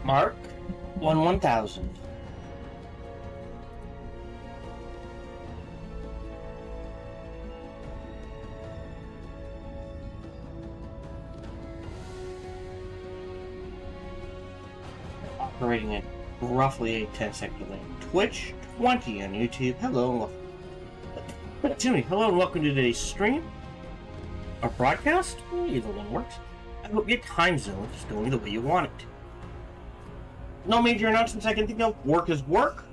Mark 1000. Operating at roughly a 10-second delay. Twitch 20 on YouTube. Hello and welcome to today's stream. Our broadcast? Either one works. I hope your time zone is going the way you want it. No major announcements I can think of. Work is work.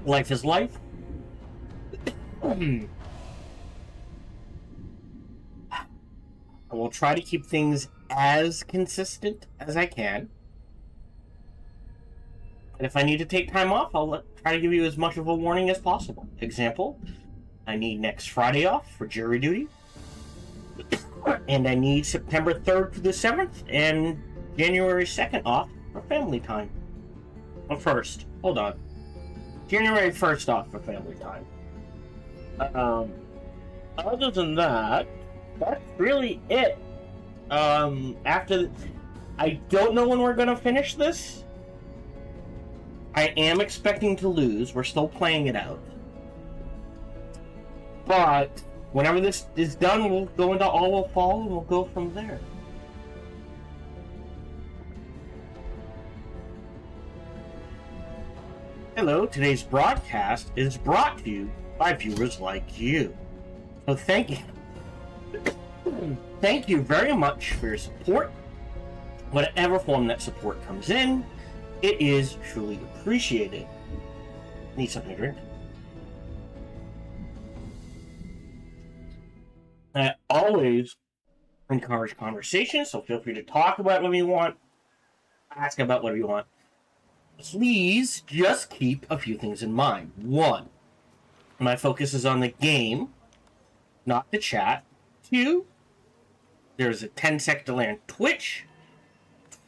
Life is life. I will try to keep things as consistent as I can. And if I need to take time off, I'll try to give you as much of a warning as possible. Example, I need next Friday off for jury duty. And I need September 3rd to the 7th and January 2nd off for family time. Well, first, hold on. January 1st off for family time. Other than that, that's really it. I don't know when we're gonna finish this. I am expecting to lose. We're still playing it out. But whenever this is done, we'll go into AoW4 and we'll go from there. Hello, today's broadcast is brought to you by viewers like you. So thank you. Thank you very much for your support. Whatever form that support comes in, it is truly appreciated. Need something to drink? I always encourage conversation, so feel free to talk about whatever you want, ask about whatever you want. Please just keep a few things in mind. One, my focus is on the game, not the chat. Two, there's a 10-second delay on Twitch,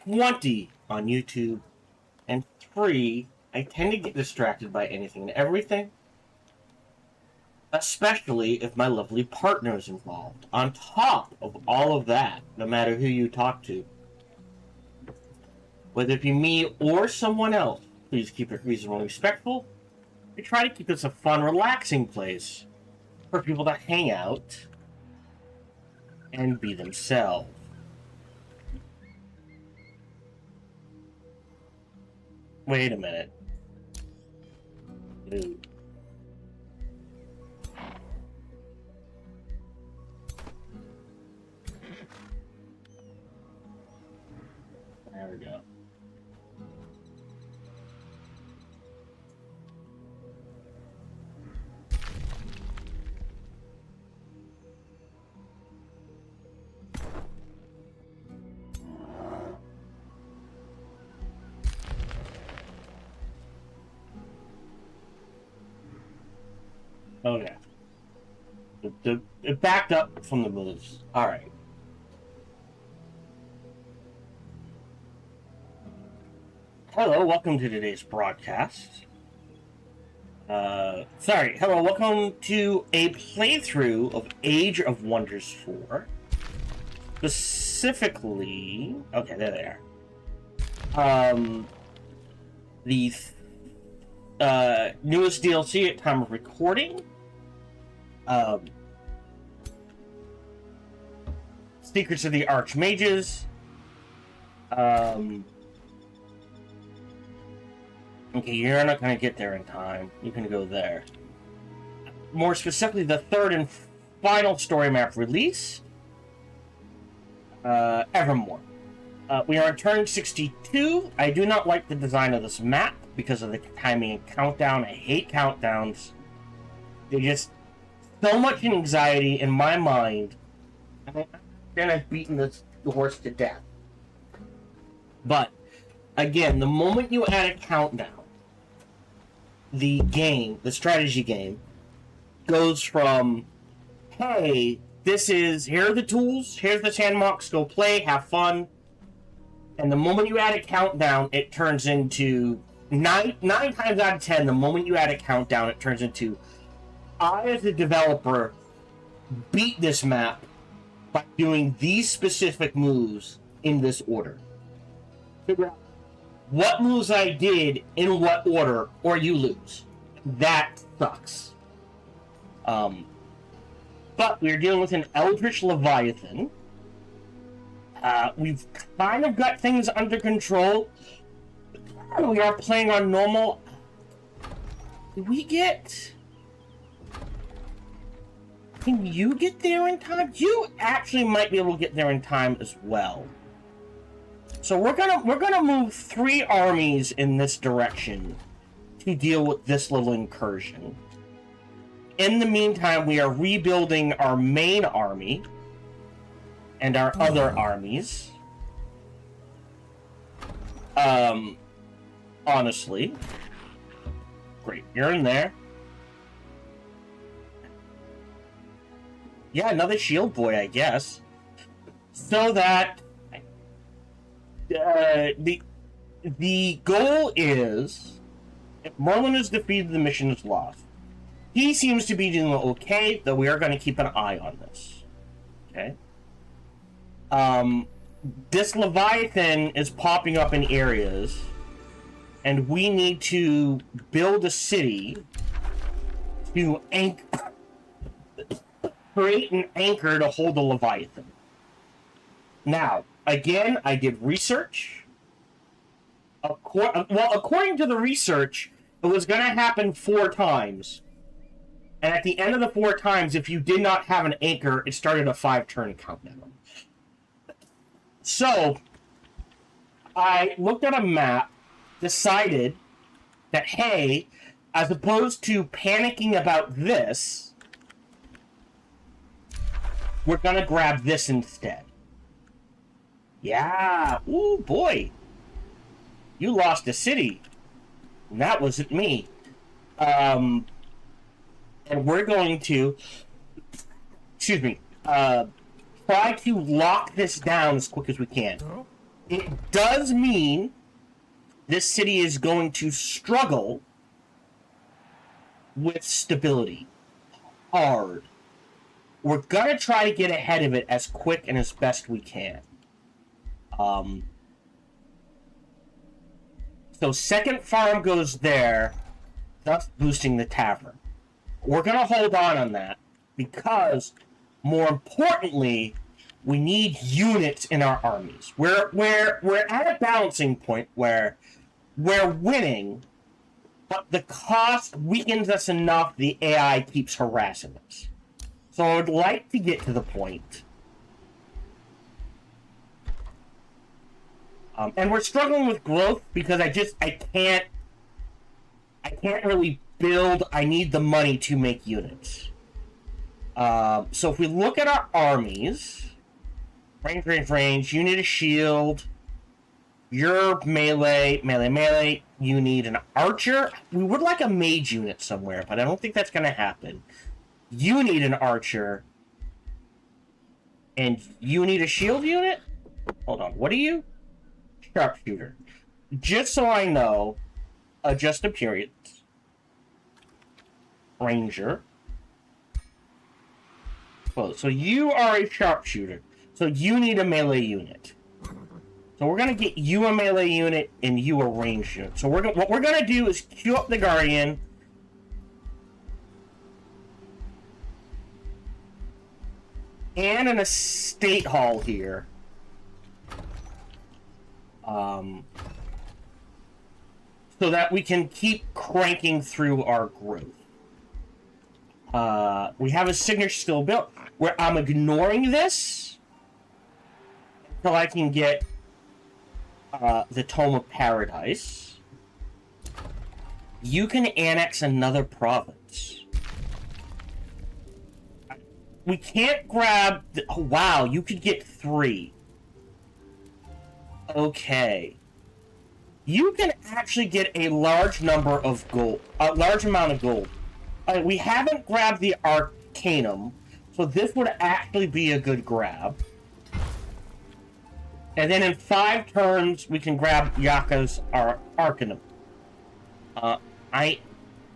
20 on YouTube, and 3, I tend to get distracted by anything and everything, especially if my lovely partner is involved. On top of all of that, no matter who you talk to, whether it be me or someone else, please keep it reasonably respectful. We try to keep this a fun, relaxing place for people to hang out and be themselves. Wait a minute. Ooh. There we go. Oh yeah. It backed up from the moves. Alright. Hello, welcome to today's broadcast. Hello, welcome to a playthrough of Age of Wonders 4. Specifically... Okay, there they are. The newest DLC at time of recording. Secrets of the Archmages. Okay, you're not going to get there in time. You can go there. More specifically, the third and final story map release. Evermore. We are on turn 62. I do not like the design of this map because of the timing and countdown. I hate countdowns. They just... so much anxiety in my mind. Then I've beaten this horse to death. But, again, the moment you add a countdown, the game, the strategy game, goes from, hey, here are the tools, here's the sandbox, go play, have fun. And the moment you add a countdown, it turns into, nine times out of 10, the moment you add a countdown, it turns into, I, as a developer, beat this map by doing these specific moves in this order. Figure out what moves I did in what order, or you lose. That sucks. But we're dealing with an Eldritch Leviathan. We've kind of got things under control. We are playing on normal. Did we get... Can you get there in time? You actually might be able to get there in time as well. So we're gonna move 3 armies in this direction to deal with this little incursion. In the meantime, we are rebuilding our main army and our other armies. Honestly. Great, you're in there. Yeah, another shield boy, I guess. So that the goal is, if Merlin is defeated, the mission is lost. He seems to be doing okay, though we are going to keep an eye on this. Okay. This Leviathan is popping up in areas, and we need to build a city to create an anchor to hold the Leviathan. Now, again, I did research. According to the research, it was going to happen 4 times. And at the end of the 4 times, if you did not have an anchor, it started a 5-turn countdown. So, I looked at a map, decided that, hey, as opposed to panicking about this, we're going to grab this instead. Yeah. Ooh, boy. You lost a city. And that wasn't me. And we're going to, excuse me, try to lock this down as quick as we can. It does mean this city is going to struggle with stability. Hard. We're going to try to get ahead of it as quick and as best we can. So second farm goes there, thus boosting the tavern. We're going to hold on that because, more importantly, we need units in our armies. We're at a balancing point where we're winning, but the cost weakens us enough the AI keeps harassing us. So I would like to get to the point. And we're struggling with growth because I can't really build. I need the money to make units. So if we look at our armies, range, you need a shield. You're melee. You need an archer. We would like a mage unit somewhere, but I don't think that's going to happen. You need an archer. And you need a shield unit? Hold on, what are you? Sharpshooter. Just so I know, adjust appearance. Ranger. Well, so you are a sharpshooter. So you need a melee unit. So we're gonna get you a melee unit and you a ranged unit. So what we're gonna do is queue up the Guardian. And an estate hall here. So that we can keep cranking through our growth. We have a signature still built, where I'm ignoring this until I can get the Tome of Paradise. You can annex another province. We can't grab... Oh, wow, you could get 3. Okay. You can actually get a large number of gold. A large amount of gold. We haven't grabbed the Arcanum, so this would actually be a good grab. And then in 5 turns, we can grab Yaka's Arcanum. I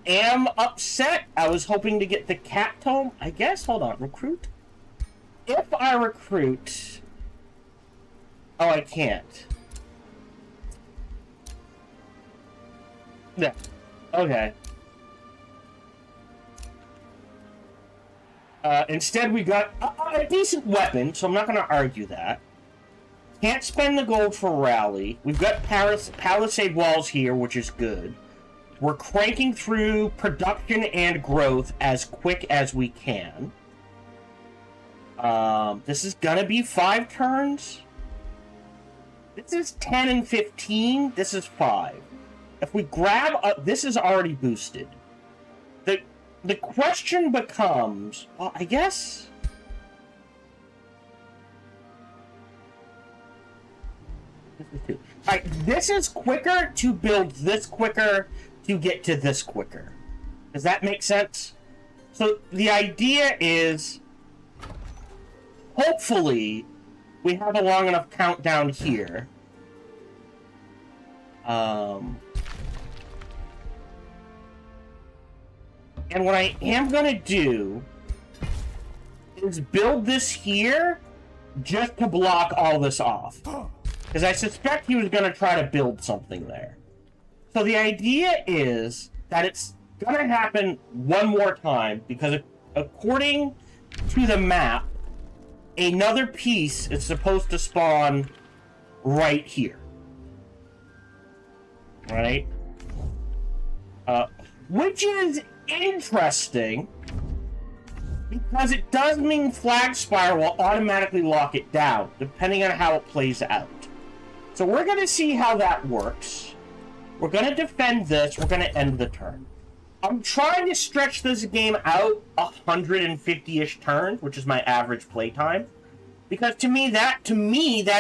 am upset. I was hoping to get the Cat Tome. I guess, hold on, recruit? If I recruit... Oh, I can't. Yeah. Okay. Instead, we got a decent weapon, so I'm not going to argue that. Can't spend the gold for rally. We've got palisade walls here, which is good. We're cranking through production and growth as quick as we can. This is going to be 5 turns. This is 10 and 15. This is 5. If we grab... this is already boosted. The question becomes... Well, I guess... Alright, this is quicker to build this quicker to get to this quicker. Does that make sense? So the idea is... Hopefully, we have a long enough countdown here. And what I am going to do is build this here just to block all this off. Because I suspect he was going to try to build something there. So the idea is that it's going to happen one more time, because according to the map, another piece is supposed to spawn right here. Right? Which is interesting, because it does mean Flag Spire will automatically lock it down, depending on how it plays out. So we're going to see how that works. We're going to defend this. We're going to end the turn. I'm trying to stretch this game out 150-ish turns, which is my average play time, because to me that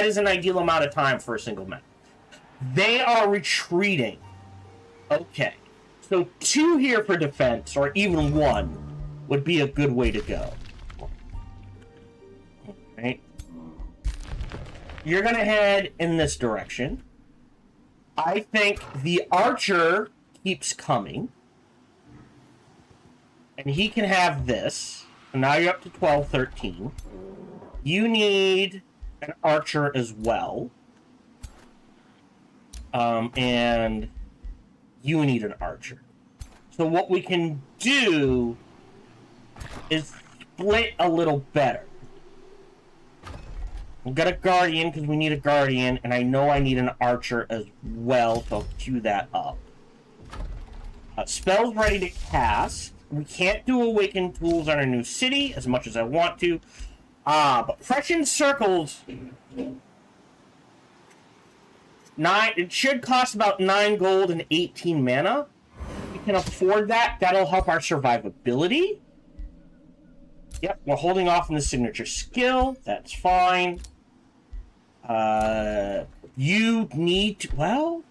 is an ideal amount of time for a single map. They are retreating. Okay. So 2 here for defense, or even 1, would be a good way to go. Right? You're going to head in this direction. I think the archer keeps coming. And he can have this. So now you're up to 12, 13. You need an archer as well. And you need an archer. So what we can do is split a little better. We've got a guardian because we need a guardian, and I know I need an archer as well, so I'll queue that up. Spells ready to cast. We can't do awakened tools on our new city as much as I want to. But Freshen Circles... it should cost about 9 gold and 18 mana. We can afford that. That'll help our survivability. Yep, we're holding off on the signature skill. That's fine. You need to... Well,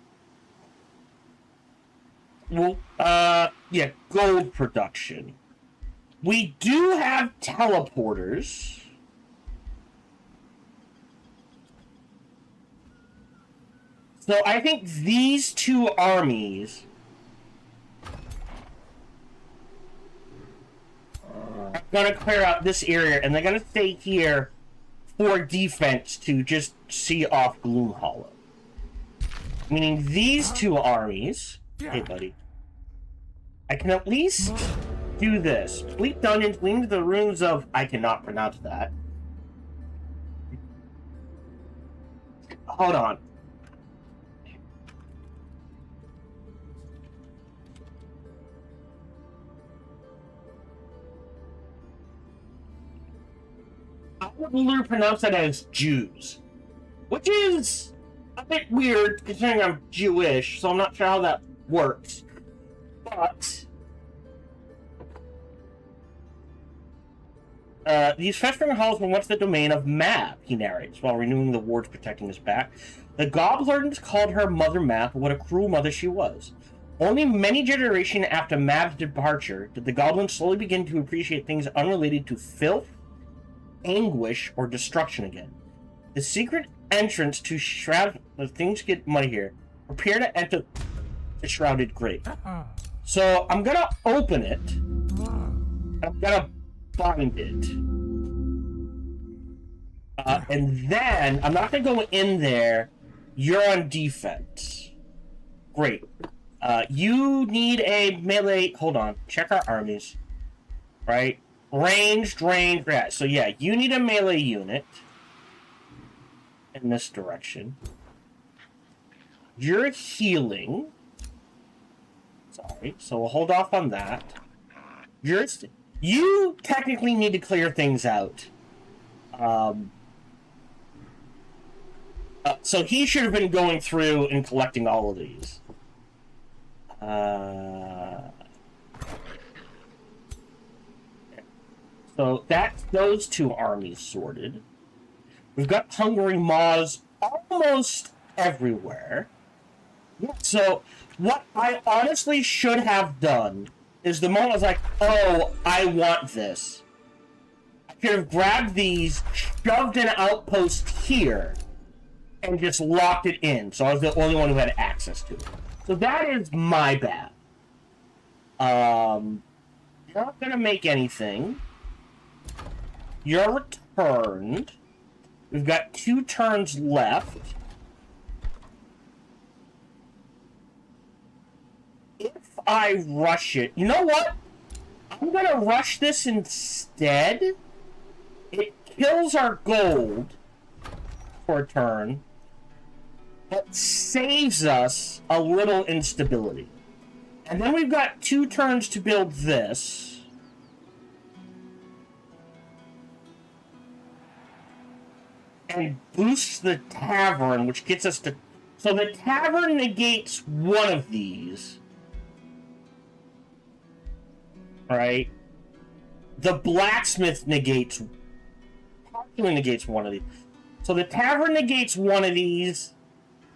yeah, gold production. We do have teleporters. So I think these 2 armies are going to clear out this area, and they're going to stay here for defense to just see off Gloom Hollow. Meaning these 2 armies... Hey, buddy. I can at least do this. Sleep Dungeons, lean to the runes of... I cannot pronounce that. Hold on. I would literally pronounce that as Jews. Which is a bit weird, considering I'm Jewish, so I'm not sure how that works. But... these festering halls were once the domain of Mab, he narrates, while renewing the wards protecting his back. The goblins called her Mother Mab, what a cruel mother she was. Only many generations after Mab's departure did the goblins slowly begin to appreciate things unrelated to filth, anguish, or destruction again. The secret entrance to Shroud... Things get muddy here. Prepare to enter the Shrouded Grave. So, I'm gonna open it. I'm gonna bind it. And then, I'm not gonna go in there. You're on defense. Great. You need a melee... Hold on. Check our armies. Right? Ranged, yeah. So yeah, you need a melee unit. In this direction. You're healing. Sorry. So we'll hold off on that. You technically need to clear things out. So he should have been going through and collecting all of these. So that's those two armies sorted. We've got hungry maws almost everywhere. So what I honestly should have done is the moment I was like, oh, I want this. I could have grabbed these, shoved an outpost here, and just locked it in. So I was the only one who had access to it. So that is my bad. You're not gonna make anything. You're returned. We've got 2 turns left. If I rush it... You know what? I'm gonna rush this instead. It kills our gold for a turn, but saves us a little instability. And then we've got 2 turns to build this. And boosts the tavern, which gets us to... So the tavern negates one of these. Right? The blacksmith negates... Partially negates one of these. So the tavern negates one of these,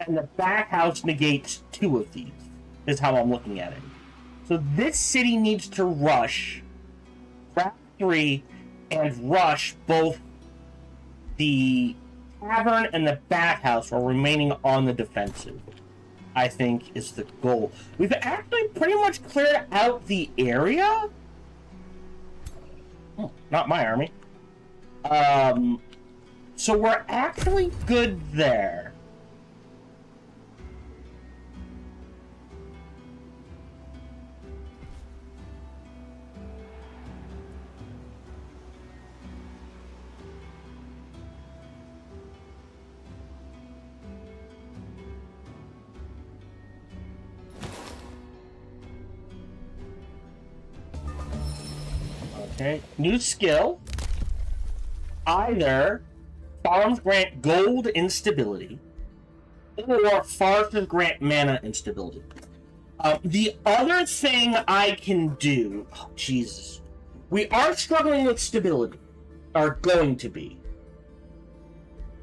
and the bathhouse negates 2 of these, is how I'm looking at it. So this city needs to rush, grab 3, and rush both the tavern and the bathhouse while remaining on the defensive, I think, is the goal. We've actually pretty much cleared out the area. Oh, not my army. So we're actually good there. Okay, new skill. Either farms grant gold instability, or forests grant mana instability. The other thing I can do... Oh, Jesus. We are struggling with stability. Are going to be.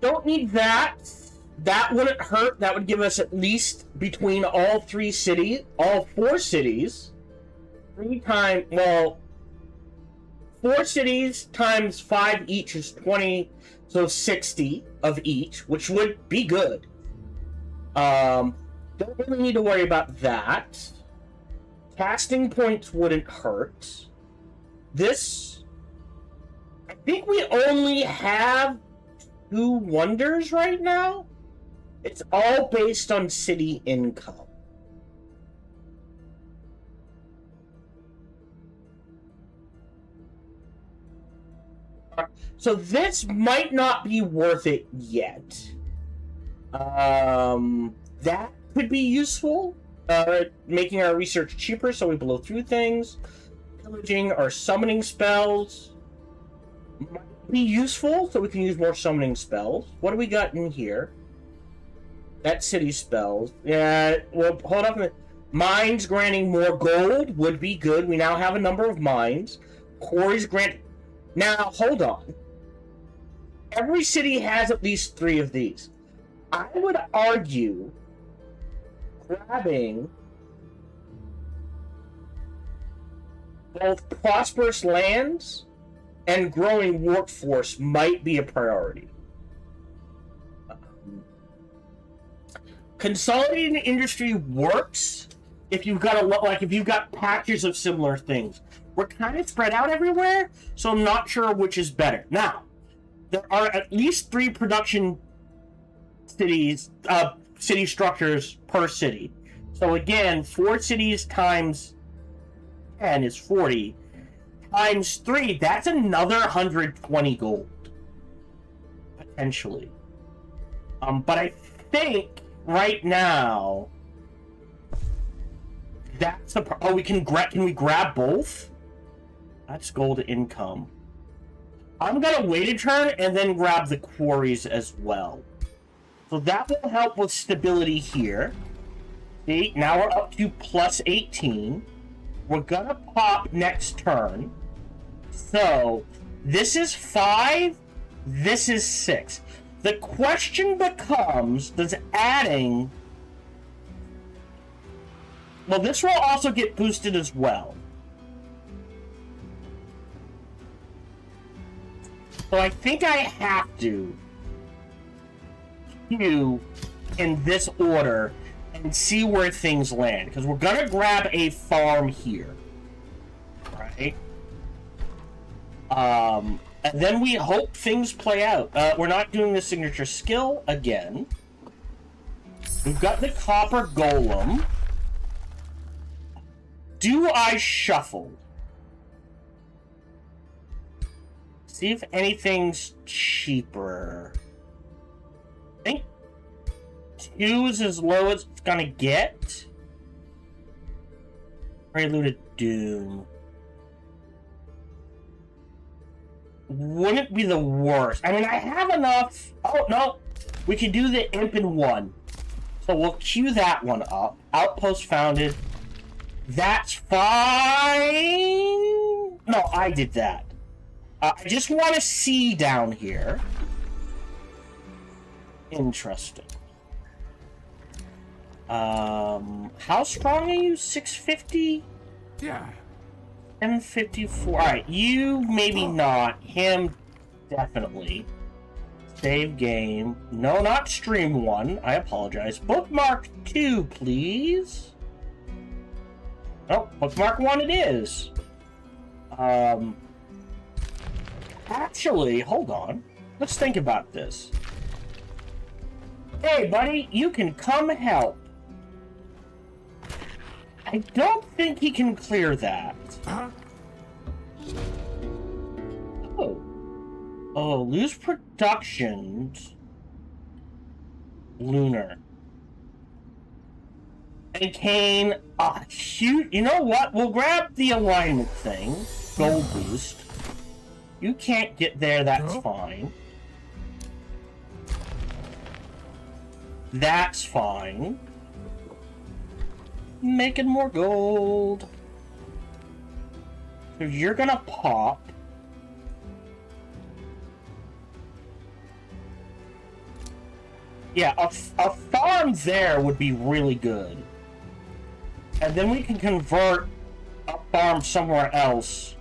Don't need that. That wouldn't hurt. That would give us at least between all 4 cities, 3 times... Well... 4 cities times 5 each is 20, so 60 of each, which would be good. Don't really need to worry about that. Casting points wouldn't hurt. This... I think we only have 2 wonders right now. It's all based on city income. So this might not be worth it yet. That could be useful. Making our research cheaper so we blow through things. Pillaging or summoning spells might be useful so we can use more summoning spells. What do we got in here? That city spells. Yeah, well, hold up a minute. Mines granting more gold would be good. We now have a number of mines. Quarries grant... Now, hold on. Every city has at least 3 of these. I would argue grabbing both prosperous lands and growing workforce might be a priority. Consolidating industry works if you've got if you've got patches of similar things. We're kind of spread out everywhere, so I'm not sure which is better. Now, there are at least 3 production city structures per city. So again, 4 cities times 10 is 40. Times 3, that's another 120 gold. Potentially. But I think right now that's the can we grab both? That's gold income. I'm gonna wait a turn and then grab the quarries as well. So that will help with stability here. See, now we're up to plus 18. We're gonna pop next turn. So this is 5, this is 6. The question becomes, does adding... Well, this will also get boosted as well. So I think I have to queue in this order and see where things land. Because we're going to grab a farm here. Right? And then we hope things play out. We're not doing the signature skill again. We've got the copper golem. Do I shuffle? See if anything's cheaper. I think 2 is as low as it's gonna get. Prelude of Doom. Wouldn't be the worst. I mean, I have enough. Oh, no. We can do the Imp in 1. So we'll queue that one up. Outpost founded. That's fine. No, I did that. I just want to see down here. Interesting. How strong are you? 650? Yeah. 754. Alright, you maybe not. Him, definitely. Save game. No, not stream 1. I apologize. Bookmark 2, please. Oh, bookmark 1 it is. Actually, hold on. Let's think about this. Hey, buddy, you can come help. I don't think he can clear that. Huh? Oh. Oh, lose productions. Lunar. And Kane, shoot, you know what? We'll grab the alignment thing. Gold boost. You can't get there, that's fine. That's fine. Making more gold. So you're gonna pop. Yeah, a farm there would be really good. And then we can convert a farm somewhere else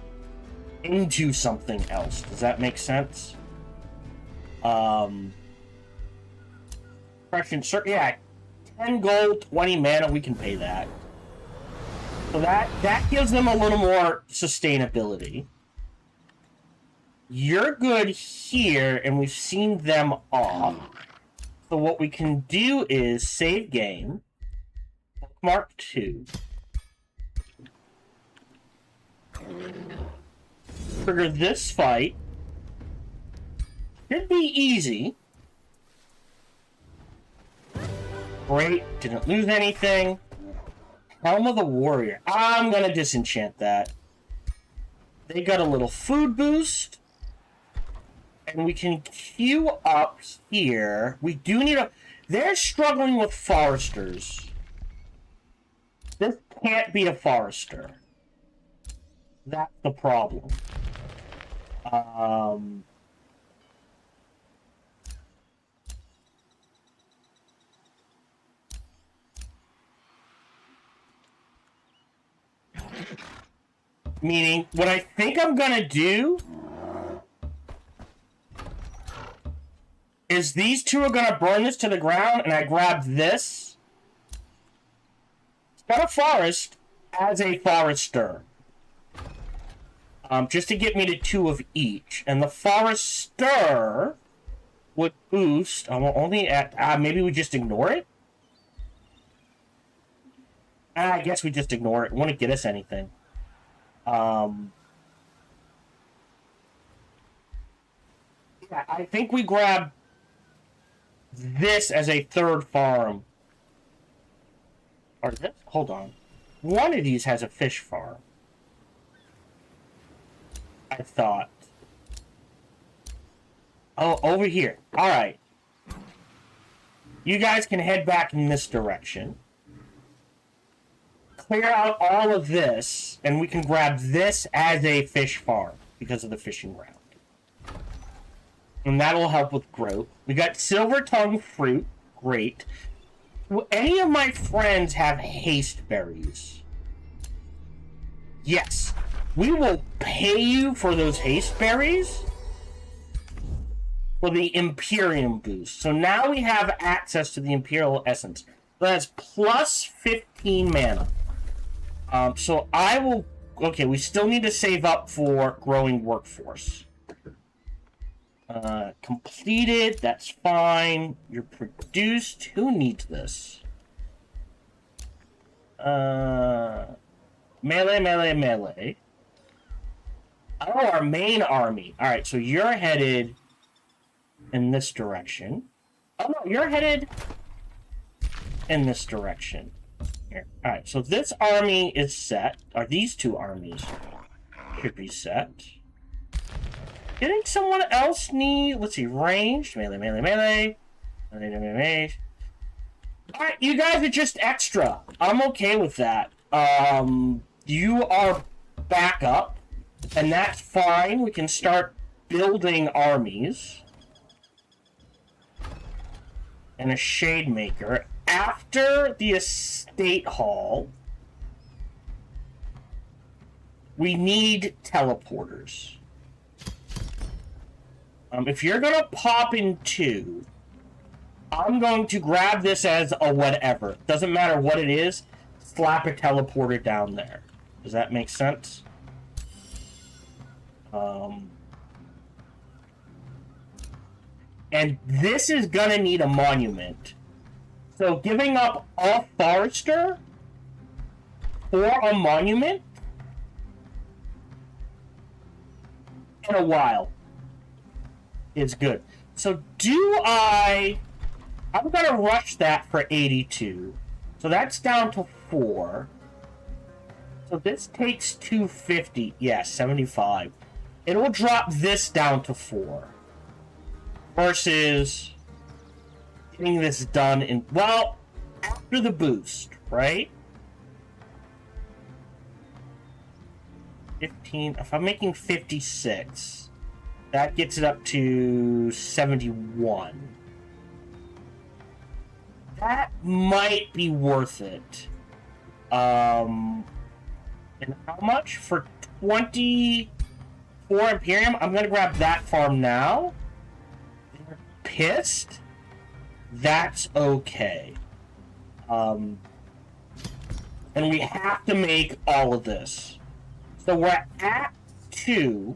into something else. Does that make sense? Yeah, 10 gold, 20 mana, we can pay that. So that gives them a little more sustainability. You're good here, and we've seen them off. So what we can do is save game, bookmark 2, trigger this fight. Should be easy. Great, didn't lose anything. Helm of the Warrior. I'm gonna disenchant that. They got a little food boost. And we can queue up here. We do need a... They're struggling with foresters. This can't be a forester. That's the problem. Meaning, what I think I'm gonna do is these two are gonna burn this to the ground, and I grab this. It's got a forest as a forester. Just to get me to 2 of each. And the forester would boost. Only at... maybe we just ignore it? I guess we just ignore it. It won't get us anything. Yeah, I think we grab this as a third farm. Or this? Hold on. One of these has a fish farm. I thought. Oh, over here. Alright. You guys can head back in this direction. Clear out all of this, and we can grab this as a fish farm because of the fishing ground. And that'll help with growth. We got silver tongue fruit. Great. Will any of my friends have haste berries? Yes. We will pay you for those haste berries for the Imperium boost. So now we have access to the Imperial Essence. That's plus 15 mana. So I will... Okay, we still need to save up for growing workforce. Completed. That's fine. You're produced. Who needs this? Melee, melee, melee. Oh, our main army. Alright, so you're headed in this direction. Oh, no, you're headed in this direction. Here. Alright, so this army is set. Or these two armies should be set. Didn't someone else need... Let's see, ranged. Melee, melee, melee. Melee, melee, melee. Alright, you guys are just extra. I'm okay with that. You are back up. And that's fine. We can start building armies. And a shade maker. After the estate hall, we need teleporters. If you're gonna pop in 2, I'm going to grab this as a whatever. Doesn't matter what it is. Slap a teleporter down there. Does that make sense? And this is gonna need a monument. So giving up a forester for a monument in a while is good. So I'm gonna rush that for 82. So that's down to 4. So this takes 250. Yeah, 75. It will drop this down to 4. Versus getting this done in, well, after the boost, right? 15. If I'm making 56, that gets it up to 71. That might be worth it. And how much? For 24 Imperium? I'm gonna grab that farm now. They're pissed? That's okay. And we have to make all of this. So we're at 2.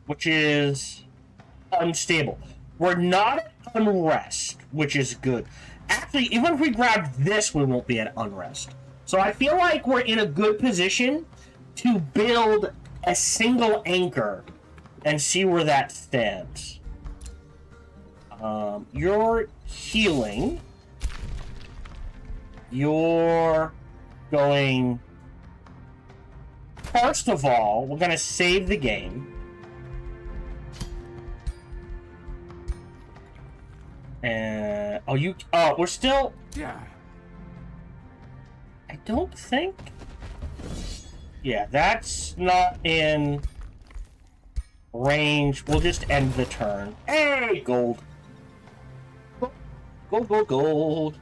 Which is unstable. We're not at unrest, which is good. Actually, even if we grab this, we won't be at unrest. So I feel like we're in a good position to build a single anchor and see where that stands. You're healing. You're going... First of all, we're going to save the game. And... we're still... Yeah. I don't think... Yeah, that's not in range. We'll just end the turn. Hey, gold. Gold, gold, gold.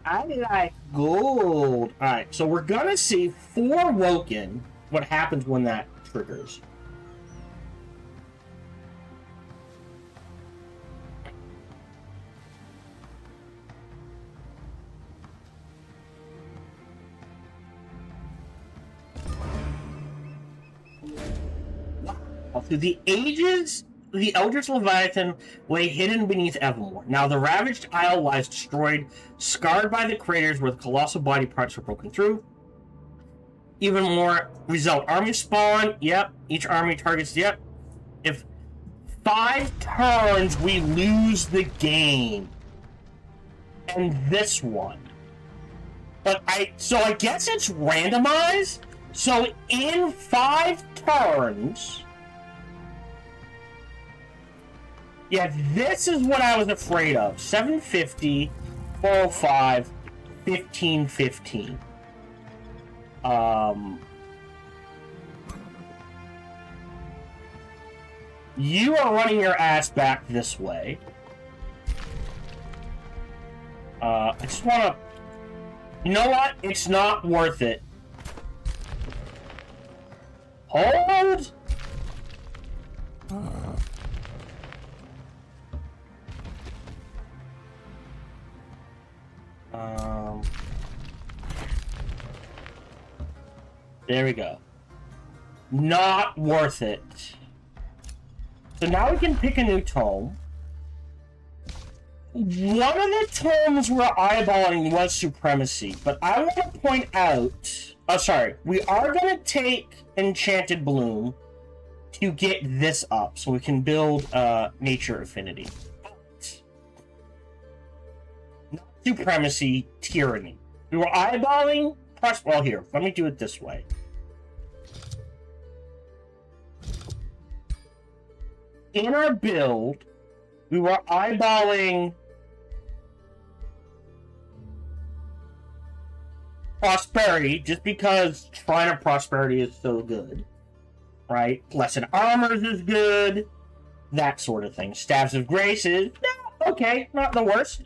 I like gold. Alright, so we're gonna see for Woken what happens when that triggers. Through the ages, the Eldritch Leviathan lay hidden beneath Evermore. Now the ravaged isle lies destroyed, scarred by the craters where the colossal body parts were broken through. Even more result. Army spawn, yep. Each army targets, yep. If 5 turns, we lose the game. And this one. But I guess it's randomized. So in 5 turns... Yeah, this is what I was afraid of. 750, 405, 1515. You are running your ass back this way. I just want to... You know what? It's not worth it. Hold! There we go. Not worth it. So now we can pick a new tome. One of the tomes we're eyeballing was Supremacy, but I want to point out... Oh, sorry. We are going to take Enchanted Bloom to get this up, so we can build Nature Affinity. Not Supremacy, Tyranny. We were eyeballing... Well, here, let me do it this way. In our build, we were eyeballing Prosperity, just because Shrine of Prosperity is so good. Right? Lesson Armors is good. That sort of thing. Staves of Grace is, okay, not the worst.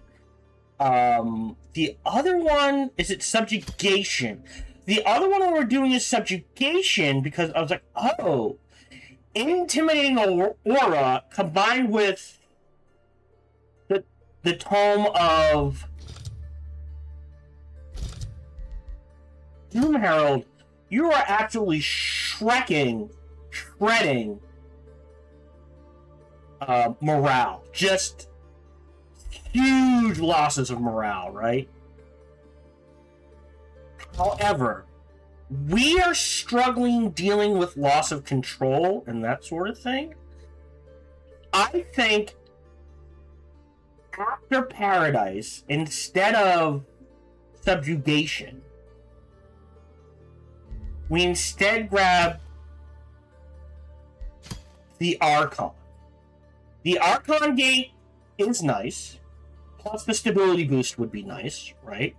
The other one, is it Subjugation? The other one we were doing is Subjugation because I was like, oh, Intimidating Aura combined with the Tome of Doom Herald, you are absolutely shredding morale. Just huge losses of morale, right? However, we are struggling dealing with loss of control and that sort of thing. I think after Paradise, instead of Subjugation, we instead grab the Archon. The Archon Gate is nice. Plus the stability boost would be nice, right?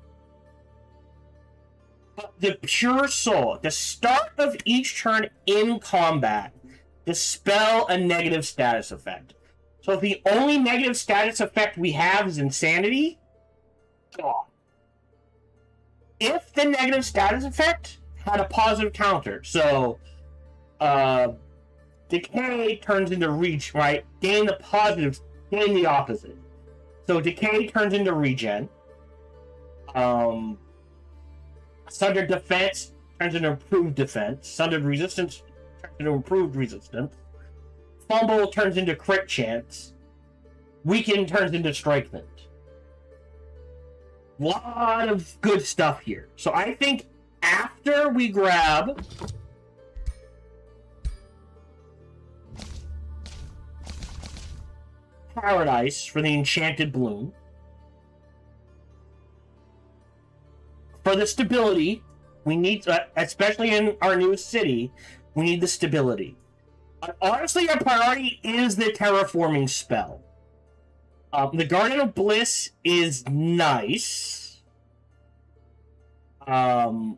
But the Pure Soul, at the start of each turn in combat, dispel a negative status effect. So if the only negative status effect we have is Insanity, gone. If the negative status effect had a positive counter, so Decay turns into Reach, right? Gain the positive, gain the opposite. So Decay turns into Regen. Sundered Defense turns into Improved Defense. Sundered Resistance turns into Improved Resistance. Fumble turns into Crit Chance. Weaken turns into Strengthened. Lot of good stuff here. So I think after we grab Paradise for the Enchanted Bloom, for the stability, we need, especially in our new city, we need the stability. Honestly, our priority is the terraforming spell. The Garden of Bliss is nice. So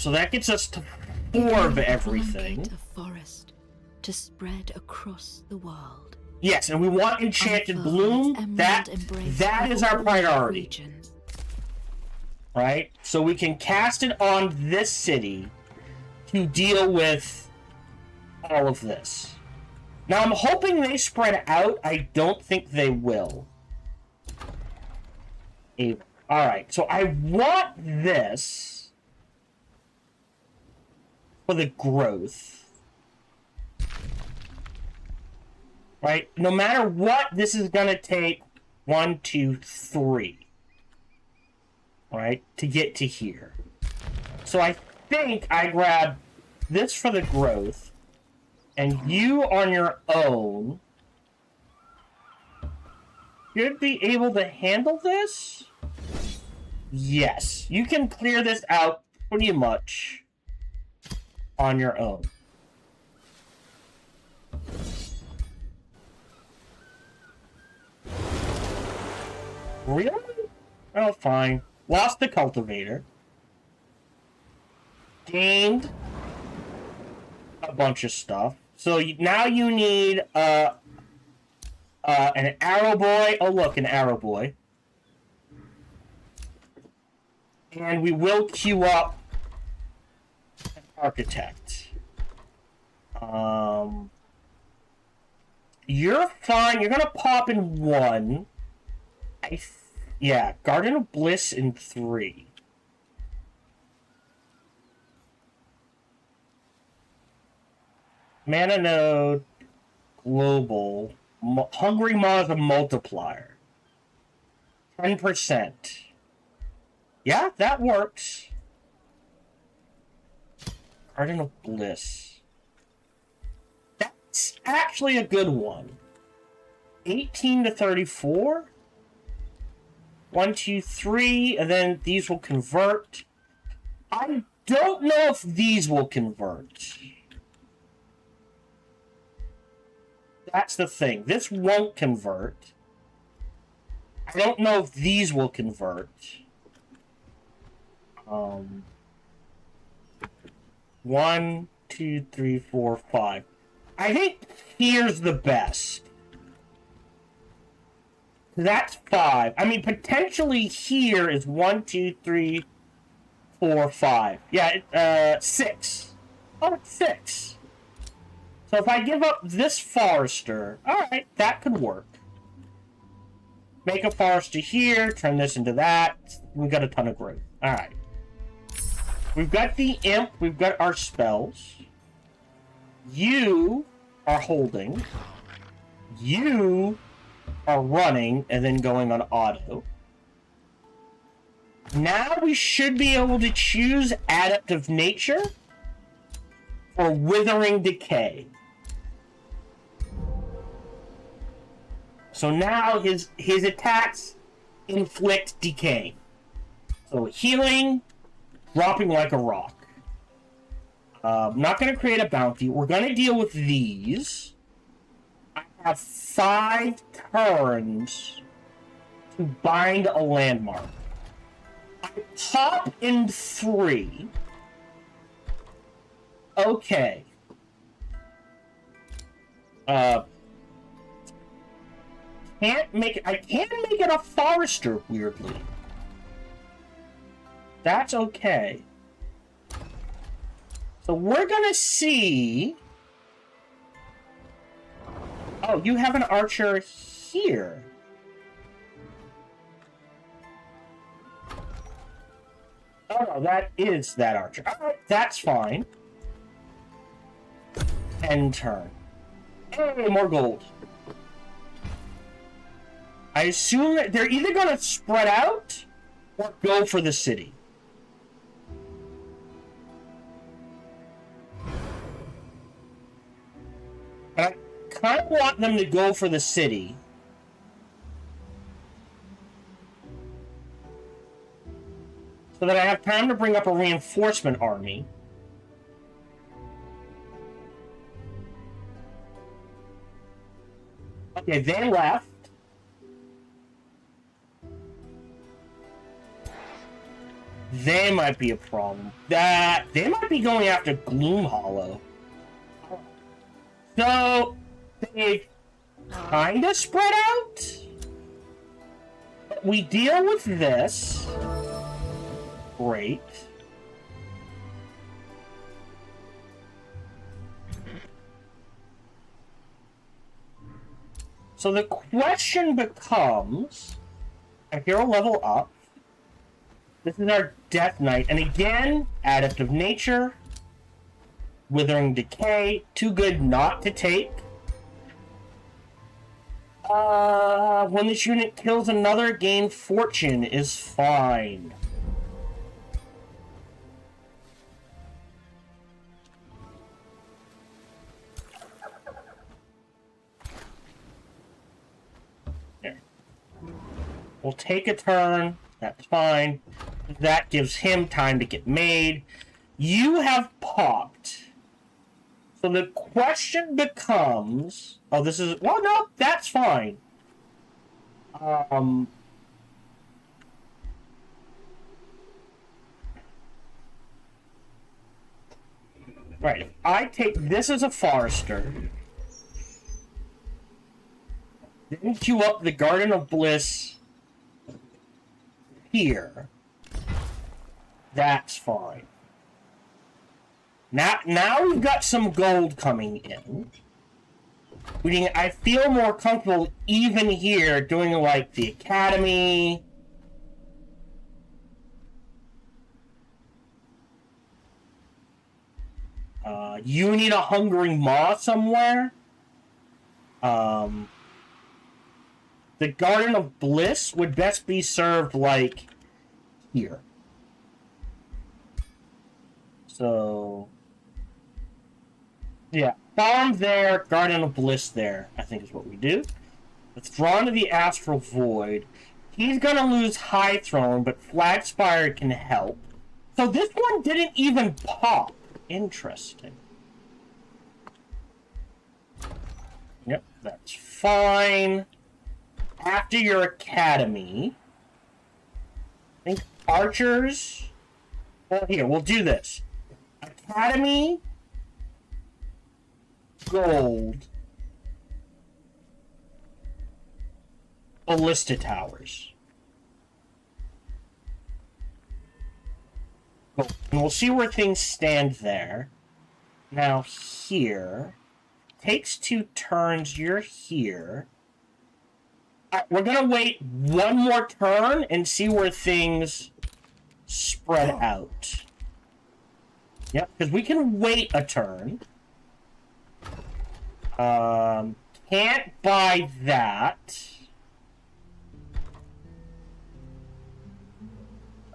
that gets us to 4 of everything. A forest to spread across the world. Yes, and we want Enchanted Bloom. That is our priority. Right? So we can cast it on this city to deal with all of this. Now I'm hoping they spread out. I don't think they will. Alright, so I want this. for the growth. Right? No matter what, this is going to take 1, 2, 3. Right? To get to here. So I think I grab this for the growth, and you on your own should be able to handle this. Yes, you can clear this out pretty much on your own. Really? Oh, fine. Lost the cultivator. Gained a bunch of stuff. So now you need an arrow boy. Oh, look, an arrow boy. And we will queue up an architect. You're fine. You're gonna pop in 1. Yeah, Garden of Bliss in 3. Mana node, global, Hungry Maw a multiplier. 10%. Yeah, that works. Garden of Bliss. That's actually a good one. 18 to 34. 1, 2, 3, and then these will convert. I don't know if these will convert. That's the thing. This won't convert. I don't know if these will convert. 1, 2, 3, 4, 5. I think here's the best. That's 5. I mean, potentially here is 1, 2, 3, 4, 5. Yeah, 6. Oh, it's 6. So if I give up this forester, alright, that could work. Make a forester here, turn this into that. We've got a ton of growth. Alright. We've got the imp, we've got our spells. You are holding. You are running and then going on auto. Now we should be able to choose Adaptive Nature or Withering Decay. So now his attacks inflict decay. So healing, dropping like a rock. Not going to create a bounty. We're going to deal with these. I have 5 turns to bind a landmark. I pop in 3. Okay. I can make it a forester, weirdly. That's okay. So we're gonna see. Oh, you have an archer here. Oh no, that is that archer. Alright, that's fine. End turn. Hey, more gold. I assume that they're either gonna spread out or go for the city. I kind of want them to go for the city. So that I have time to bring up a reinforcement army. Okay, they left. They might be a problem. They might be going after Gloom Hollow. So, they kinda spread out? But we deal with this. Great. So the question becomes, a hero level up. This is our Death Knight, and again, Adaptive Nature. Withering Decay, too good not to take. When this unit kills another, gain fortune is fine. There. We'll take a turn. That's fine. That gives him time to get made. You have popped. So the question becomes... Oh, this is... Well, no, that's fine. Right, if I take this as a Forester, then queue up the Garden of Bliss here, that's fine. Now we've got some gold coming in. I feel more comfortable even here doing like the Academy. You need a Hungering Maw somewhere. The Garden of Bliss would best be served like here. So yeah, farm there, Garden of Bliss there, I think is what we do. Let's draw into the Astral Void. He's gonna lose High Throne, but Flagspire can help. So this one didn't even pop. Interesting. Yep, that's fine. After your Academy, I think Archers... Well, here, we'll do this. Academy... Gold, Ballista Towers. And we'll see where things stand there. Now here, takes 2 turns, you're here. We're gonna wait one more turn and see where things spread out. Yep, because we can wait a turn. Can't buy that.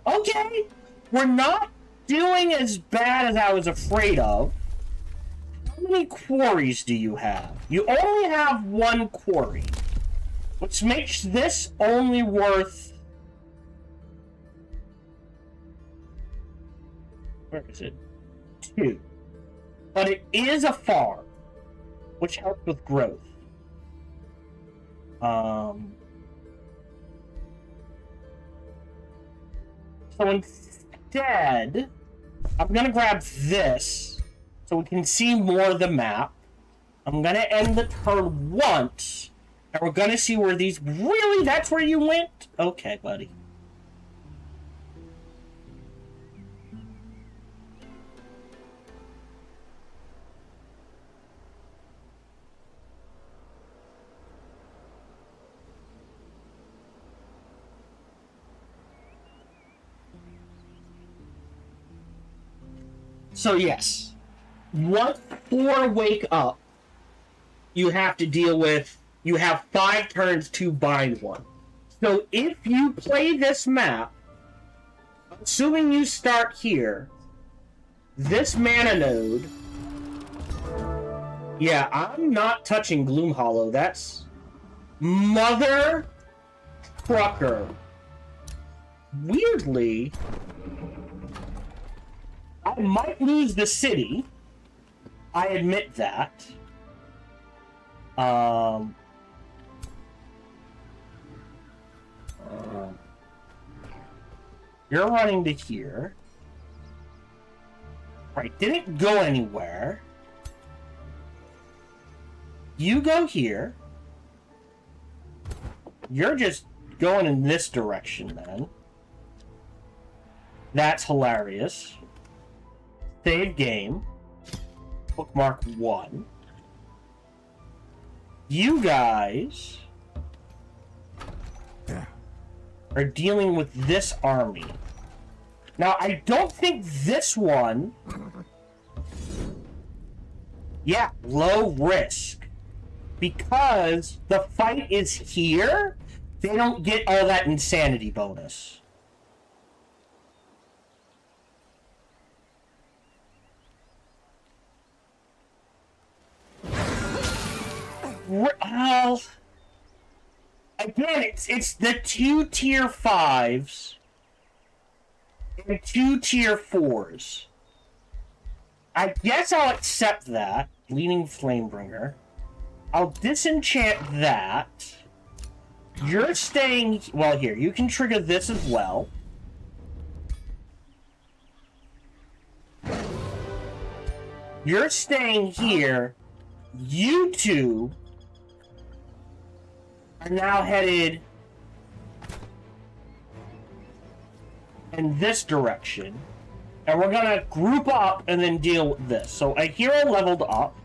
Okay, we're not doing as bad as I was afraid of. How many quarries do you have? You only have 1 quarry, which makes this only worth... Where is it? 2. But it is a farm, which helps with growth. So instead, I'm gonna grab this so we can see more of the map. I'm gonna end the turn once, and we're gonna see where these... Really? That's where you went? Okay, buddy. So yes, once 4 wake up, you have to deal with, you have 5 turns to bind 1. So if you play this map, assuming you start here, this mana node, yeah, I'm not touching Gloomhollow, that's mother trucker. Weirdly, I might lose the city. I admit that. You're running to here. Right, didn't go anywhere. You go here. You're just going in this direction then. That's hilarious. Save game. Bookmark 1. You guys are dealing with this army. Now, I don't think this one Yeah, low risk. Because the fight is here, they don't get all that insanity bonus. Well, again, it's the 2 tier 5s and 2 tier 4s. I guess I'll accept that. Bleeding Flamebringer. I'll disenchant that. You're staying... Well, here, you can trigger this as well. You're staying here. You two are now headed in this direction. And we're gonna group up and then deal with this. So a hero leveled up.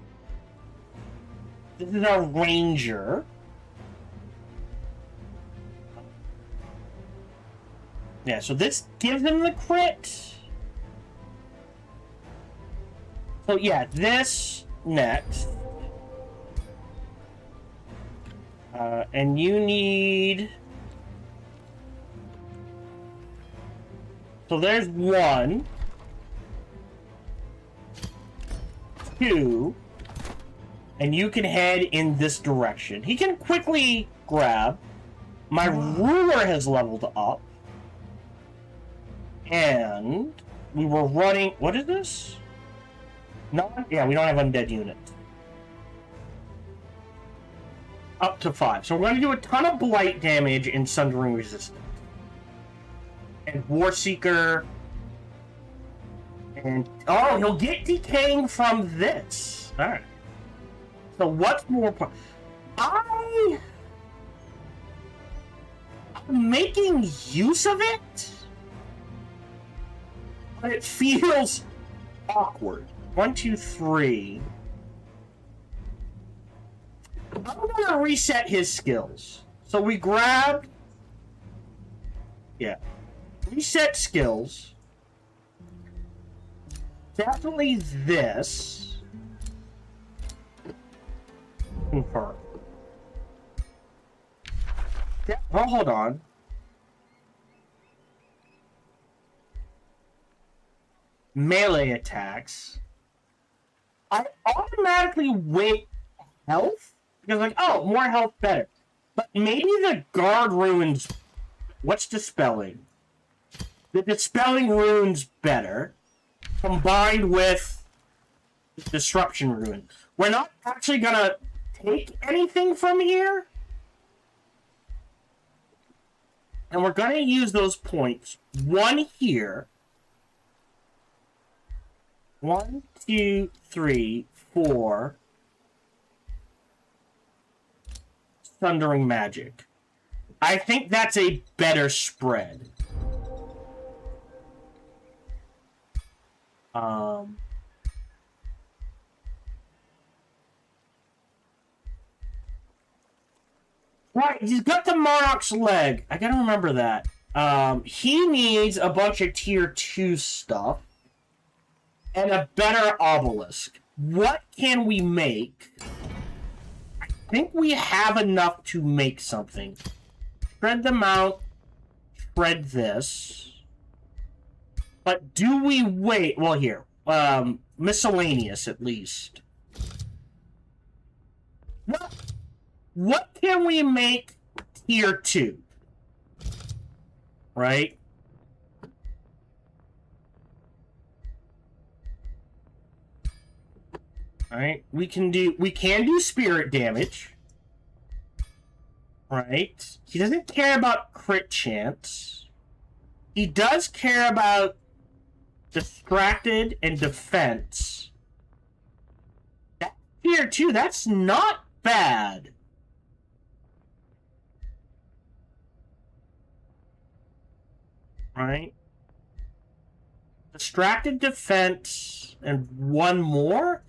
This is our ranger. Yeah, so this gives him the crit. So yeah, this next. And you need... So there's 1, 2, and you can head in this direction. He can quickly grab. My ruler has leveled up. And we were running... What is this? Yeah, we don't have undead units. Up to 5. So we're going to do a ton of blight damage and sundering resistance. And Warseeker. And... Oh, he'll get decaying from this. Alright. So what's more... I'm making use of it, but it feels awkward. 1, 2, 3. I'm gonna reset his skills. So we grabbed... Yeah. Reset skills. Definitely this. Confirm. Well, hold on. Melee attacks. I automatically wait health because, like, oh, more health, better. But maybe the guard runes. What's dispelling? The dispelling runes better, combined with the disruption rune. We're not actually gonna take anything from here, and we're gonna use those points. 1 here. 1, 2, 3, 4. Thundering Magic. I think that's a better spread. Right, he's got the Monarch's leg. I gotta remember that. He needs a bunch of tier 2 stuff. And a better obelisk. What can we make? I think we have enough to make something. Shred them out. Shred this. But do we wait? Well, here. Miscellaneous, at least. What can we make tier 2? Right? Alright, we can do spirit damage. Right? He doesn't care about crit chance. He does care about distracted and defense. That's tier 2, that's not bad. Right? Distracted defense and 1 more?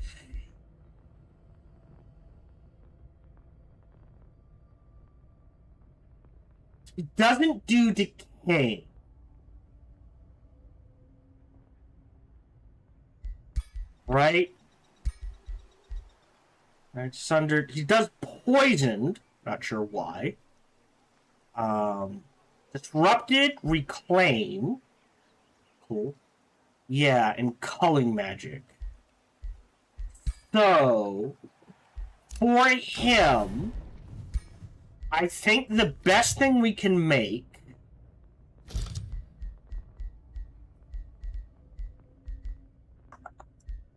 It doesn't do decay. Right? Right, sundered. He does poisoned. Not sure why. Disrupted, reclaim. Cool. Yeah, and culling magic. So, for him, I think the best thing we can make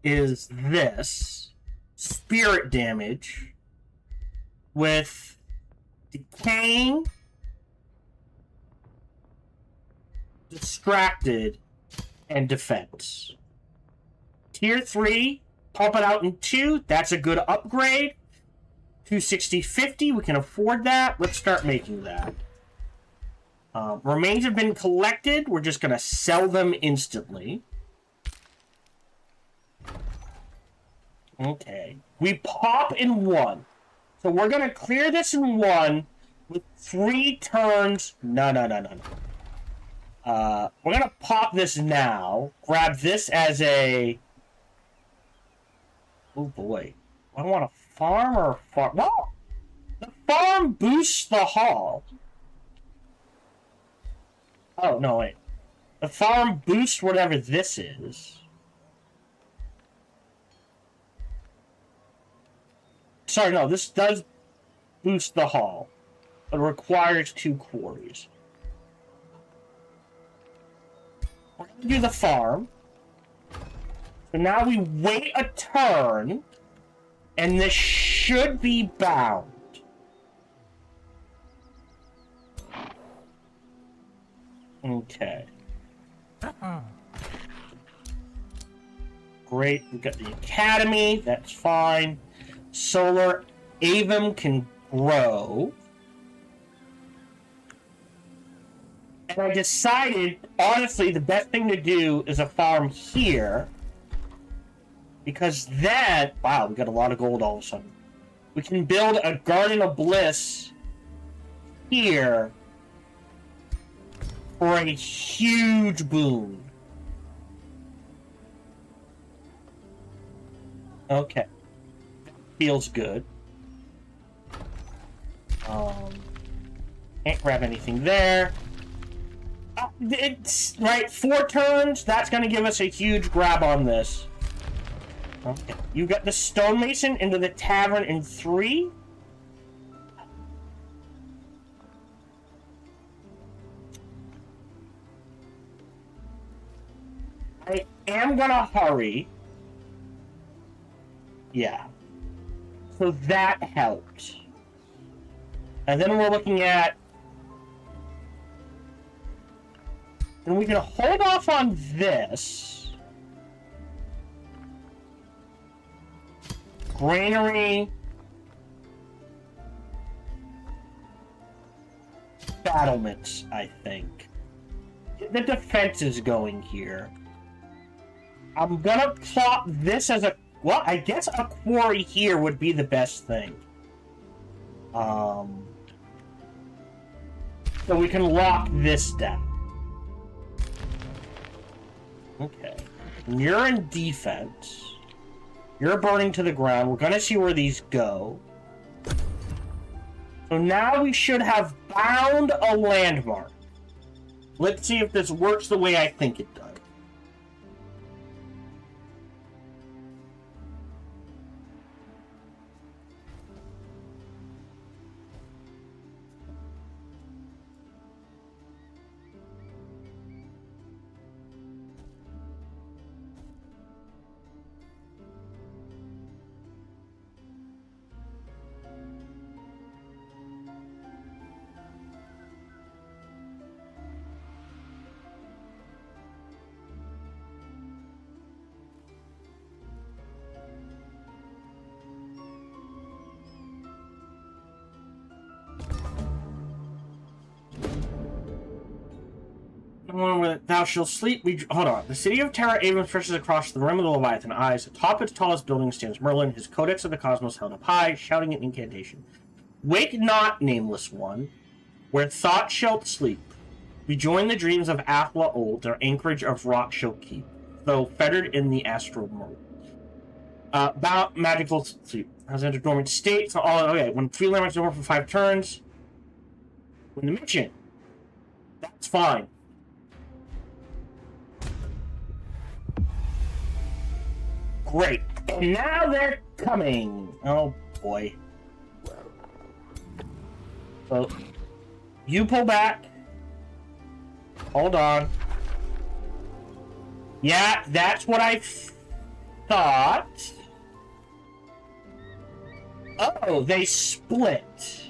is this spirit damage with decaying, distracted, and defense. Tier 3, pump it out in 2. That's a good upgrade. 260-50, we can afford that. Let's start making that. Remains have been collected. We're just going to sell them instantly. Okay. We pop in 1. So we're going to clear this in 1 with 3 turns. No. We're going to pop this now. Grab this as a... Oh boy. I want a farm or a farm? No! The farm boosts the hall. Oh, no, wait. The farm boosts whatever this is. Sorry, no, this does boost the hall. But it requires 2 quarries. We're going to do the farm. So now we wait a turn, and this should be bound. Okay. Great, we got the academy, that's fine. Solar Avum can grow. And I decided, honestly, the best thing to do is a farm here. Because then, wow, we got a lot of gold all of a sudden. We can build a Garden of Bliss here for a huge boon. Okay. Feels good. Can't grab anything there. It's right, 4 turns. That's going to give us a huge grab on this. Okay. You got the stonemason into the tavern in 3. I am gonna hurry. Yeah. So that helped. And then we're looking at... And we can hold off on this. Granary. Battlements, I think. The defense is going here. I'm gonna plot this as a... Well, I guess a quarry here would be the best thing. So we can lock this down. Okay. And you're in defense. You're burning to the ground. We're gonna see where these go. So now we should have bound a landmark. Let's see if this works the way I think it does. Thou shalt sleep. Hold on. The city of Terra Avon stretches across the rim of the Leviathan eyes. Atop its tallest building stands Merlin, his codex of the cosmos held up high, shouting an incantation. Wake not, nameless one, where thought shalt sleep. Rejoin the dreams of Athla old, their anchorage of rock shall keep, though fettered in the astral mold. About magical sleep. Has entered dormant state. So all okay. When 3 landmarks are over for 5 turns. When the mission. That's fine. Great. And now they're coming. Oh boy. So you pull back. Hold on. Yeah, that's what I thought. Oh, they split.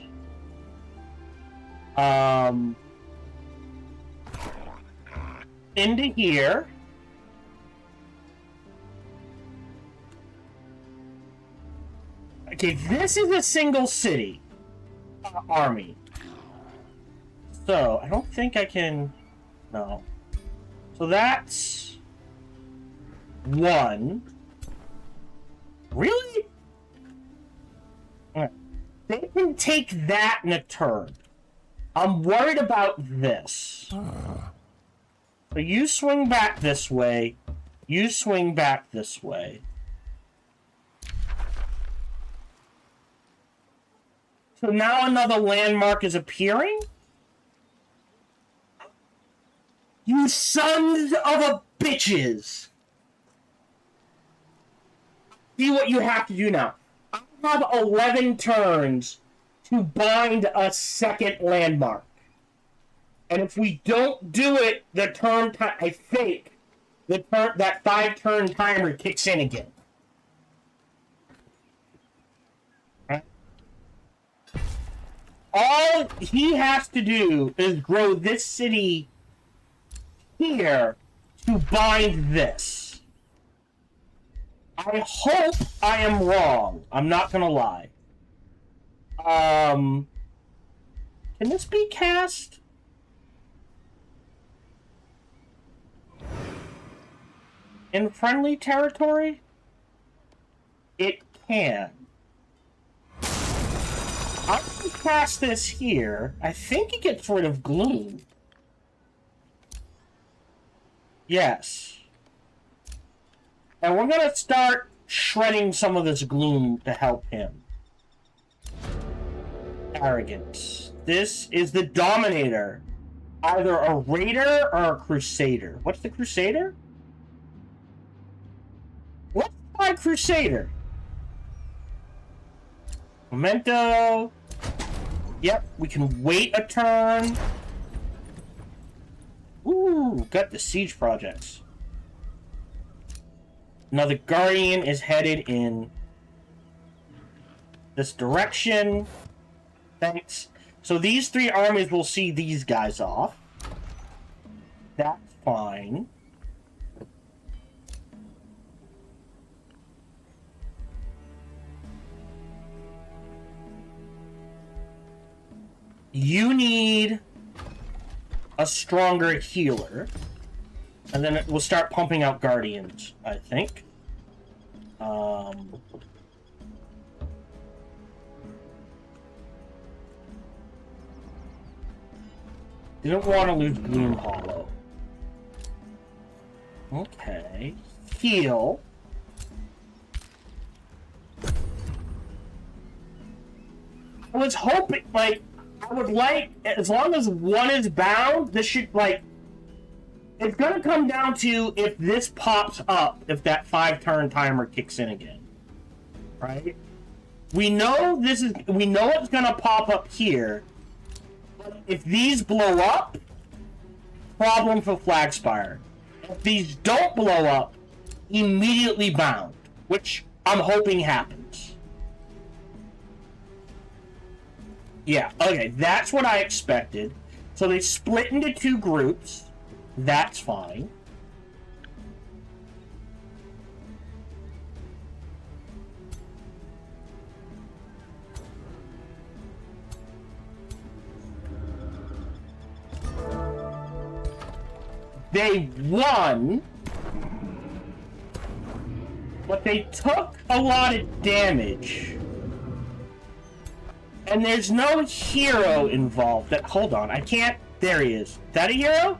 Into here. Okay, this is a single city army. So, I don't think I can... No. So that's... 1. Really? Alright. They can take that in a turn. I'm worried about this. So you swing back this way. You swing back this way. So now another landmark is appearing? You sons of a bitches! See what you have to do now. I have 11 turns to bind a second landmark. And if we don't do it, the turn time, I think, that 5-turn timer kicks in again. All he has to do is grow this city here to bind this. I hope I am wrong. I'm not gonna lie. Can this be cast? In friendly territory? It can. I can cast this here. I think it gets rid of gloom. Yes. And we're gonna start shredding some of this gloom to help him. Arrogance. This is the Dominator. Either a Raider or a Crusader. What's the Crusader? What's my Crusader? Memento. Yep, we can wait a turn. Ooh, got the siege projects. Another Guardian is headed in this direction. Thanks. So these 3 armies will see these guys off. That's fine. You need a stronger healer. And then we'll start pumping out Guardians, I think. Didn't want to lose Gloom Hollow. Okay. Heal. I was hoping, like, I would like, as long as 1 is bound, this should, like, it's gonna come down to if this pops up, if that 5-turn timer kicks in again. Right? We know it's gonna pop up here. But if these blow up, problem for Flagspire. If these don't blow up, immediately bound. Which I'm hoping happens. Yeah, okay, that's what I expected. So they split into 2 groups. That's fine. They won, but they took a lot of damage. And there's no hero involved. Hold on, I can't... There he is. Is that a hero?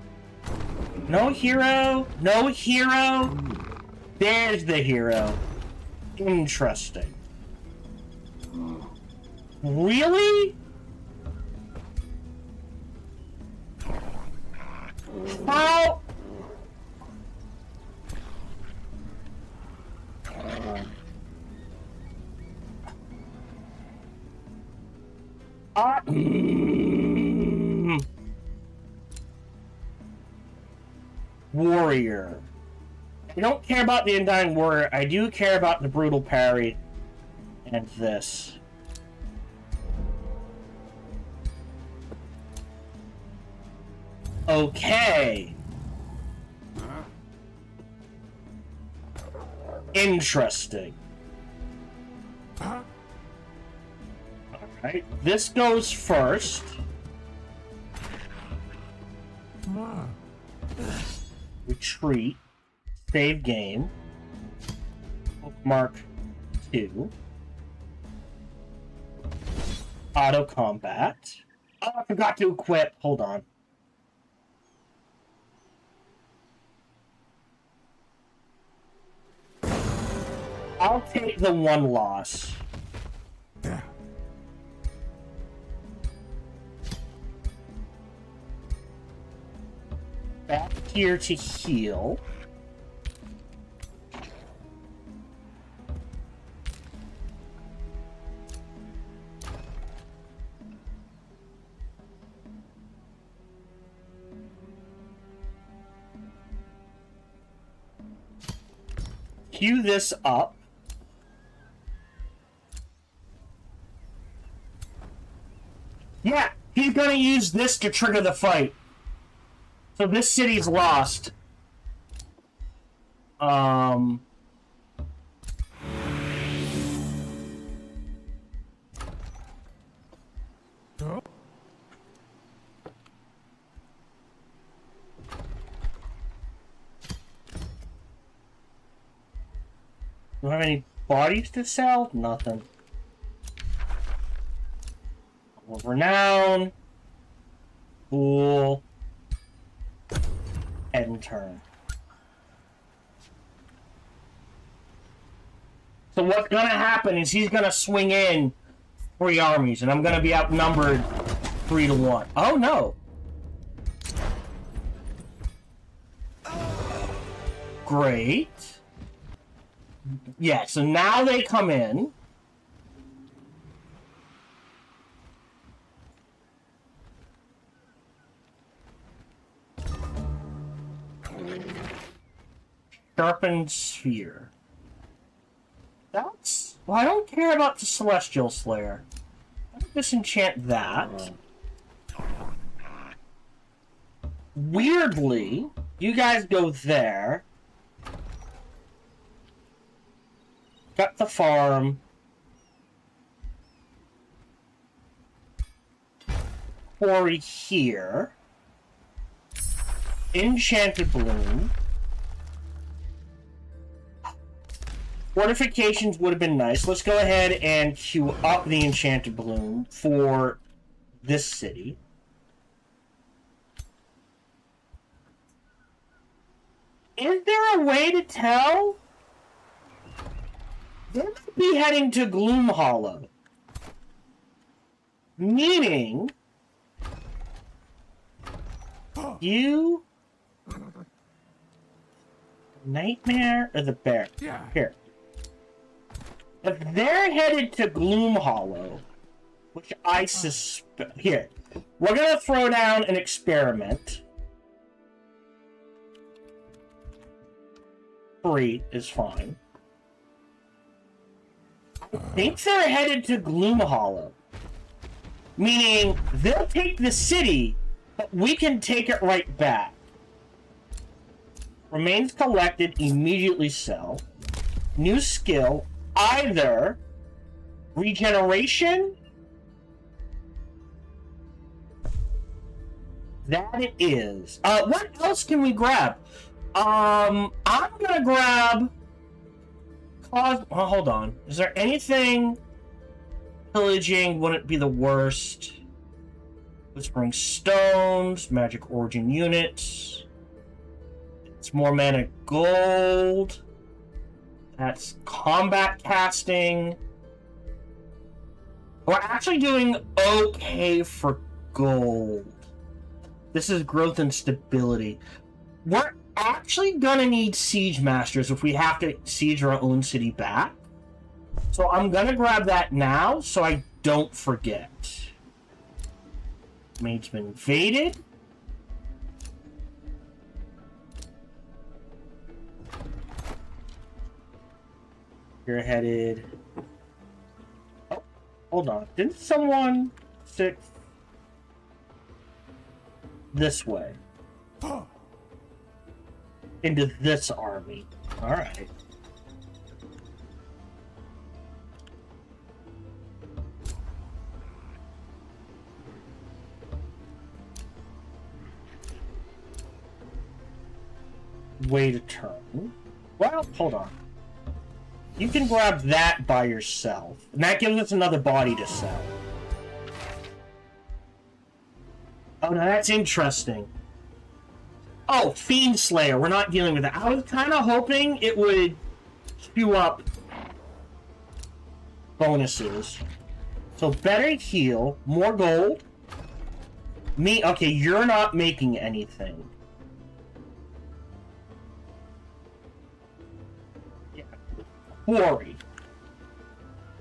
No hero. No hero. There's the hero. Interesting. Really? How? Warrior. I don't care about the Undying Warrior. I do care about the Brutal Parry and this. Okay. Interesting. Alright, this goes first. Retreat. Save game. Bookmark 2. Auto combat. Oh, I forgot to equip. Hold on. I'll take the one loss. Back here to heal. Queue this up. Yeah, he's gonna use this to trigger the fight. So this city's lost. Do I have any bodies to sell? Nothing. Renown. Cool. End turn. So what's gonna happen is he's gonna swing in 3 armies, and I'm gonna be outnumbered 3-1. Oh no! Great. Yeah, so now they come in. Sharpened Sphere. That's... Well, I don't care about the Celestial Slayer. I'll disenchant that. Weirdly, you guys go there. Got the farm. Quarry here. Enchanted Bloom. Fortifications would have been nice. Let's go ahead and queue up the Enchanted Bloom for this city. Is there a way to tell? They might be heading to Gloom Hollow. Meaning... You... Nightmare or the bear? Yeah. Here. If they're headed to Gloom Hollow, which I suspect... Here. We're gonna throw down an experiment. 3 is fine. I think they're headed to Gloom Hollow. Meaning, they'll take the city, but we can take it right back. Remains collected, immediately sell. New skill, either regeneration. That it is. What else can we grab? I'm gonna grab... Oh, hold on. Is there anything... Pillaging wouldn't be the worst. Whispering Stones, Magic Origin Units. It's more mana gold. That's combat casting. We're actually doing okay for gold. This is growth and stability. We're actually gonna need siege masters if we have to siege our own city back. So I'm gonna grab that now so I don't forget. Mage's been invaded. You're headed... Oh, hold on. Didn't someone... this way? Into this army. Alright. Way to turn. Well, hold on. You can grab that by yourself. And that gives us another body to sell. Oh, now that's interesting. Oh, Fiend Slayer. We're not dealing with that. I was kind of hoping it would chew up bonuses. So better heal, more gold. Me, okay, you're not making anything. Yeah. Quarry.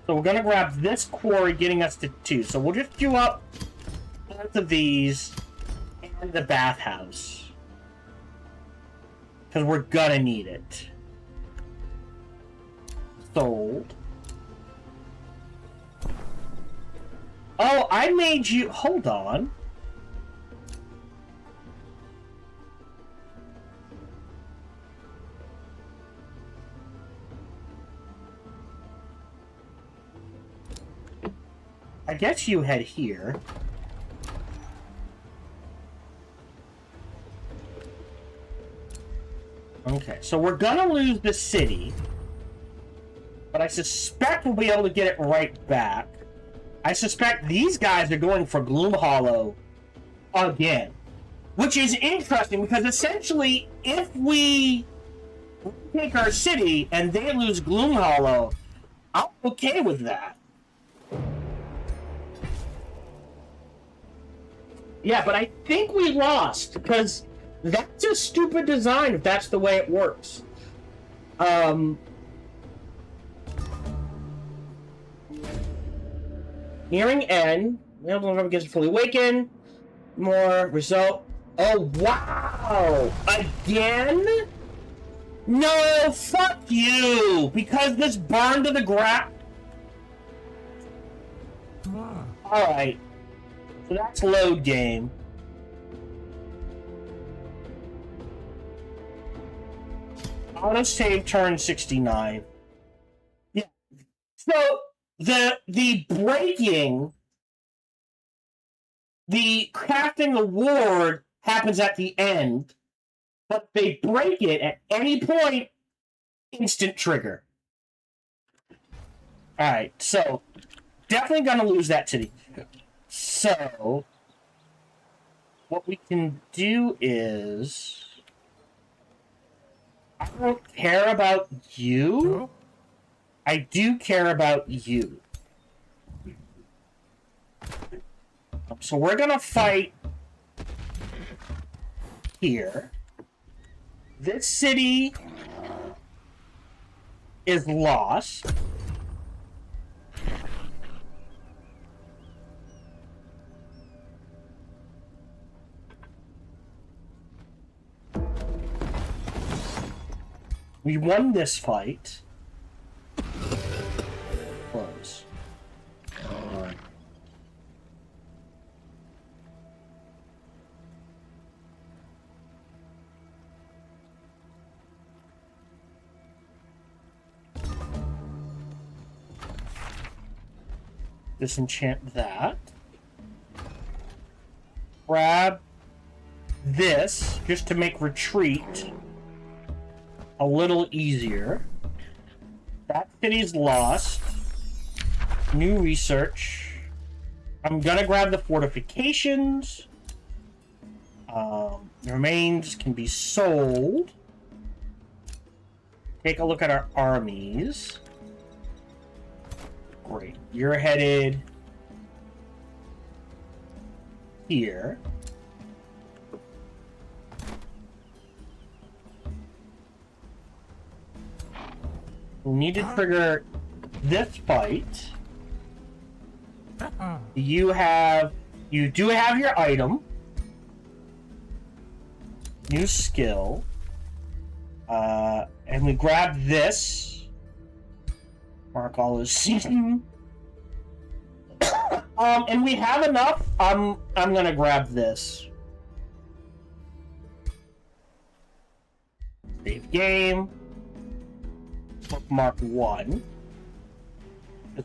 So we're gonna grab this quarry, getting us to 2. So we'll just chew up both of these and the bathhouse. Because we're gonna need it. Sold. Oh, I made you... Hold on. I guess you head here. Okay, so we're gonna lose the city, but I suspect we'll be able to get it right back. I suspect these guys are going for Gloomhollow again, which is interesting because essentially, if we take our city and they lose Gloomhollow, I'm okay with that. Yeah, but I think we lost because that's a stupid design if that's the way it works. Nearing end. Never gets fully awakened. More result. Oh, wow! Again? No, fuck you! Because this burned to the ground. Alright. So that's load game. Autosave turn 69. Yeah. So the breaking, the crafting award happens at the end, but they break it at any point, instant trigger. Alright, so definitely gonna lose that city. So what we can do is I don't care about you. I do care about you. So we're gonna fight here. This city is lost. We won this fight. Close. Disenchant that. Grab this just to make retreat a little easier. That city's lost. New research. I'm gonna grab the fortifications. The remains can be sold. take a look at our armies. Great. You're headed here. We need to trigger this fight. You do have your item. New skill. And we grab this. Mark all his season. And we have enough. I'm gonna grab this. Save game. Bookmark 1.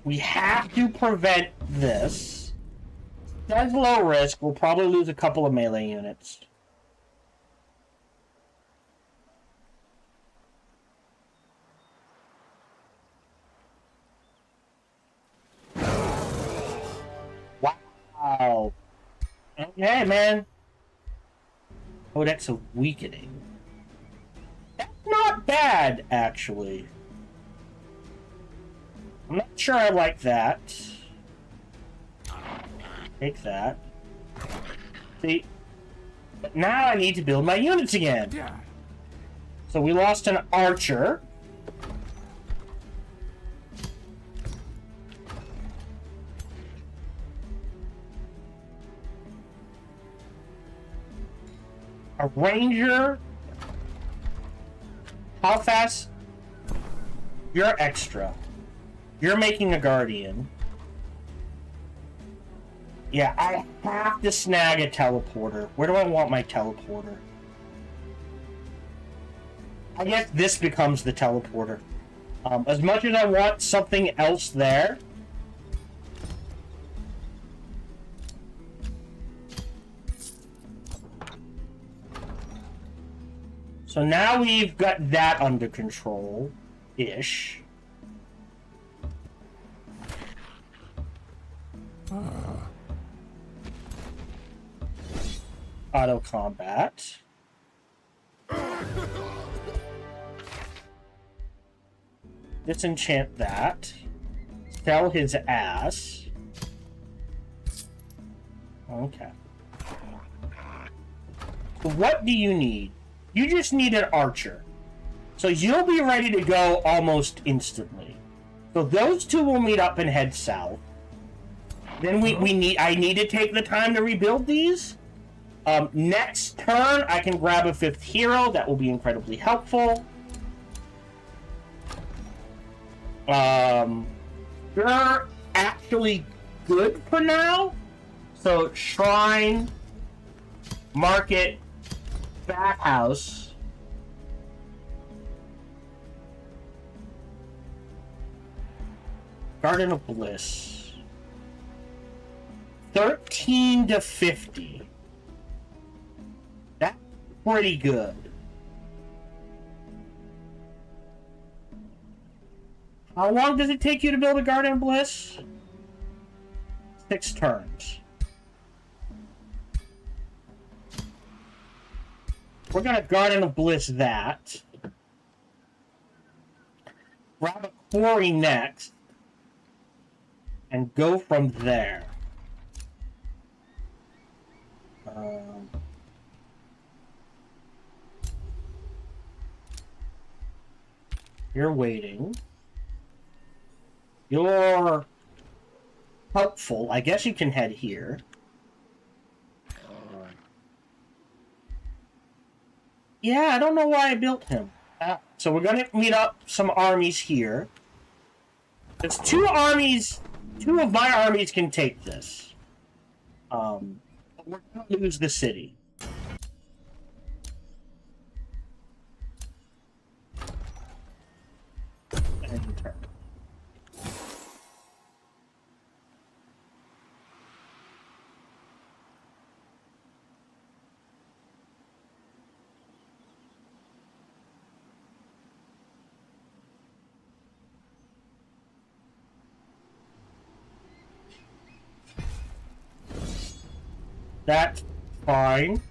We have to prevent this. That's low risk. We'll probably lose a couple of melee units. Wow. Okay, man. Codex of Weakening. That's not bad, actually. I'm not sure I like that. Take that. See? But now I need to build my units again. Yeah. So we lost an archer. A ranger. How fast? You're extra. You're making a guardian. Yeah, I have to snag a teleporter. Where do I want my teleporter? I guess this becomes the teleporter. As much as I want something else there. So now we've got that under control-ish. Auto combat. Disenchant that. Sell his ass. Okay. So what do you need? You just need an archer. So you'll be ready to go almost instantly. So those two will meet up and head south. Then I need to take the time to rebuild these. Next turn, I can grab a 5th hero. That will be incredibly helpful. You're actually good for now. So Shrine, Market, Bathhouse. Garden of Bliss. 13 to 50. That's pretty good. How long does it take you to build a Garden of Bliss? 6 turns. We're gonna Garden of Bliss that. Grab a quarry next. And go from there. You're waiting. You're helpful. I guess you can head here. Yeah, I don't know why I built him. So we're going to meet up some armies here. There's 2 armies. 2 of my armies can take this. But we're going to lose the city. And turn. That's fine.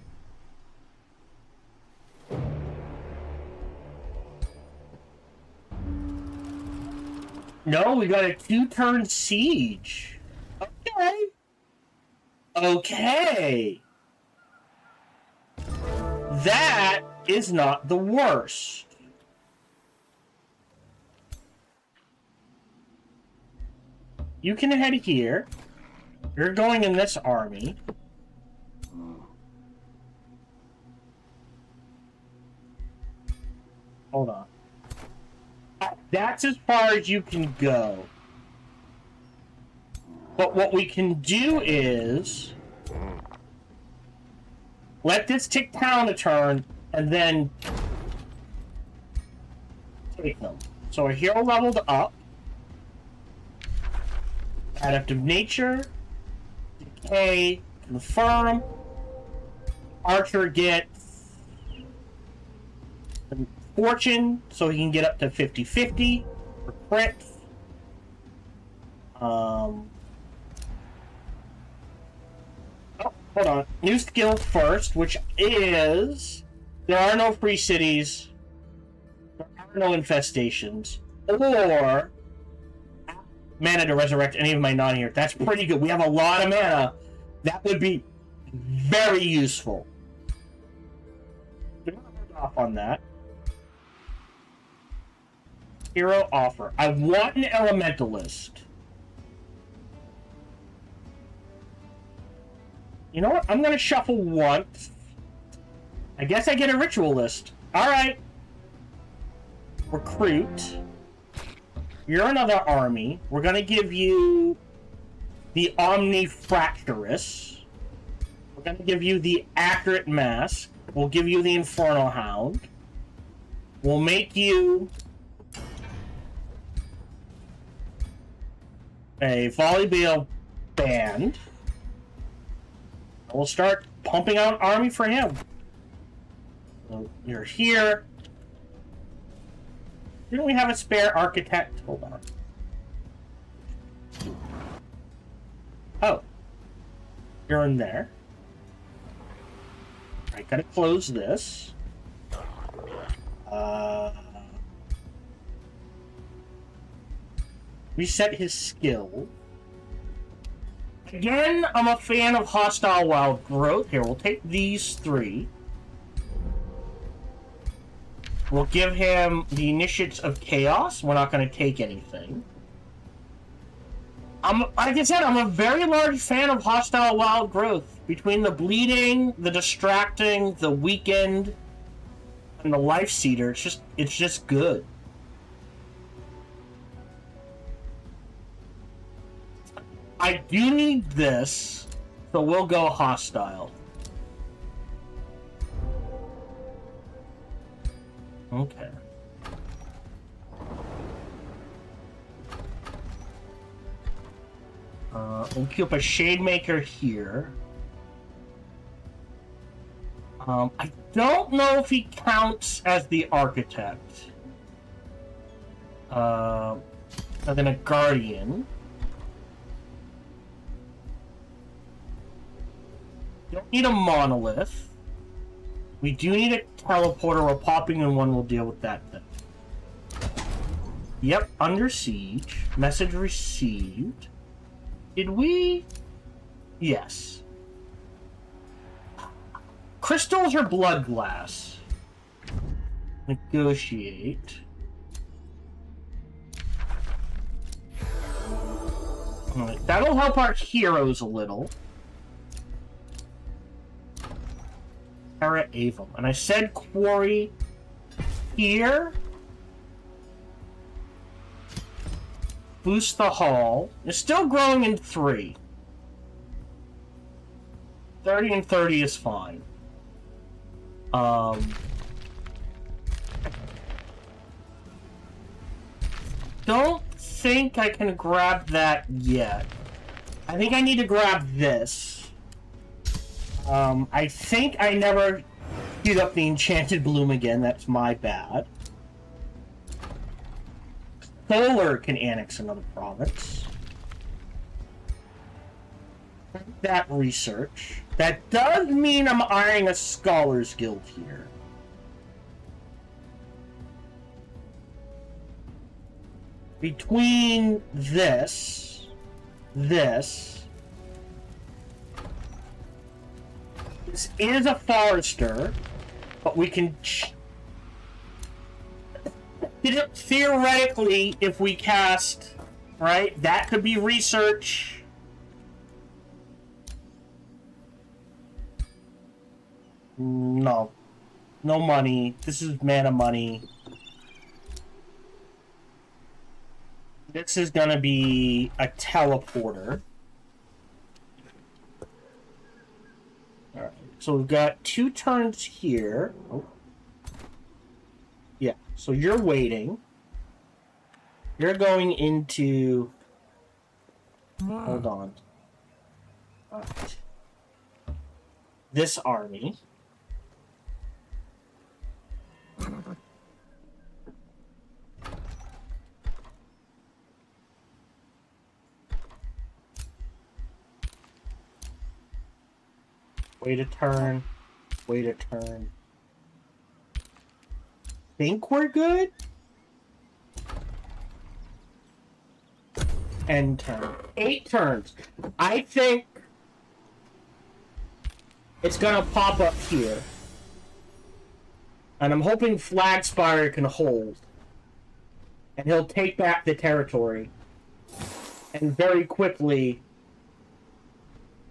No, we got a 2-turn siege. Okay. Okay. That is not the worst. You can head here. You're going in this army. Hold on. That's as far as you can go. But what we can do is let this take town a turn and then take them. So our hero leveled up. Adaptive nature, decay, confirm. Archer gets fortune, so he can get up to 50-50 for crits. Oh, hold on. New skill first, which is there are no free cities, there are no infestations, or mana to resurrect any of my non-here. That's pretty good. We have a lot of mana. That would be very useful. We're gonna hold off on that. Hero offer. I want an elementalist. You know what? I'm gonna shuffle once. I guess I get a ritualist. Alright. Recruit. You're another army. We're gonna give you the Omnifracturus. We're gonna give you the Accurate Mask. We'll give you the Infernal Hound. We'll make you a Volleyball Band. We'll start pumping out an army for him. So you're here. Didn't we have a spare architect? Hold on. Oh. You're in there. I gotta close this. Reset his skill. Again, I'm a fan of hostile wild growth. Here, we'll take these 3. We'll give him the Initiates of Chaos. We're not going to take anything. Like I said, I'm a very large fan of hostile wild growth. Between the bleeding, the distracting, the weakened, and the life seeder, it's just good. I do need this, so we'll go hostile. Okay. We'll keep a Shademaker here. I don't know if he counts as the Architect. And then a Guardian. Don't need a Monolith. We do need a Teleporter. We're popping in one. We'll deal with that then. Yep, under siege. Message received. Did we? Yes. Crystals or blood glass? Negotiate. Alright, that'll help our heroes a little. Terra Avum. And I said quarry here. Boost the hall. It's still growing in 3. 30 and 30 is fine. Don't think I can grab that yet. I think I need to grab this. I think I never queued up the Enchanted Bloom again. That's my bad. Solar can annex another province. That research. That does mean I'm eyeing a Scholars Guild here. between this, this is a forester, but we can theoretically, if we cast, right, that could be research. No money. This is mana money. This is gonna be a teleporter. Alright, so we've got 2 turns here. Oh. Yeah, so you're waiting. You're going into... Hold on. Alright. This army. Wait a turn. Wait a turn. Think we're good? End turn. 8 turns. I think it's gonna pop up here. And I'm hoping Flagspire can hold. And he'll take back the territory. And very quickly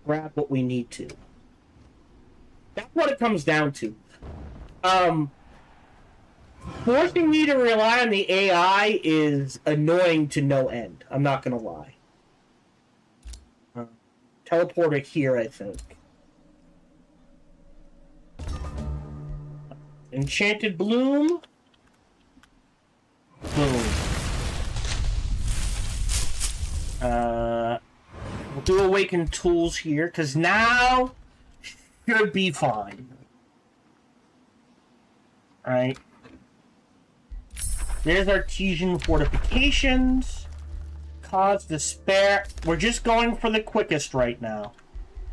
grab what we need to. That's what it comes down to. Forcing me to rely on the AI is annoying to no end. I'm not gonna lie. Teleporter here, I think. Enchanted Bloom. Boom. We'll do Awakened Tools here, because now should be fine. Alright. There's Artesian Fortifications. Cause Despair. We're just going for the quickest right now.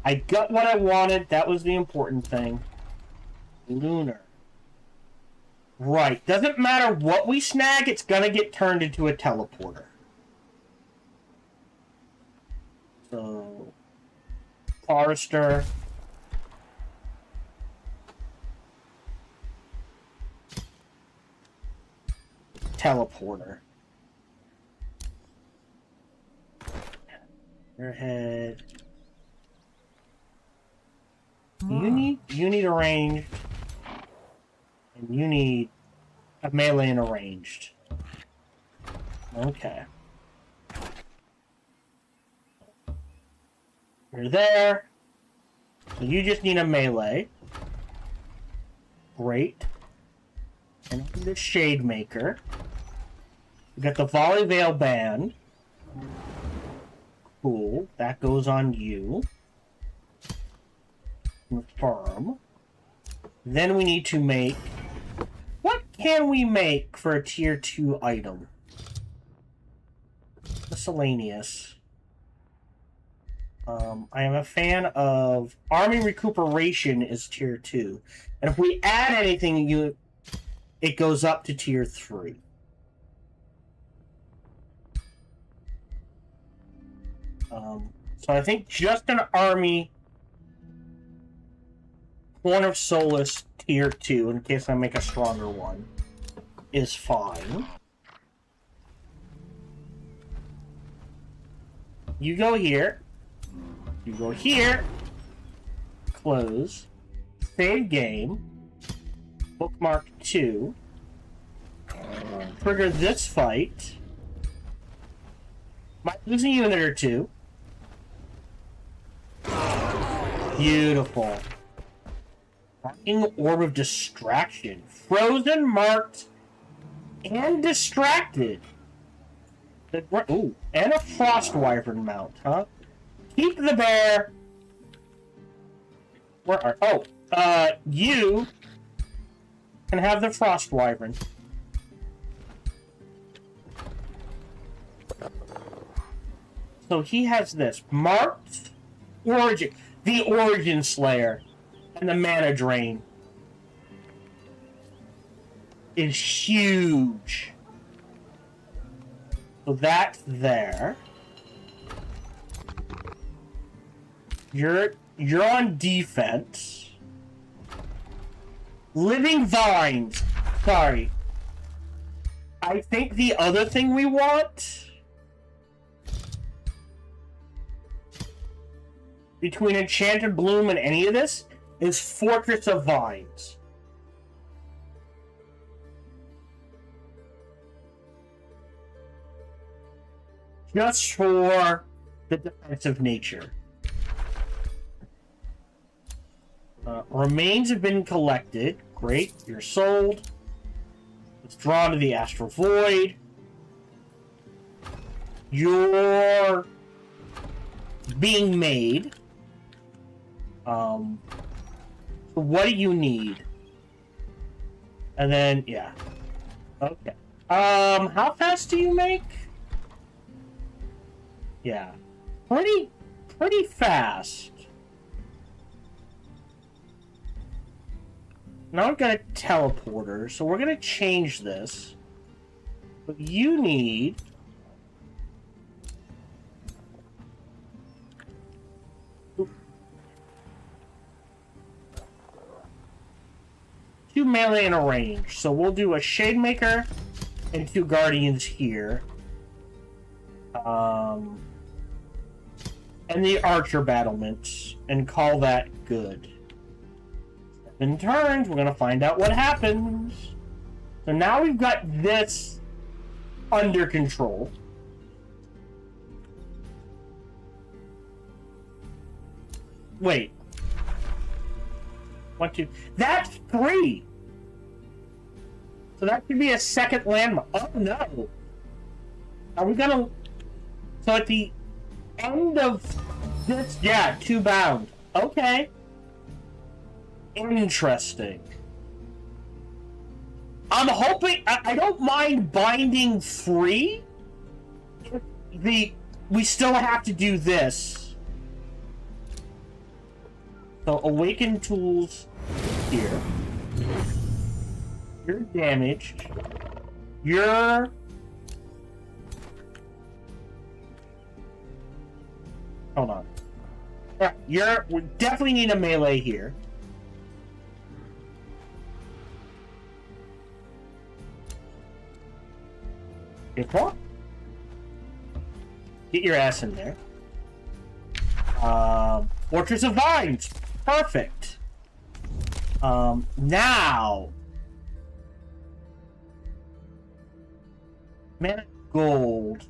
I got what I wanted. That was the important thing. Lunar. Right. Doesn't matter what we snag, it's gonna get turned into a teleporter. So... Forester. Teleporter. Airhead. You need a ranged. And you need a melee and a ranged. Okay. You're there. So you just need a melee. Great. And the Shade Maker. We got the Volley Veil Band. Cool. That goes on you. Confirm. Then we need to make... What can we make for a tier 2 item? Miscellaneous. I am a fan of... Army Recuperation is tier 2. And if we add anything, it goes up to tier 3. So I think just an army Horn of Solace tier 2, in case I make a stronger one, is fine. You go here. You go here. Close. Save game. Bookmark 2. Trigger this fight. Might lose a unit or 2. Beautiful. Rocking Orb of Distraction. Frozen, marked, and distracted. Ooh, and a Frost Wyvern mount, huh? Keep the bear. Where are... Oh, you can have the Frost Wyvern. So he has this. Marked Origin. The Origin Slayer. And the Mana Drain. Is huge. So that's there. You're on defense. Living vines. Sorry. I think the other thing we want between Enchanted Bloom and any of this is Fortress of Vines. Just for the defensive nature. Remains have been collected. Great, you're sold. Withdrawn to the Astral Void. You're being made. So what do you need? And then, yeah. Okay. How fast do you make? Yeah. Pretty fast. Now I've got a teleporter, so we're gonna change this. But you need... two melee and a range. So we'll do a Shademaker and 2 Guardians here. And the Archer battlements, and call that good. 7 turns, we're gonna find out what happens. So now we've got this under control. Wait. 1, 2. That's 3! So that could be a second landmark. Oh no! Are we gonna... So at the end of this... Yeah, 2 bound. Okay. Interesting. I'm hoping... I don't mind binding 3. We still have to do this. So Awaken Tools here. You're damaged. You're... Hold on. Yeah, we definitely need a melee here. Get what? Get your ass in there. Fortress of Vines. Perfect. Now. Mana Gold.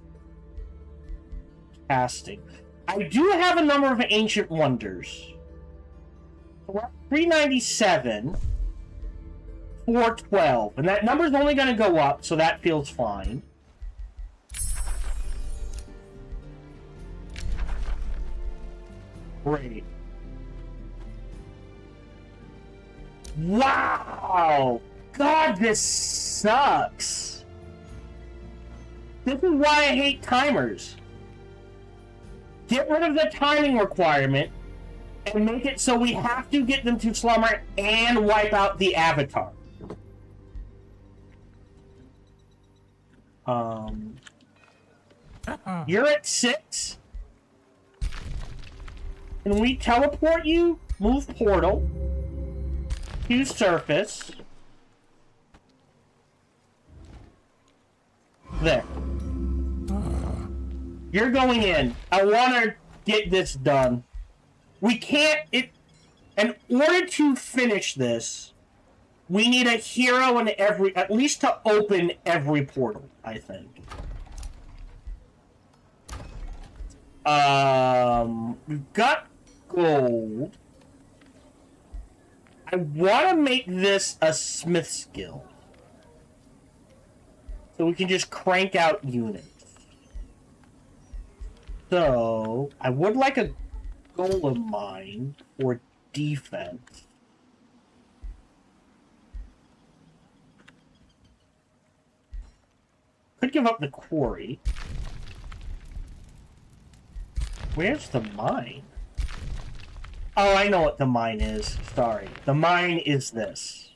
Casting. I do have a number of Ancient Wonders. So we're at 397. 412. And that number's only going to go up, so that feels fine. Great. Wow! God, this sucks! This is why I hate timers. Get rid of the timing requirement and make it so we have to get them to slumber and wipe out the avatar. You're at 6. Can we teleport you? Move portal. Use surface. There. You're going in. I want to get this done. We can't... In order to finish this, we need a hero in every... At least to open every portal, I think. We've got gold. I want to make this a smith skill. So we can just crank out units. So, I would like a golem mine for defense. Could give up the quarry. Where's the mine? Oh, I know what the mine is. Sorry. The mine is this.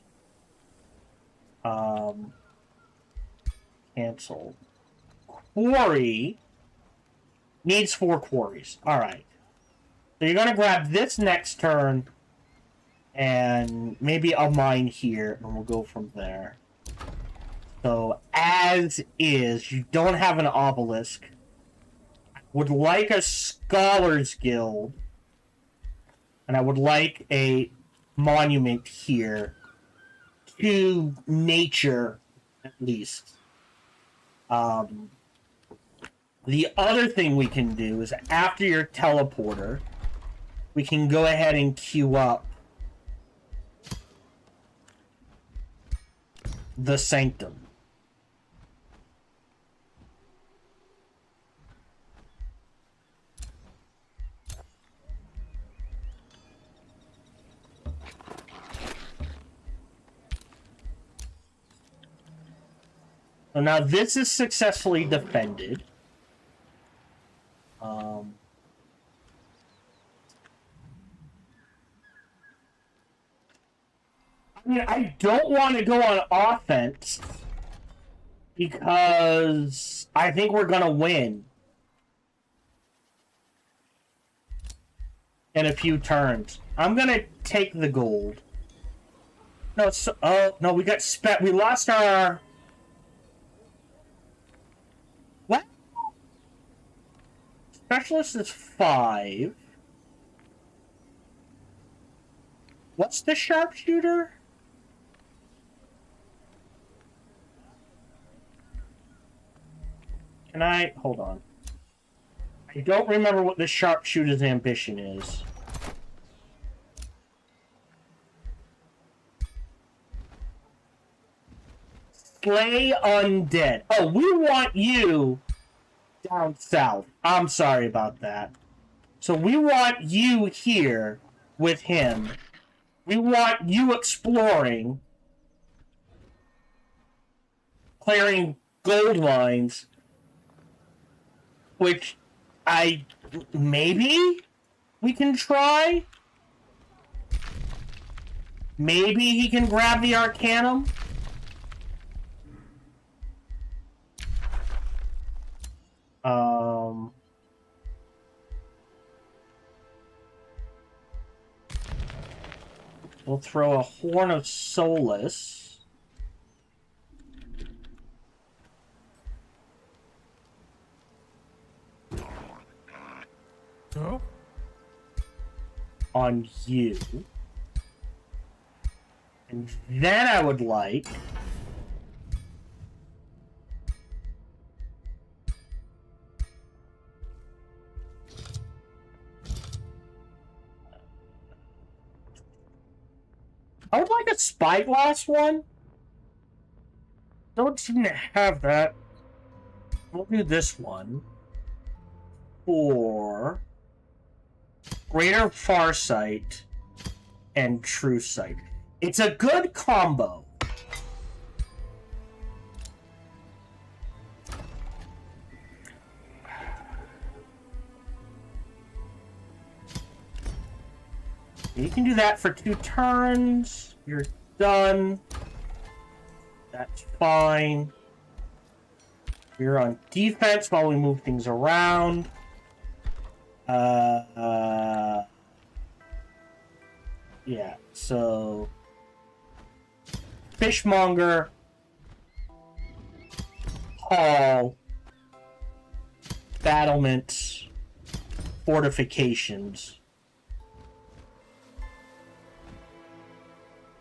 Cancel. quarry needs 4 quarries. Alright. So you're going to grab this next turn and maybe a mine here, and we'll go from there. So, as is, you don't have an obelisk. Would like a Scholars Guild, and I would like a monument here to nature, at least. The other thing we can do is after your teleporter, we can go ahead and queue up the Sanctum. So now this is successfully defended. I mean, I don't want to go on offense because I think we're going to win in a few turns. I'm going to take the gold. No, so, oh, no, we got we lost our... What? Specialist is 5. What's the sharpshooter? Can I... Hold on. I don't remember what the sharpshooter's ambition is. Slay undead. Oh, we want you down south. I'm sorry about that. So we want you here with him. We want you exploring, clearing gold mines, which maybe we can try. Maybe he can grab the Arcanum. We'll throw a Horn of Solace. Oh? On you. And then I would like... I would like a Spyglass one. Don't seem to have that. We'll do this one. For Greater Farsight and True Sight. It's a good combo. You can do that for 2 turns. You're done. That's fine. You're on defense while we move things around. Yeah, so... Fishmonger. Hall. Battlements. Fortifications.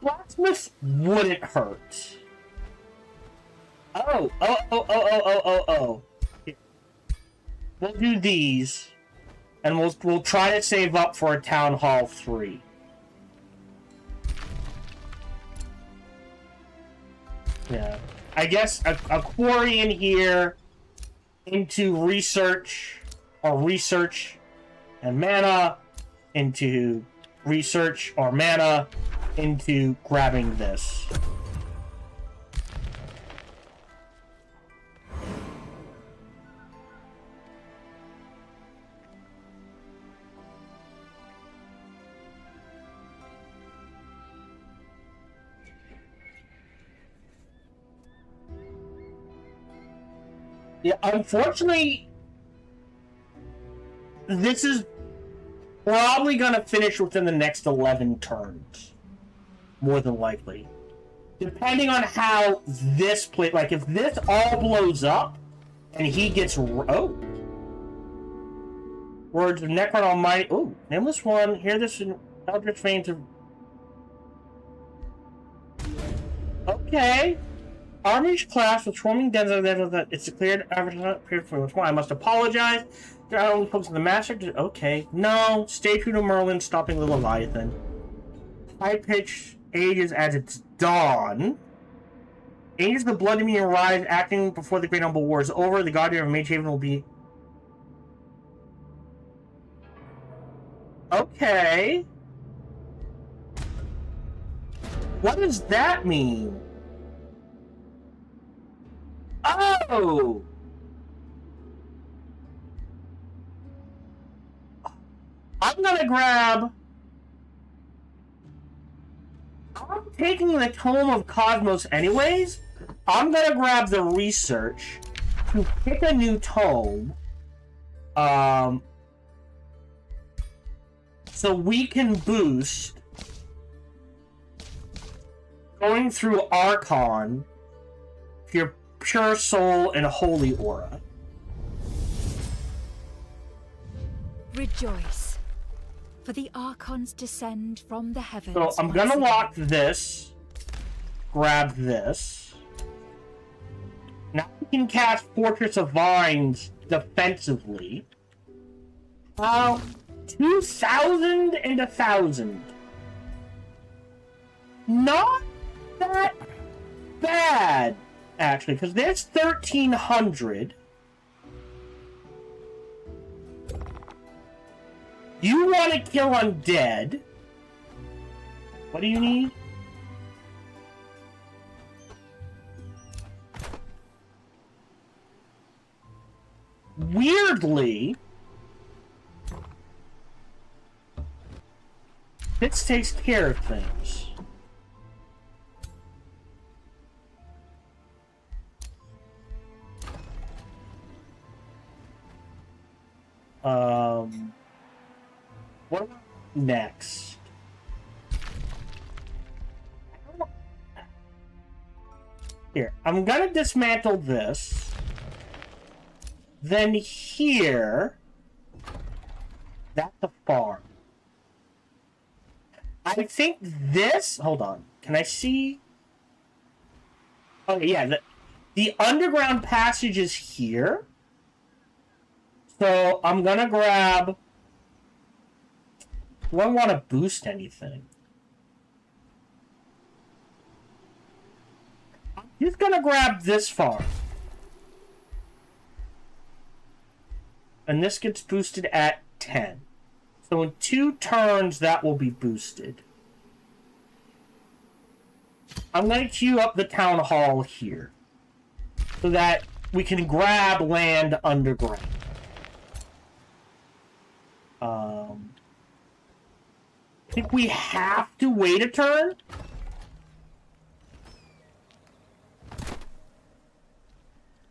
Blacksmith wouldn't hurt. Oh. We'll do these, and we'll try to save up for a Town Hall 3. Yeah. I guess a quarry in here into research, or research and mana, into research or mana, into grabbing this. Yeah, unfortunately, this is probably going to finish within the next 11 turns. More than likely. Depending on how this play... Like, if this all blows up, and he gets... Oh! Words of Necron Almighty... Oh! Nameless One, hear this in Eldritch Veins of... Okay! Archmage class with swarming dens that it's declared advertisement appeared for I must apologize. There are only folks in the master. Okay. No. Stay true to Merlin, stopping the Leviathan. High pitch ages as it's dawn. Ages the blood immune rise, acting before the Great Humble War is over. The Guardian of Mage Haven will be. Okay. What does that mean? Oh! I'm gonna grab... I'm taking the Tome of Cosmos anyways. I'm gonna grab the research to pick a new tome. So we can boost going through Archon for your Pure Soul and Holy Aura. Rejoice, for the Archons descend from the heavens. So I'm gonna lock this, grab this. Now we can cast Fortress of Vines defensively. 2,000 and 1,000. Not that bad, actually, because there's 1,300. You want to kill undead. What do you need? Weirdly, this takes care of things. What about next? Here, I'm gonna dismantle this. Then here, that's a farm. I think this, hold on, can I see? Okay, yeah, the underground passage is here. So I'm gonna grab, do I want to boost anything? I'm just gonna grab this farm. And this gets boosted at 10. So in 2 turns, that will be boosted. I'm going to queue up the town hall here. So that we can grab land underground. I think we have to wait a turn.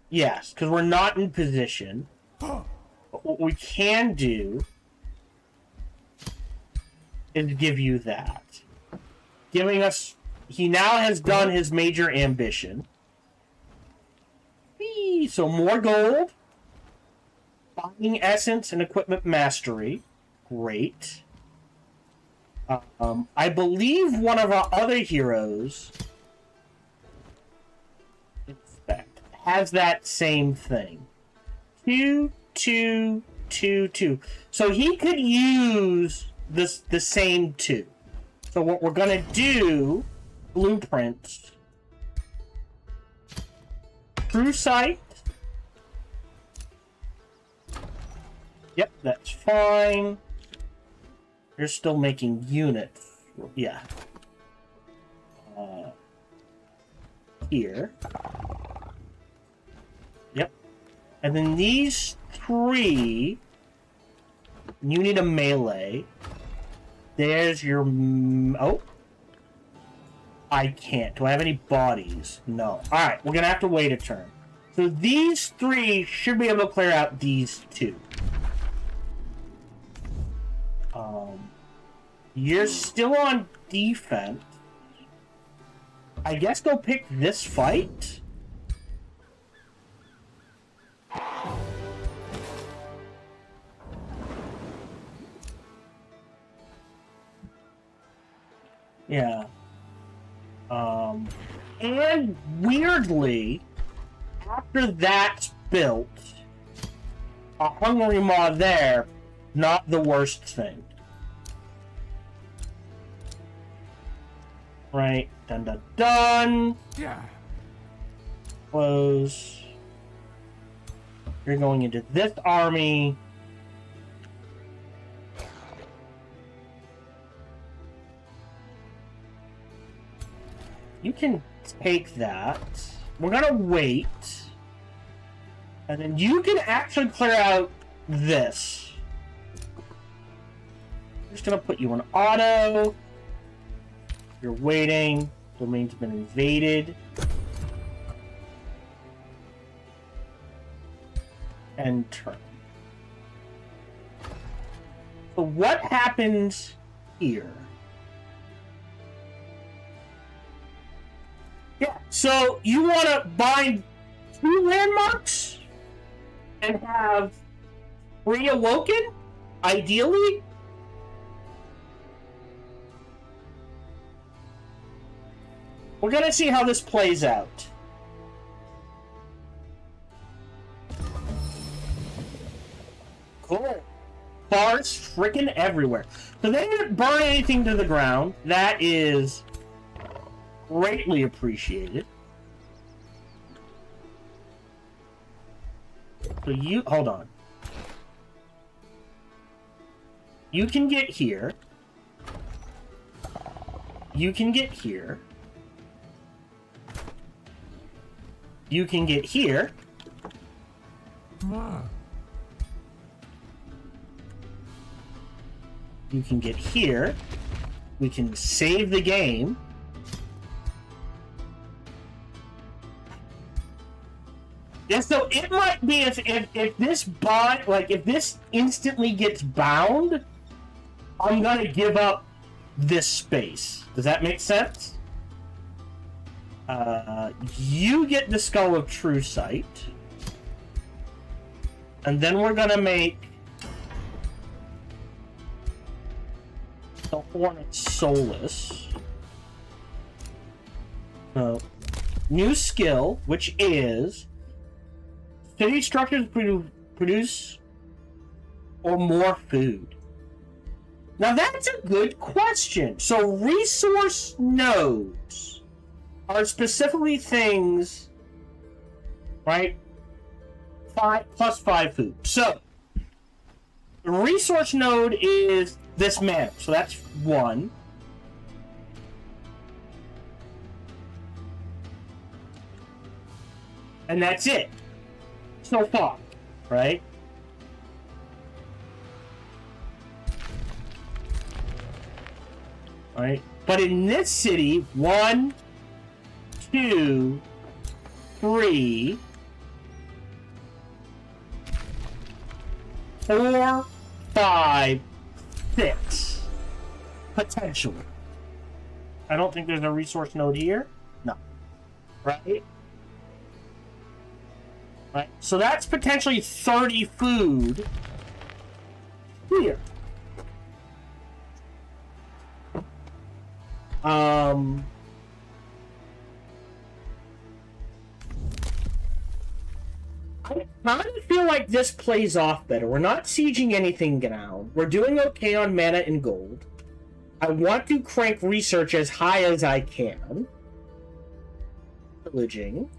Yes, because we're not in position. But what we can do is give you that. Giving us... He now has done his major ambition. Whee! So more gold. Buying essence and equipment mastery. Great. I believe one of our other heroes has that same thing. 2, 2, 2, 2. So he could use the same 2. So what we're gonna do, blueprints, True Sight. Yep, that's fine. You're still making units. Yeah. Here. Yep. And then these 3, you need a melee. There's your... Oh. I can't. Do I have any bodies? No. Alright, we're gonna have to wait a turn. So these 3 should be able to clear out these 2. You're still on defense. I guess go pick this fight. Yeah. And weirdly, after that's built, a Hungry Maw there, not the worst thing. Right, dun dun dun. Yeah. Close. You're going into this army. You can take that. We're gonna wait. And then you can actually clear out this. I'm just gonna put you on auto. You're waiting. Domain's been invaded. And turn. So what happens here? Yeah, so you want to bind 2 landmarks and have 3 awoken, ideally? We're gonna see how this plays out. Cool. Bars freaking everywhere. So they didn't burn anything to the ground. That is greatly appreciated. So you hold on. You can get here. You can get here. You can get here. You can get here. We can save the game. Yeah, so it might be if this bot, like if this instantly gets bound, I'm gonna give up this space. Does that make sense? You get the Skull of True Sight. And then we're gonna make the Horn of Solace. So, new skill, which is city structures produce or more food. Now that's a good question. So resource nodes are specifically things, right? 5 plus 5 food. So the resource node is this mana. So that's 1. And that's it. So far, right? Alright. But in this city, 1, 2, 3, 4, 5, 6. Potentially. I don't think there's a resource node here. No. Right? Right. So that's potentially 30 food here. I kind of feel like this plays off better. We're not sieging anything down. We're doing okay on mana and gold. I want to crank research as high as I can. Pillaging.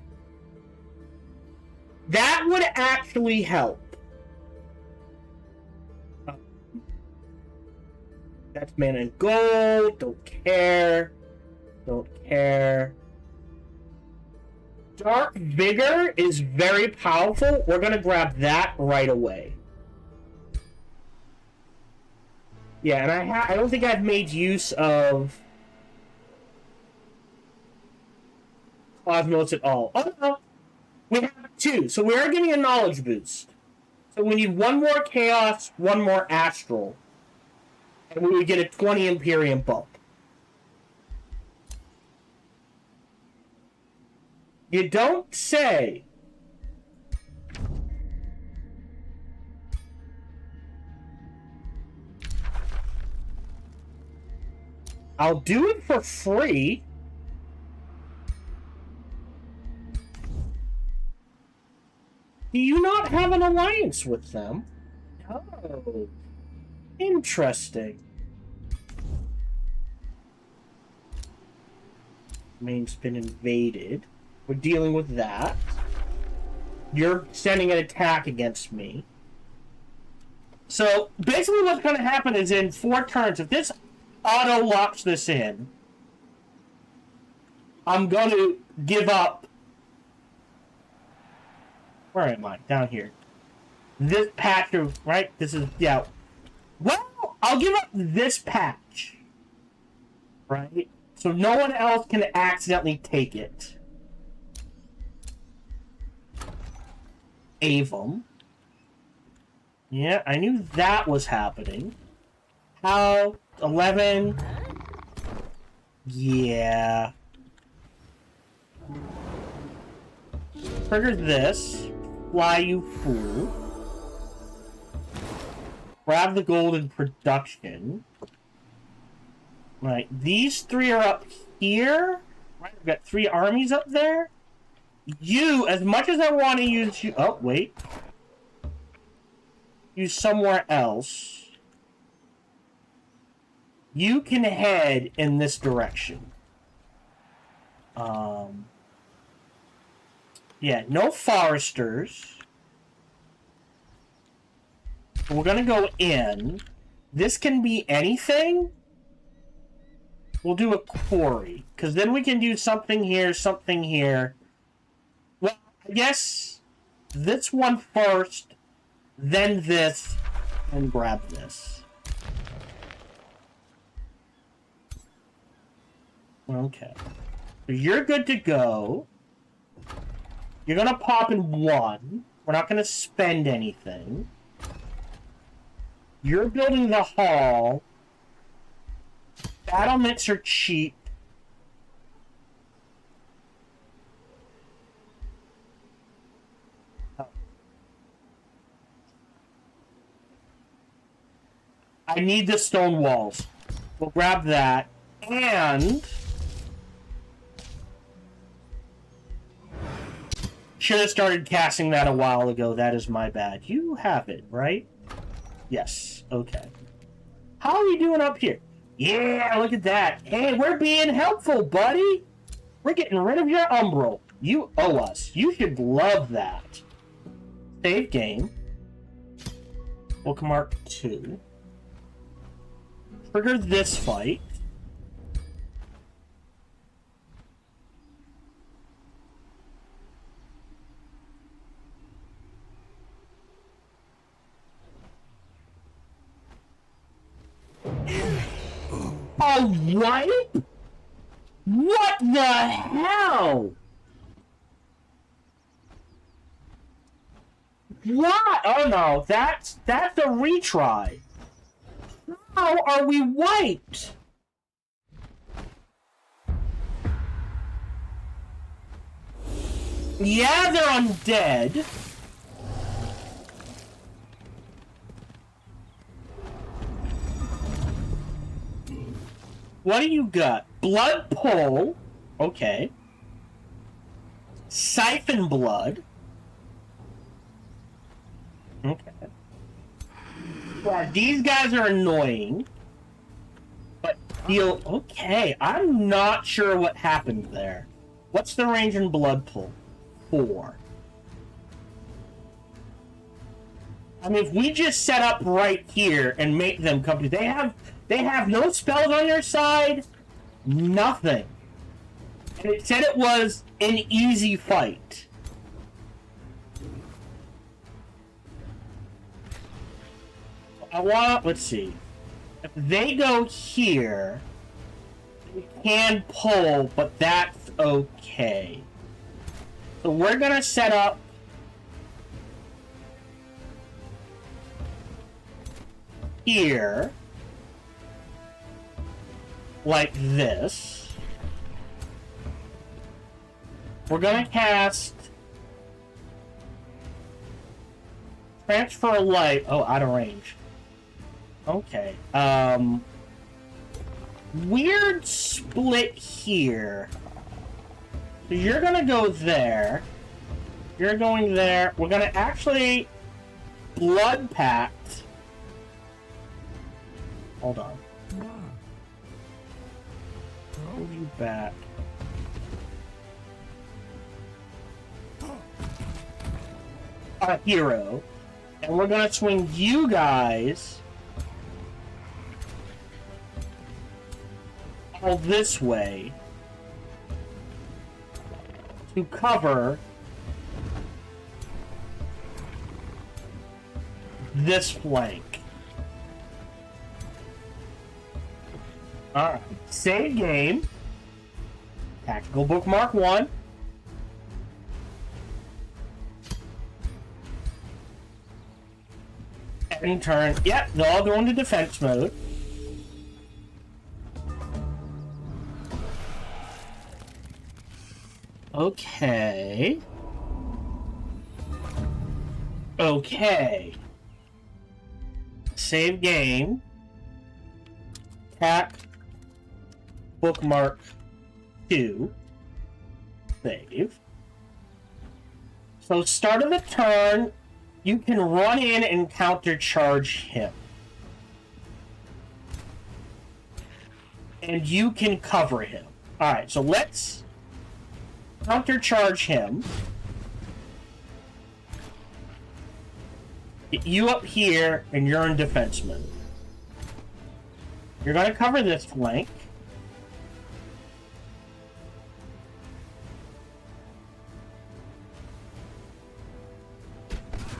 That would actually help. That's mana and gold. Don't care. Don't care. Dark Vigor is very powerful. We're gonna grab that right away. Yeah, and I don't think I've made use of Cosmos at all. Oh no, we have 2. So we are getting a knowledge boost. So we need 1 more chaos, 1 more astral. And we would get a 20 Imperium bump. You don't say. I'll do it for free. Do you not have an alliance with them? Oh, interesting. Main's been invaded. We're dealing with that. You're sending an attack against me. So, basically what's going to happen is in 4 turns, if this auto-locks this in, I'm going to give up... Where am I? Down here. This patch of... Right? This is... Yeah. Well, I'll give up this patch. Right? So no one else can accidentally take it. Avum. Yeah, I knew that was happening. How? 11. Yeah. Trigger this. Fly, you fool. Grab the gold in production. Right, these 3 are up here. Right, we've got 3 armies up there. You, as much as I want to use you... Oh, wait. Use somewhere else. You can head in this direction. Yeah, no foresters. We're gonna go in. This can be anything. We'll do a quarry, because then we can do something here, something here. Well, I guess this one first, then this, and grab this. Okay. So you're good to go. You're going to pop in 1. We're not going to spend anything. You're building the hall. Battlements are cheap. I need the stone walls. We'll grab that. And... should have started casting that a while ago. That is my bad. You have it, right? Yes. Okay. How are we doing up here? Yeah, look at that. Hey, we're being helpful, buddy. We're getting rid of your umbral. You owe us. You should love that. Save game. Bookmark 2. Trigger this fight. A wipe? What the hell? What? Oh no, that's a retry. How are we wiped? Yeah, they're undead. What do you got? Blood pull. Okay. Siphon blood. Okay. Yeah, these guys are annoying. But deal... Okay, I'm not sure what happened there. What's the range in blood pull? 4. I mean, if we just set up right here and make them come to... They have no spells on their side. Nothing. And it said it was an easy fight. Let's see. If they go here, we can pull, but that's okay. So we're gonna set up here, like this. We're gonna cast Transfer Light. Oh, out of range. Okay. Weird split here. So you're gonna go there. You're going there. We're gonna actually Blood Pact. Hold on. Move you back. A hero. And we're gonna swing you guys all this way to cover this flank. Alright, save game. Tactical bookmark 1. And turn. Yep, they'll all go into defense mode. Okay. Okay. Save game. Tack. Bookmark 2. Save. So start of the turn, you can run in and countercharge him. And you can cover him. Alright, so let's countercharge him. Get you up here, and you're in defense mode. You're going to cover this flank.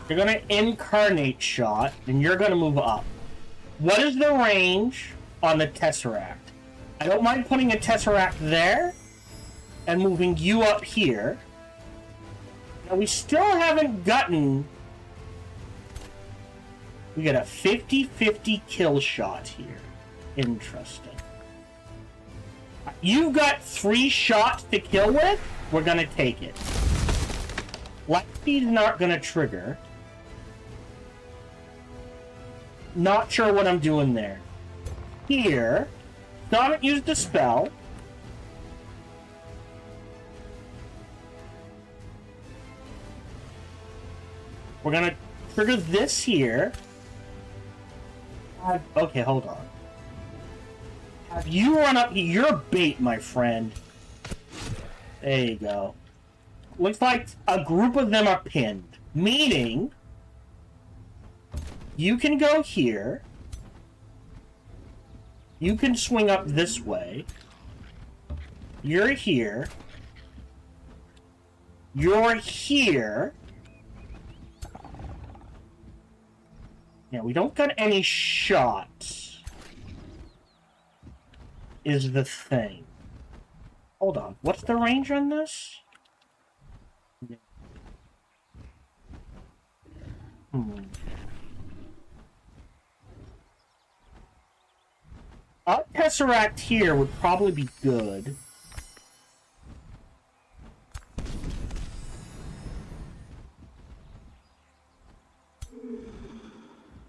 You're going to incarnate shot, and you're going to move up. What is the range on the Tesseract? I don't mind putting a Tesseract there and moving you up here. Now, we still haven't gotten... We got a 50-50 kill shot here. Interesting. You've got 3 shots to kill with? We're going to take it. Light speed's not going to trigger. Not sure what I'm doing there. Here, still haven't used the spell. We're gonna trigger this here. Okay, hold on. Have you run up here? You're bait, my friend. There you go. Looks like a group of them are pinned. Meaning... you can go here. You can swing up this way. You're here. You're here. Yeah, we don't got any shots. Is the thing. Hold on. What's the range on this? A Tesseract here would probably be good.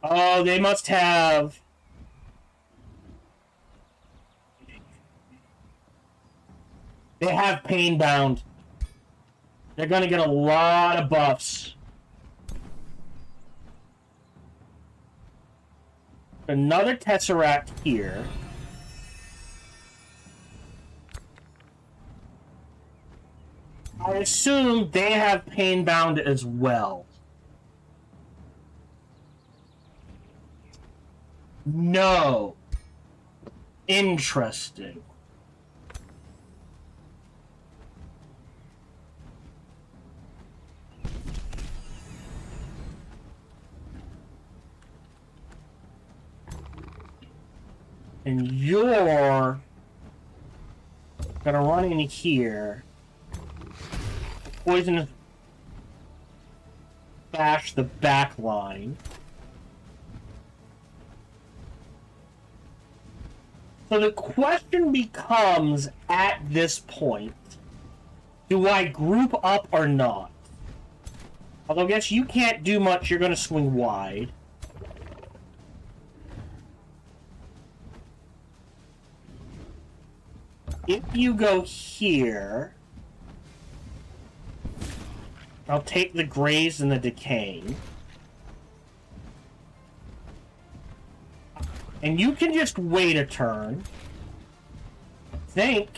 Oh, they must have... They have Painbound. They're gonna get a lot of buffs. Another Tesseract here. I assume they have Painbound as well. No. Interesting. And you're gonna run in here. Poison bash the back line. So the question becomes, at this point, do I group up or not? Although I guess you can't do much, you're going to swing wide. If you go here, I'll take the graze and the decaying. And you can just wait a turn. I think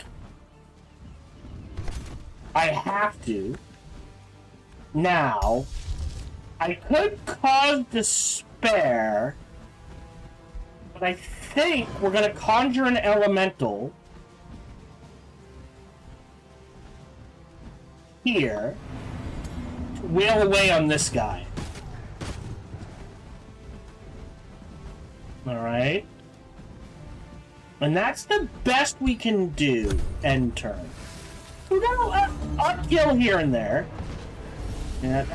I have to. Now, I could cause despair, but I think we're going to conjure an elemental here to wail away on this guy. Alright. And that's the best we can do end turn. We got a kill here and there. Yeah.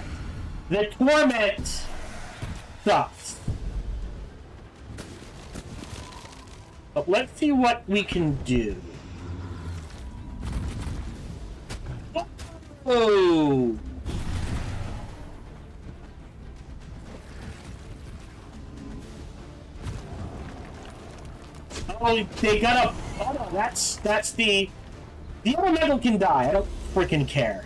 The torment sucks. But let's see what we can do. Oh! Oh, they got a... Oh, no, that's the... The elemental can die. I don't freaking care.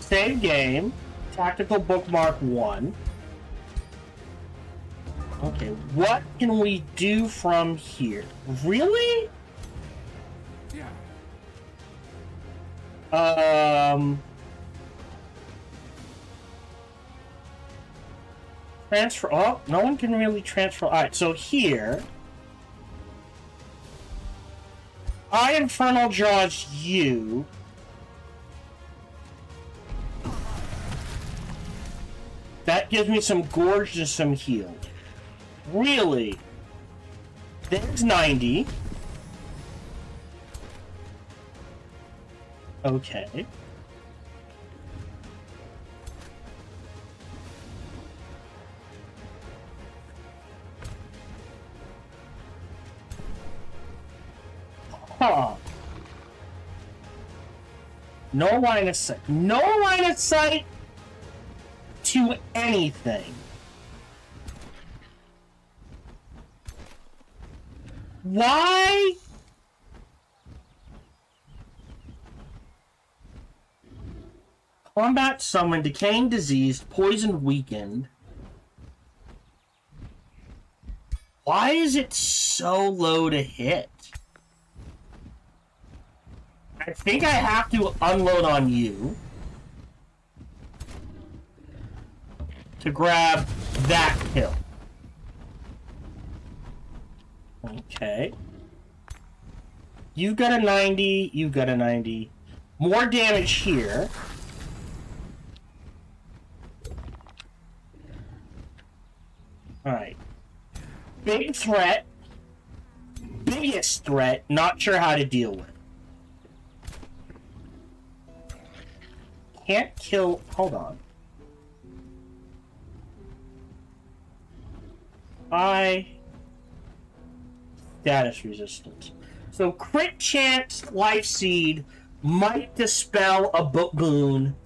Save game. Tactical bookmark 1. Okay, what can we do from here? Really? Transfer. Oh, no one can really transfer. Alright, so here. I Infernal Jaws you. That gives me some gorge and some heal. Really? There's 90. Okay. Huh. No line of sight. No line of sight to anything. Why? Combat summon, decaying diseased, poisoned, weakened. Why is it so low to hit? I think I have to unload on you to grab that kill. Okay. You've got a 90, you've got a 90. More damage here. Alright. Big threat. Biggest threat, not sure how to deal with. Can't kill... Hold on. Status resistance. So crit chance, life seed, might dispel a boon.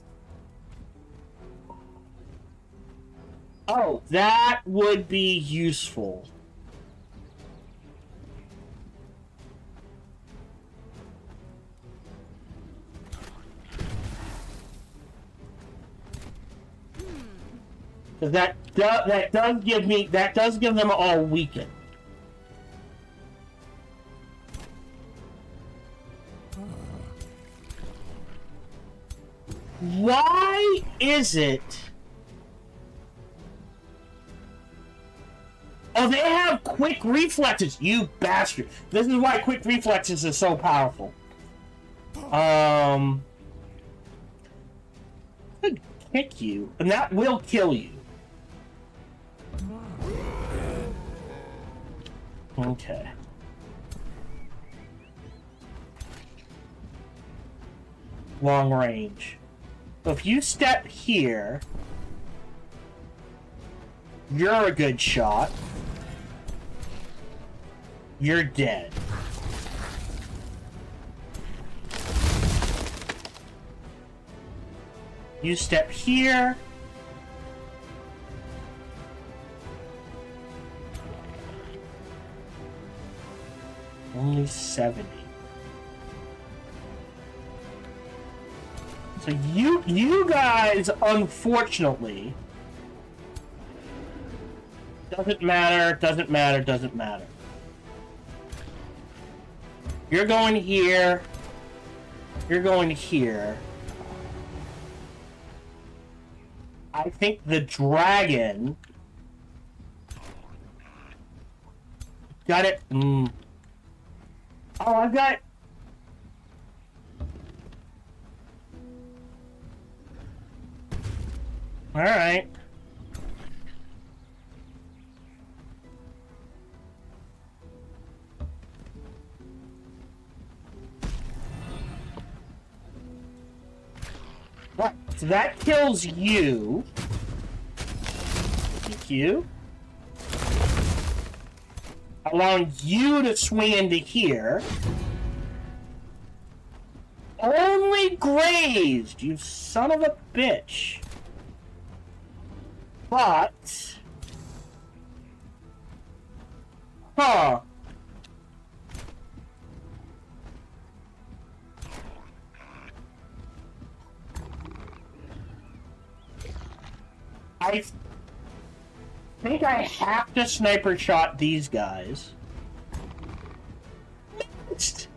Oh, that would be useful. That does give them all weaken. Why is it? Oh, they have quick reflexes, you bastard. This is why quick reflexes is so powerful. Good kick you, and that will kill you. Okay. Long range. So if you step here, you're a good shot. You're dead. You step here. Only 70. So you guys, unfortunately, doesn't matter. You're going here. You're going here. I think the dragon got it. Oh, I've got. All right. Right. So that kills you. Thank you. Allowing you to swing into here. Only grazed, you son of a bitch. But... Huh. I think I have to sniper shot these guys. Missed.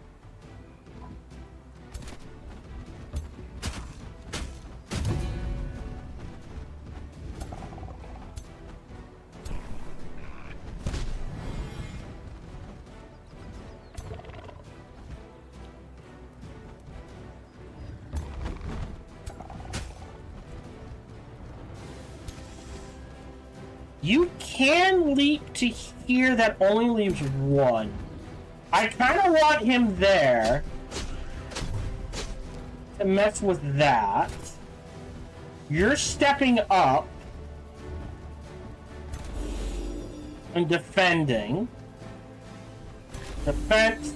You can leap to here, that only leaves one. I kind of want him there to mess with that. You're stepping up and defending. Defense.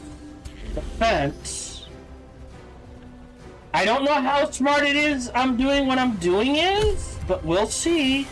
I don't know how smart it is I'm doing what I'm doing is, but we'll see.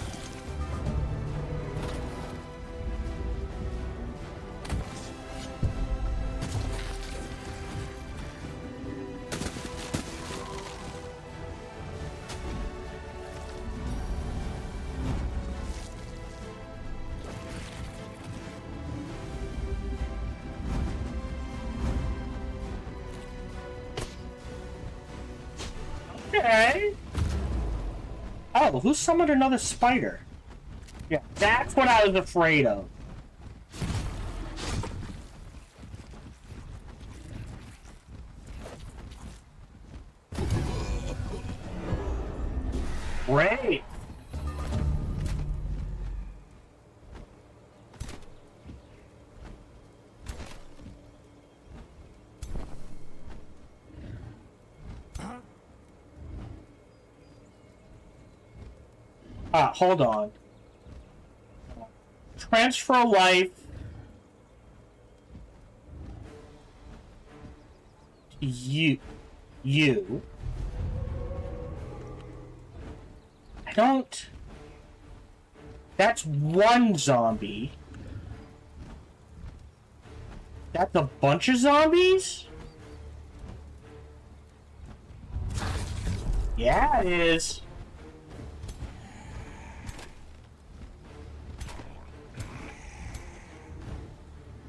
Okay. Oh, who summoned another spider? Yeah, that's what I was afraid of. Great. Hold on. Transfer life. You. I don't... That's one zombie. That's a bunch of zombies? Yeah, it is.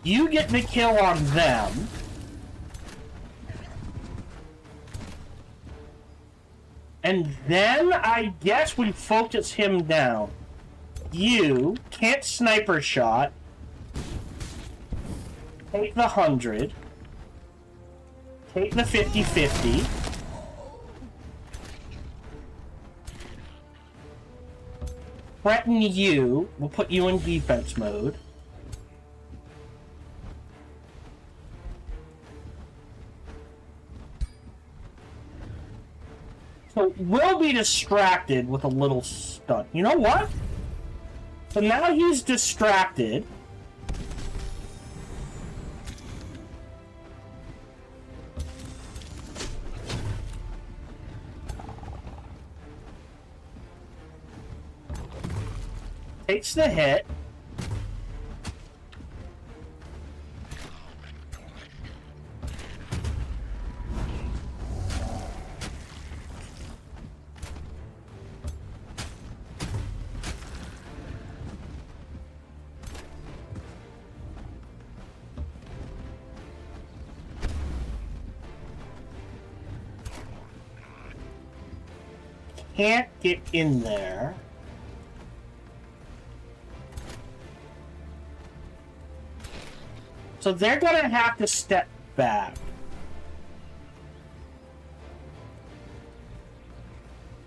You get the kill on them. And then I guess we focus him down. You can't sniper shot. Take the 100. Take the 50-50. threaten you. We'll put you in defense mode. So we'll be distracted with a little stun. You know what? So now he's distracted. Takes the hit. Can't get in there. So they're gonna have to step back.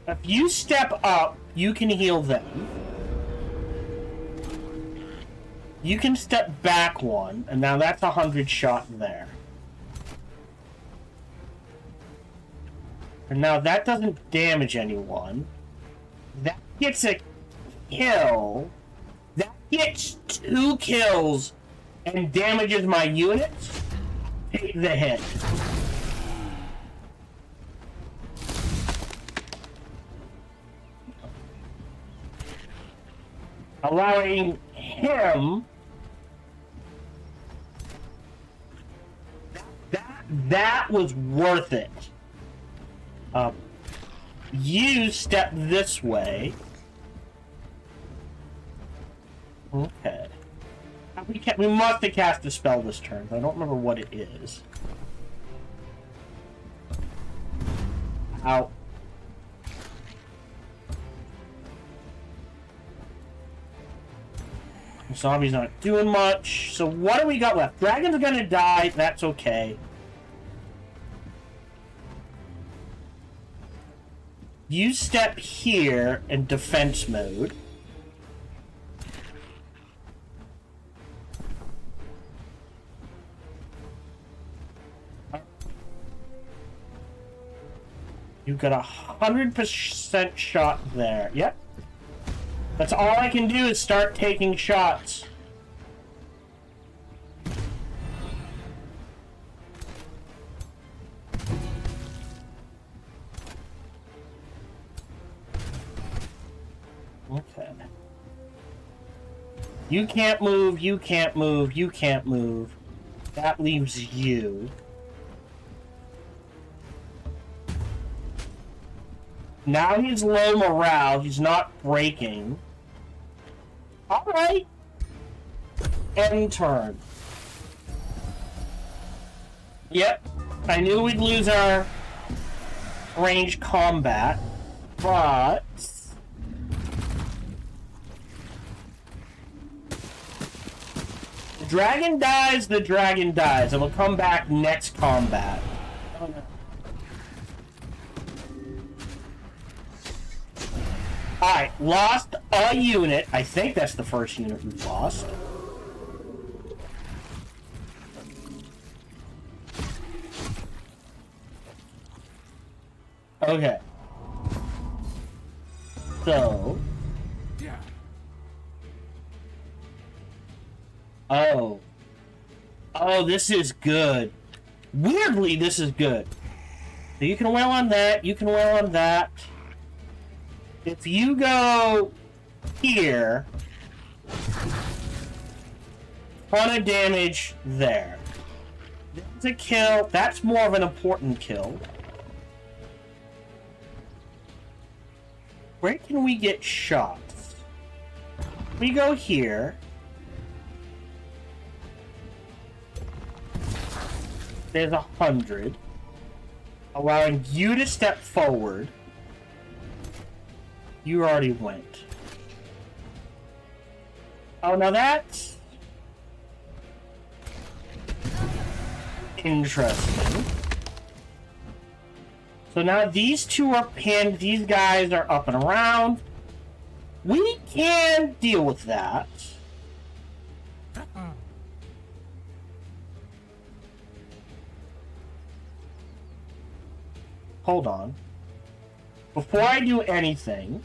If you step up, you can heal them. You can step back one, and now that's 100 shot there. And now that doesn't damage anyone. That gets a kill. That gets 2 kills and damages my units. Take the hit. Allowing him that was worth it. You step this way. Okay. We must have cast a spell this turn, but I don't remember what it is. Ow. The zombie's not doing much. So what do we got left? Dragon's gonna die. That's okay. You step here in defense mode. You got 100% shot there. Yep. That's all I can do is start taking shots. Okay. You can't move, you can't move, you can't move. That leaves you. Now he's low morale, he's not breaking. Alright. End turn. Yep. I knew we'd lose our range combat, but the dragon dies, the dragon dies. It'll come back next combat. Oh, no. Alright, lost a unit. I think that's the first unit we've lost. Okay. So. Oh. Oh, this is good. Weirdly, this is good. So you can wail on that, you can wail on that. If you go here, ton of damage there. That's a kill. That's more of an important kill. Where can we get shots? We go here. There's 100. Allowing you to step forward. You already went. Oh, now that's interesting. So now these two are pinned. These guys are up and around. We can deal with that. Hold on. Before I do anything,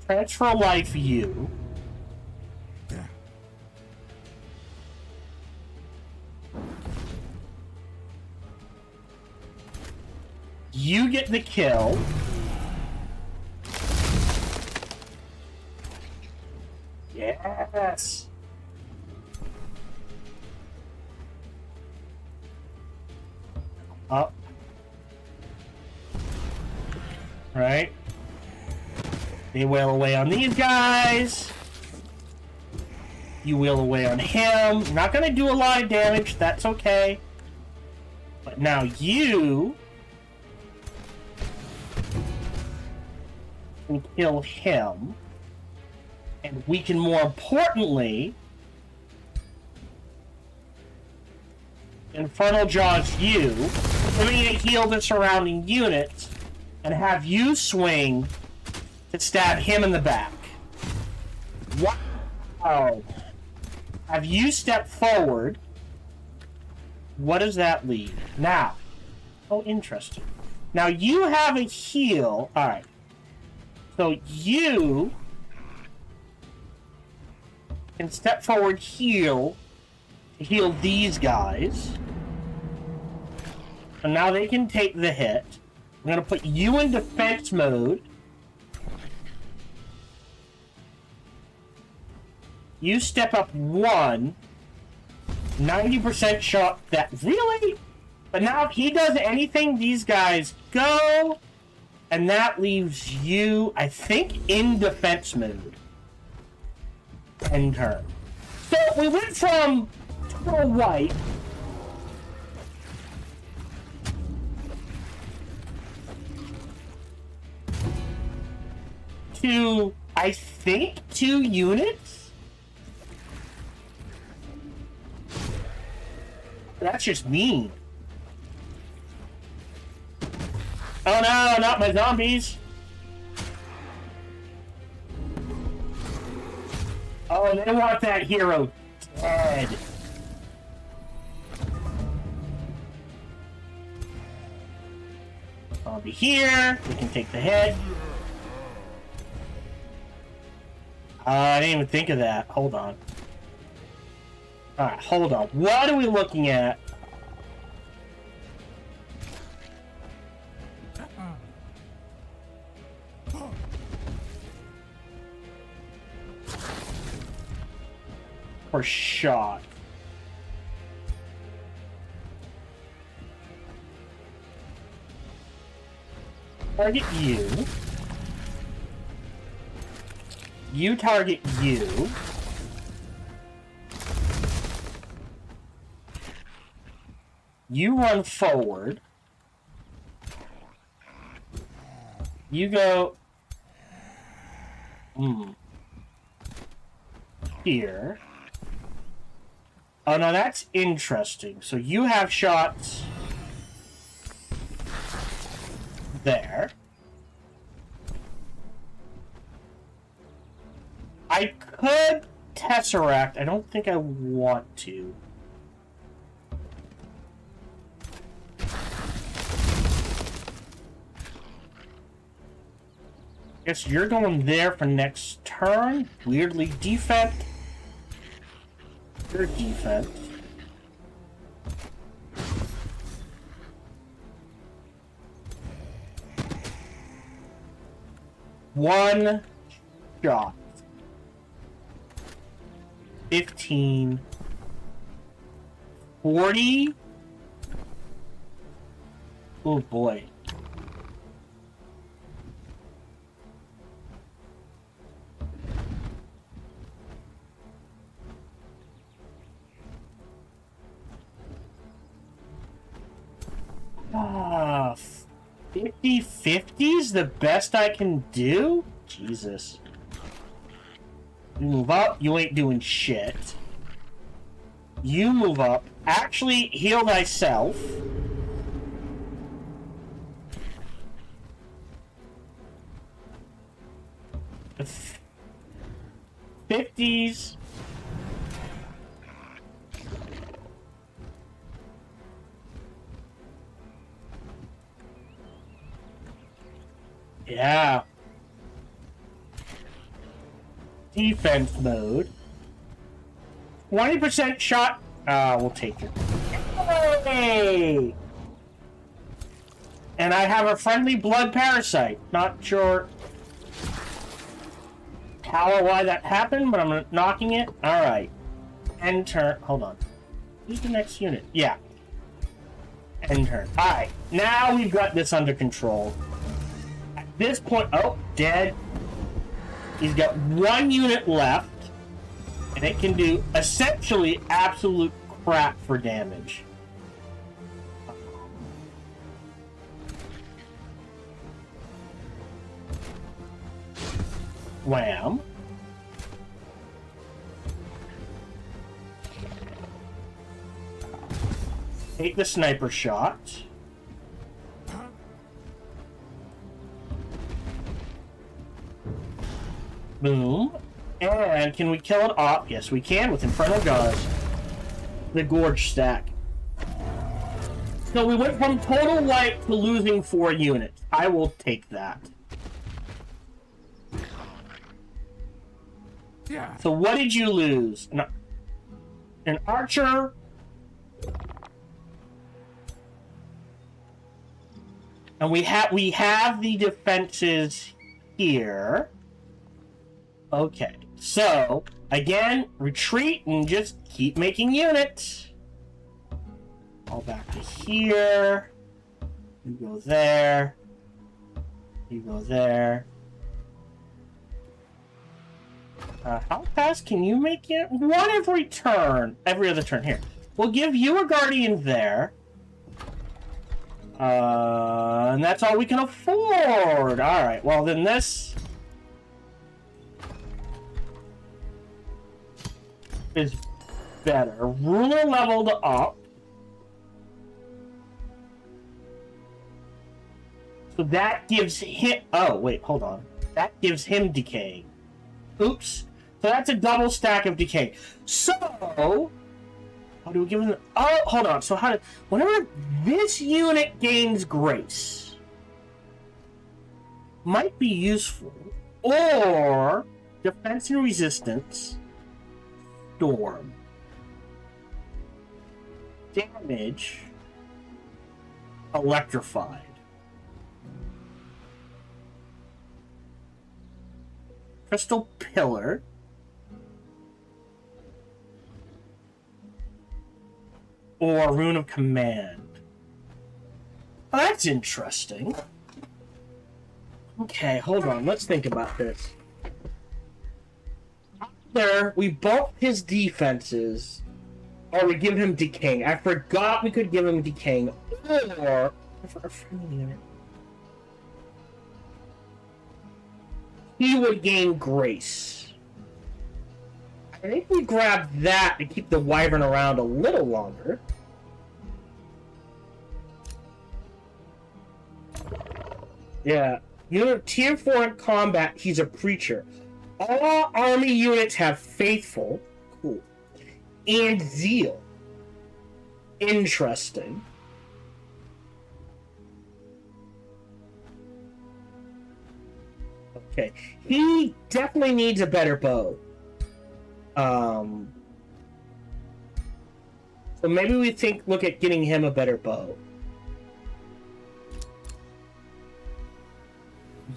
transfer life you. You get the kill. Yes. Up. Right. They wail away on these guys. You wail away on him. Not gonna do a lot of damage. That's okay. But now you can kill him. And we can, more importantly, Infernal Jaws you, giving to heal the surrounding units, and have you swing to stab him in the back. Wow. Have you step forward. What does that leave? Now. Oh, interesting. Now you have a heal. Alright. So you can step forward, heal these guys. So now they can take the hit. I'm going to put you in defense mode. You step up 1. 90% shot that. Really? But now if he does anything, these guys go. And that leaves you, I think, in defense mode. End turn. So we went from total white to, I think, 2 units? That's just mean. Oh no, not my zombies! Oh, they want that hero dead. I'll be here. We can take the head. I didn't even think of that. Hold on. Alright, hold on. What are we looking at? For shot. Target you. You target you. You run forward. You go... Here. Oh, now that's interesting. So you have shots... there. I could Tesseract. I don't think I want to. Guess you're going there for next turn. Weirdly, defense. Your defense. One shot. 15. 40. Oh boy. Ah, 50-50 is the best I can do? Jesus. You move up, you ain't doing shit. You move up. Actually, heal thyself. The 50s. Yeah. Defense mode. 20% shot. We'll take it. Hey! And I have a friendly blood parasite. Not sure how or why that happened, but I'm knocking it. Alright. End turn. Hold on. Who's the next unit? Yeah. End turn. Alright. Now we've got this under control. At this point... Oh, dead. He's got 1 unit left. And it can do essentially absolute crap for damage. Wham. Take the sniper shot. Boom. And can we kill it off? Yes, we can with Inferno Jaws. The Gorge stack. So we went from total wipe to losing 4 units. I will take that. Yeah. So what did you lose? An archer. And we have the defenses here. Okay. So, again, retreat and just keep making units. All back to here. You go there. You go there. How fast can you make it? 1 every turn. Every other turn. Here. We'll give you a guardian there. And that's all we can afford. Alright, well then this is better. Ruler leveled up. So that gives him... Oh, wait, hold on. That gives him decay. Oops. So that's a double stack of decay. So... How do we give him... Oh, hold on. So how do... Whenever this unit gains grace... Might be useful. Or... Defense and resistance... Storm. Damage... Electrified. Crystal Pillar. Or Rune of Command. Oh, that's interesting. Okay, hold on. Let's think about this. There, we bump his defenses, or we give him decaying. I forgot we could give him decaying, or for a friendly unit, he would gain grace. I think we grab that to keep the Wyvern around a little longer. Yeah. Unit tier 4 in combat, he's a preacher. All army units have faithful. Cool. And zeal. Interesting. Okay. He definitely needs a better bow. So maybe we look at getting him a better bow.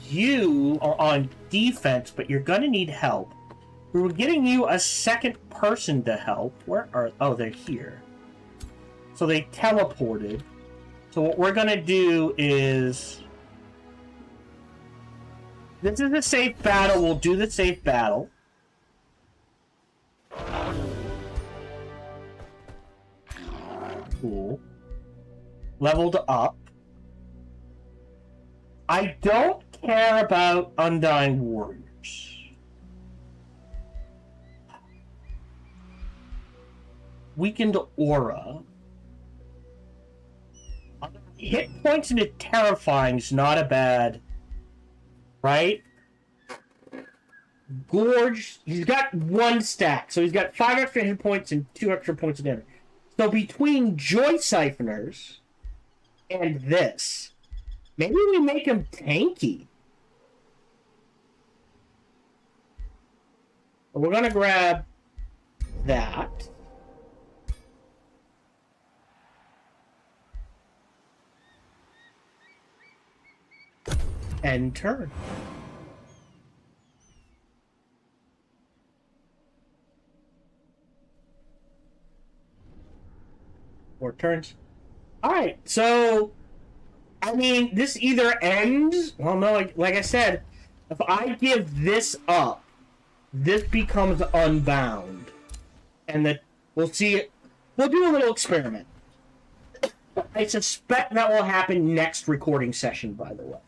You are on defense, but you're gonna need help. We were getting you a second person to help. Where are... Oh, they're here. So they teleported. So what we're gonna do is... This is a safe battle. We'll do the safe battle. Cool. Leveled up. I don't care about Undying Warriors. Weakened Aura. Hit points into Terrifying is not a bad... Right? Gorge, he's got 1 stack, so he's got 5 extra hit points and 2 extra points of damage. So between Joy Siphoners and this, maybe we make him tanky. We're gonna grab that. End turn. Four turns. Alright, so I mean, this either ends, well no, like I said, if I give this up, this becomes unbound. And we'll see, we'll do a little experiment. I suspect that will happen next recording session, by the way.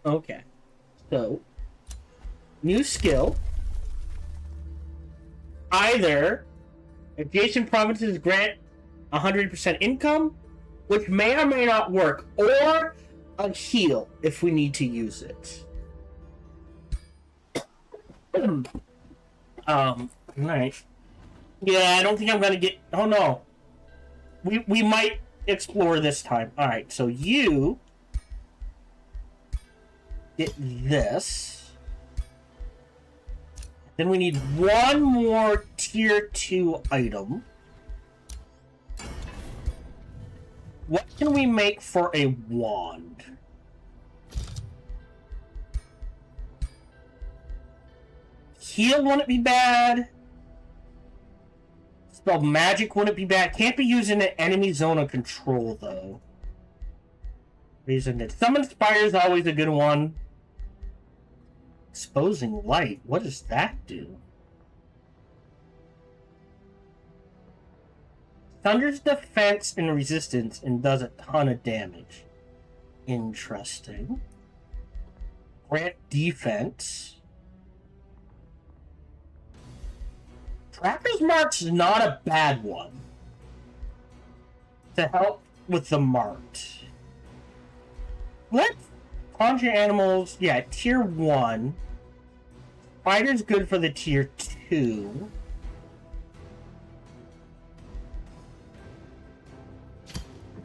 Okay, so new skill. Either adjacent provinces grant 100% income, which may or may not work, or a heal if we need to use it. Nice. Yeah, I don't think I'm gonna get. Oh no, we might explore this time. All right, so you get this. Then we need 1 more tier 2 item. What can we make for a wand? Heal wouldn't be bad. Spell magic wouldn't be bad. Can't be used in an enemy zone of control though. Reason that summon spire is always a good one. Exposing light. What does that do? Thunder's defense and resistance and does a ton of damage. Interesting. Grant defense. Trapper's Mark's not a bad one to help with the mart. Let's conjure animals. Yeah, tier 1. Spider's good for the tier 2.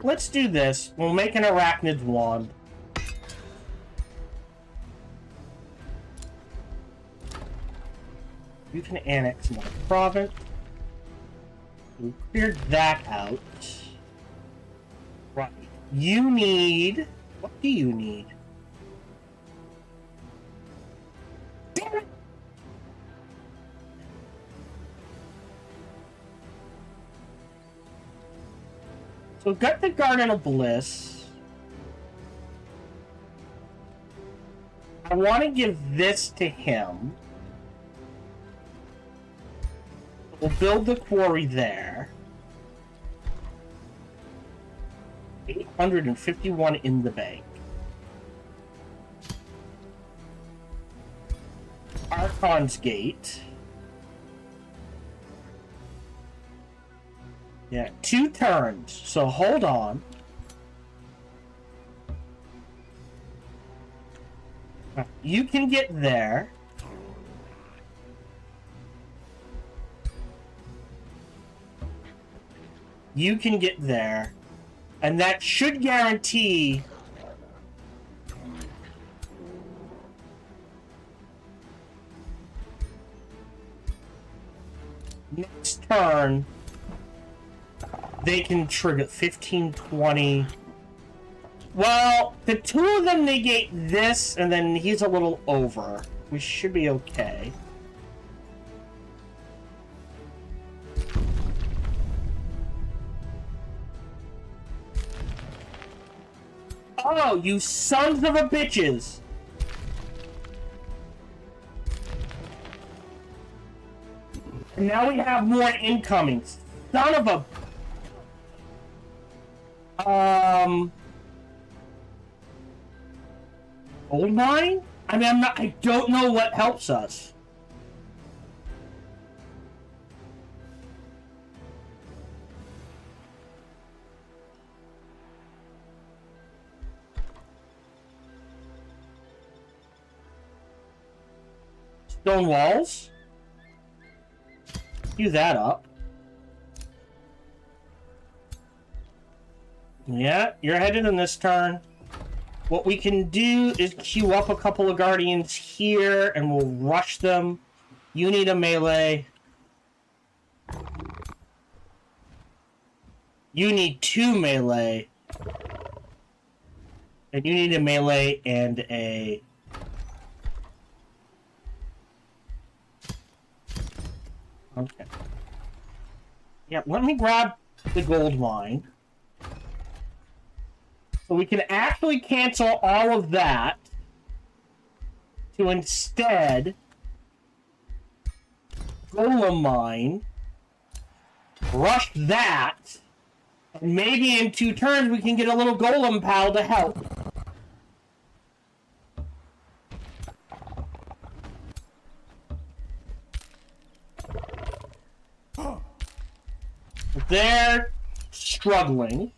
Let's do this. We'll make an arachnid wand. You can annex another province. We cleared that out. Right. You need... What do you need? Damn it! So we've got the Garden of Bliss. I want to give this to him. We'll build the quarry there. 851 in the bank. Archon's Gate. Yeah, 2 turns, so hold on. You can get there. You can get there. And that should guarantee... next turn, they can trigger 15, 20... Well, the 2 of them negate this, and then he's a little over. We should be okay. Oh, you sons of a bitches! And now we have more incoming. Son of a... Gold mine? I mean, I don't know what helps us. Stone walls. Cue that up. Yeah, you're headed in this turn. What we can do is queue up a couple of guardians here, and we'll rush them. You need a melee. You need 2 melee. And you need a melee and a... Okay. Yeah, let me grab the gold mine. So we can actually cancel all of that to instead golem mine, rush that, and maybe in 2 turns we can get a little golem pal to help. They're struggling.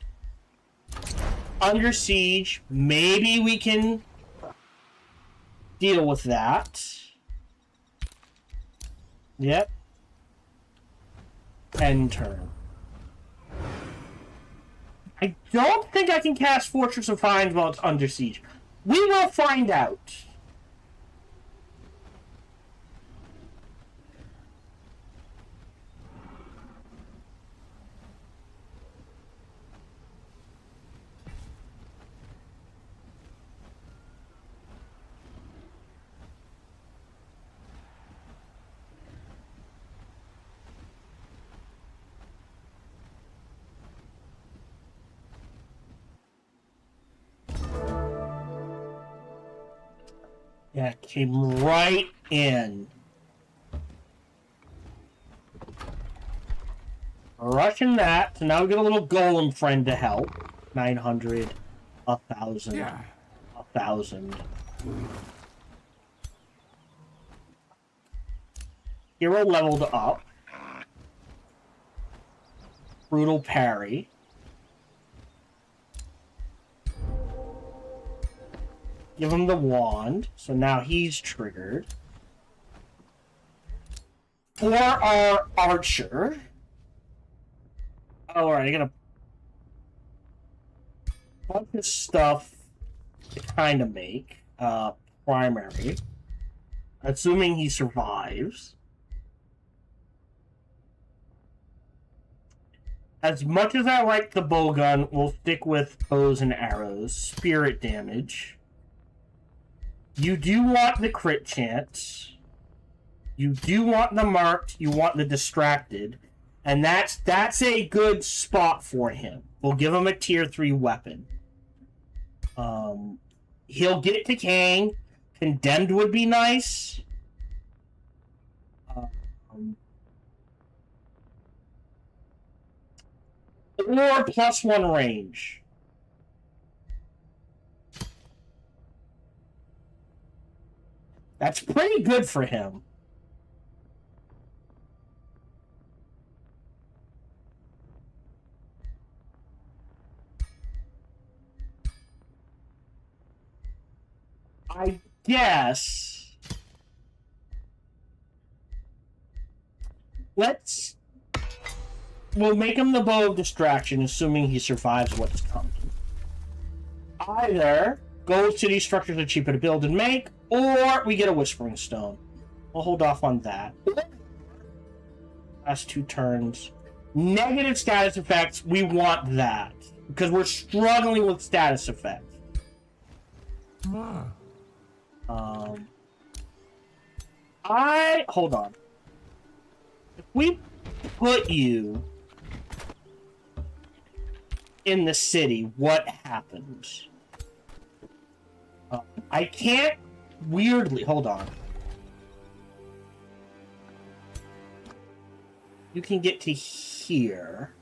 Under siege, maybe we can deal with that. Yep. End turn. I don't think I can cast Fortress of Hinds while it's under siege. We will find out. Yeah, it came right in. Rushing that, so now we get a little golem friend to help. 900, 1,000, 1,000. Hero leveled up. Brutal parry. Give him the wand, so now he's triggered. For our archer. Alright, I got a bunch of stuff to kind of make. Primary. Assuming he survives. As much as I like the bowgun, we'll stick with bows and arrows. Spirit damage. You do want the crit chance. You do want the marked. You want the distracted. And that's a good spot for him. We'll give him a tier 3 weapon. He'll get decaying. Condemned would be nice. Or +1 range. That's pretty good for him. I guess. We'll make him the bow of distraction, assuming he survives what's coming. Either gold city structures are cheaper to build and make, or we get a Whispering Stone. We'll hold off on that. Last 2 turns. Negative status effects, we want that. Because we're struggling with status effects. Hold on. If we put you in the city, what happens? I can't weirdly... Hold on. You can get to here.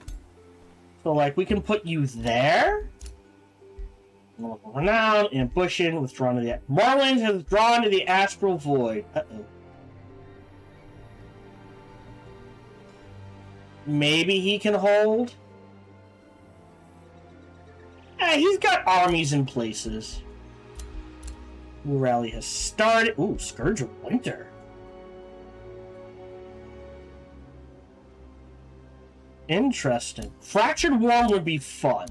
So, like, we can put you there. Renown, ambushing, withdrawn to the... Marlins has withdrawn to the astral void. Uh-oh. Maybe he can hold? He's got armies in places. Rally has started. Ooh, Scourge of Winter. Interesting. Fractured World would be fun.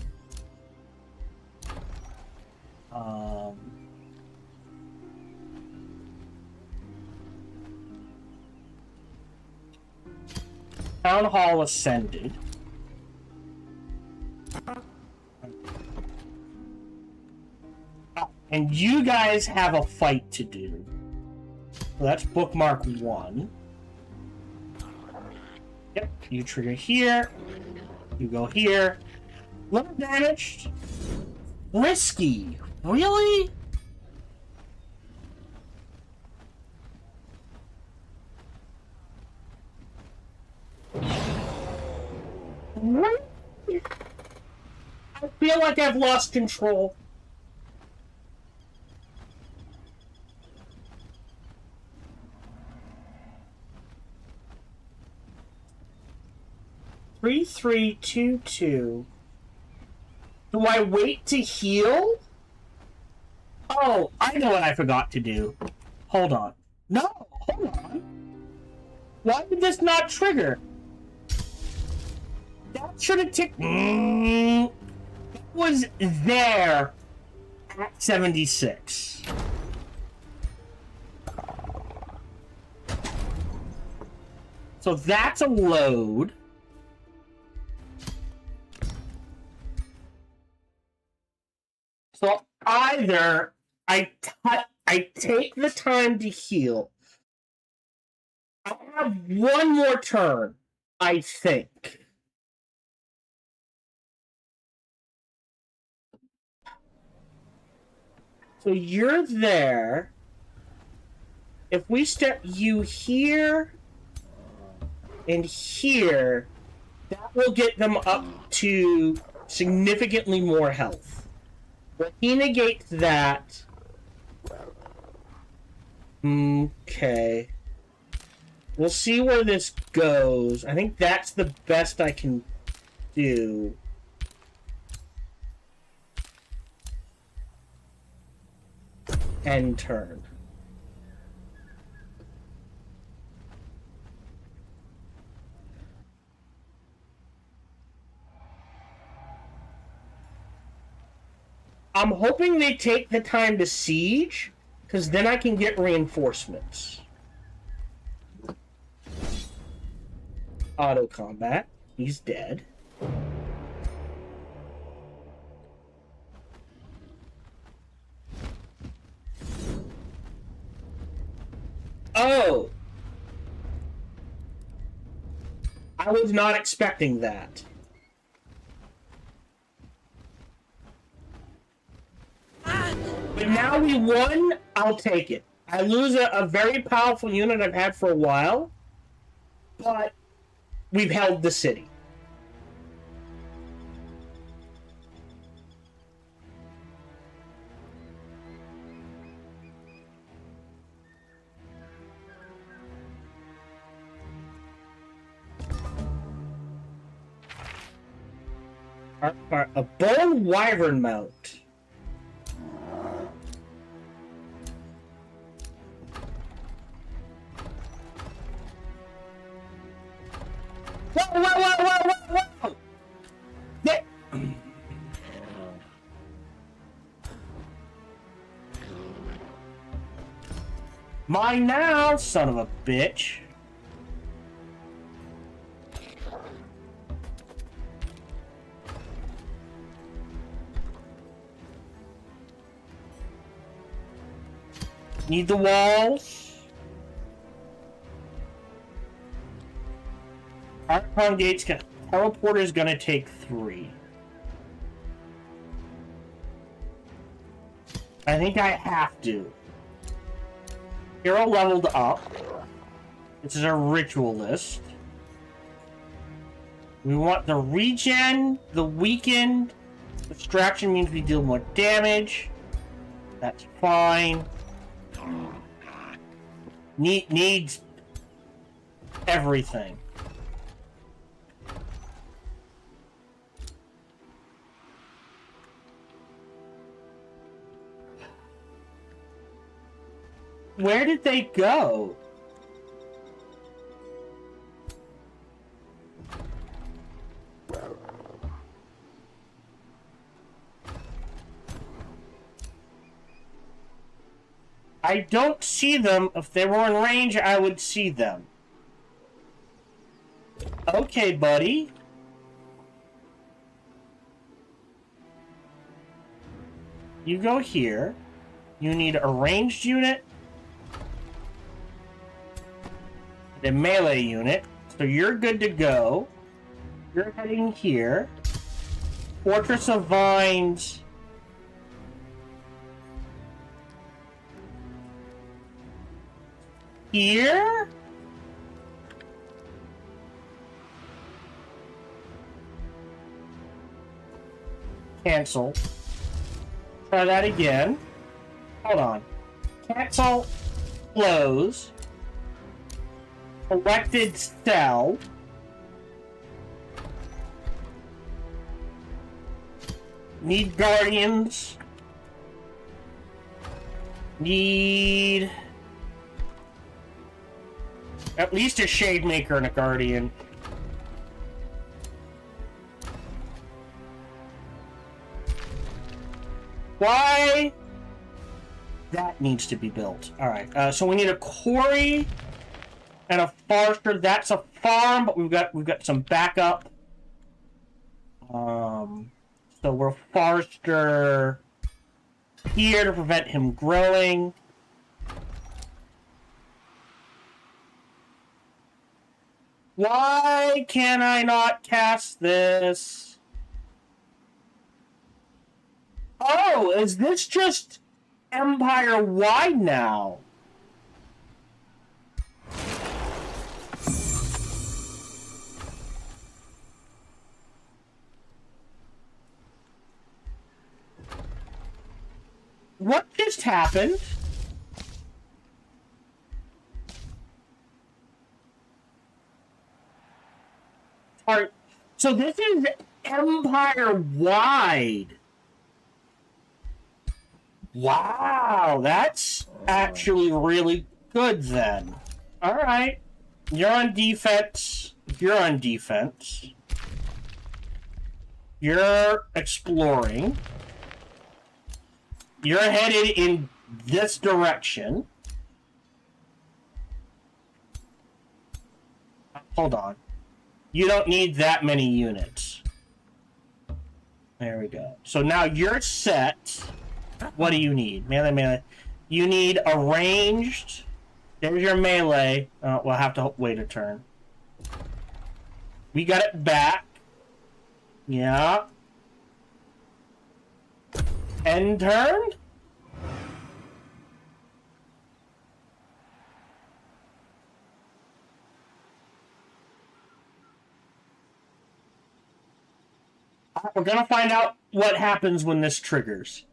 Town Hall Ascended. And you guys have a fight to do. So that's bookmark 1. Yep, you trigger here. You go here. Little damaged. Risky. Really? What? I feel like I've lost control. Three, 3, 2, 2. Do I wait to heal? Oh, I know what I forgot to do. Hold on. No, hold on. Why did this not trigger? That should have ticked. It was there at 76. So that's a load. So either I take the time to heal. I have one more turn, I think. So you're there. If we step you here and here, that will get them up to significantly more health. But he negates that. Okay. We'll see where this goes. I think that's the best I can do. End turn. I'm hoping they take the time to siege, because then I can get reinforcements. Auto combat. He's dead. Oh! I was not expecting that. But now we won, I'll take it. I lose a very powerful unit I've had for a while, but we've held the city. A bone wyvern mount. Whoa! That... Mine now, son of a bitch. Need the walls. Archon gate's gonna... Teleporter's gonna take 3. I think I have to. Hero leveled up. This is a ritualist. We want the regen, the weakened. Distraction means we deal more damage. That's fine. Needs everything. Where did they go? I don't see them. If they were in range, I would see them. Okay, buddy. You go here. You need a ranged unit. The melee unit. So you're good to go. You're heading here. Fortress of Vines. Here? Cancel. Try that again. Hold on. Cancel. Close. Selected cell. Need guardians. Need at least a shade maker and a guardian. Why? That needs to be built. Alright, so we need a quarry and a forester. That's a farm, but we've got some backup. So we're forester here to prevent him growing. Why can I not cast this? Oh, is this just Empire-wide now? What just happened? Alright, so this is Empire-wide. Wow, that's actually really good then. Alright. You're on defense. You're on defense. You're exploring. You're headed in this direction. Hold on. You don't need that many units. There we go. So now you're set. What do you need? Melee. You need a ranged. There's your melee. We'll have to wait a turn. We got it back. Yeah. End turn? We're gonna find out what happens when this triggers.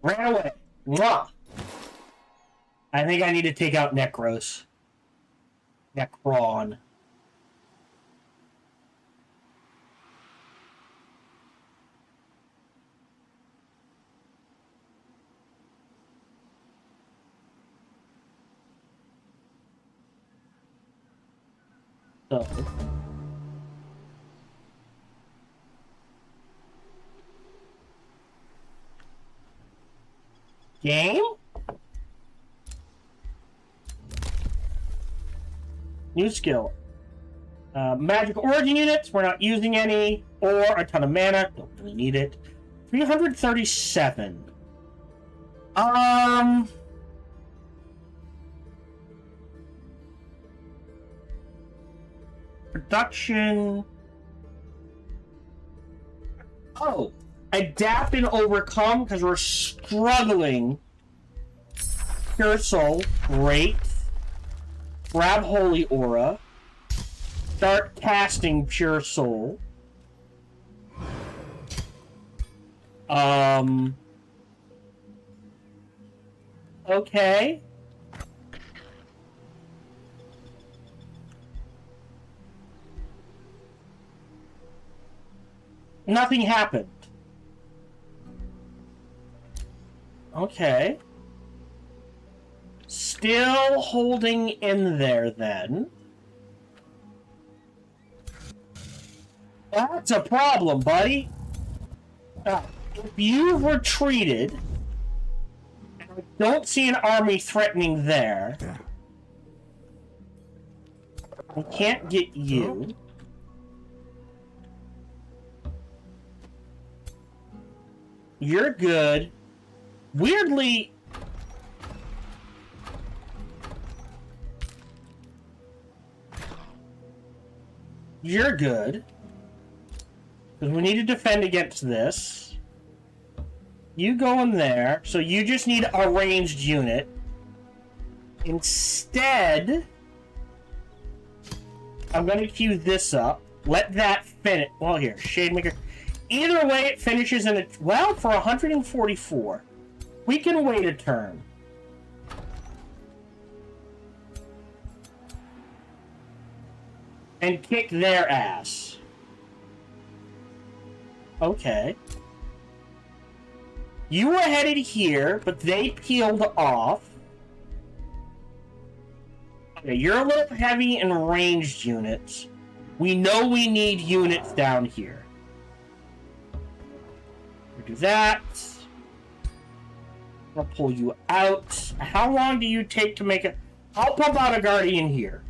Ran away. Mwah. I think I need to take out Necros. Necron. So. Game? New skill. Magic origin units, we're not using any. Or a ton of mana, don't really need it. 337. Production. Oh. Adapt and overcome, because we're struggling. Pure Soul, great. Grab Holy Aura. Start casting Pure Soul. Okay. Nothing happened. Okay. Still holding in there, then. That's a problem, buddy. If you've retreated I don't see an army threatening there. We can't get you. You're good. Weirdly... You're good. Because we need to defend against this. You go in there, so you just need a ranged unit. Instead, I'm going to queue this up. Let that finish. Well, here, Shademaker. Either way, it finishes in a... Well, for 144. We can wait a turn. And kick their ass. Okay. You were headed here, but they peeled off. Okay, you're a little heavy in ranged units. We know we need units down here. We'll do that. I'll pull you out. How long do you take to make it? I'll pump out a guardian here.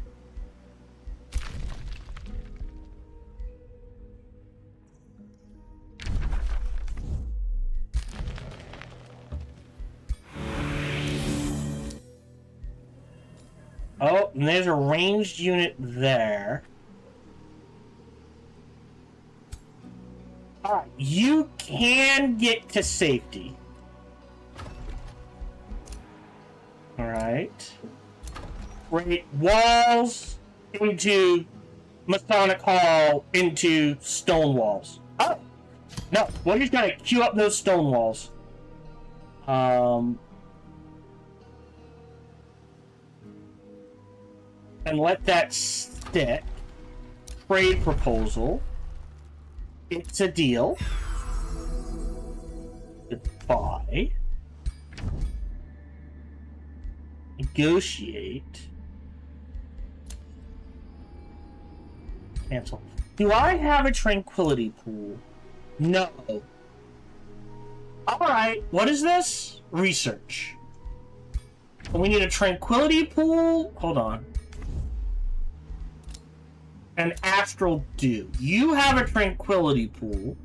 Oh, and there's a ranged unit there. Alright, you can get to safety. Alright. Right, walls into Masonic Hall into stone walls. Oh! No, we're just gonna queue up those stone walls. And let that stick. Trade proposal. It's a deal. Goodbye. Negotiate. Cancel. Do I have a tranquility pool? No. Alright, what is this? Research. We need a tranquility pool. Hold on. An astral dew. You have a tranquility pool.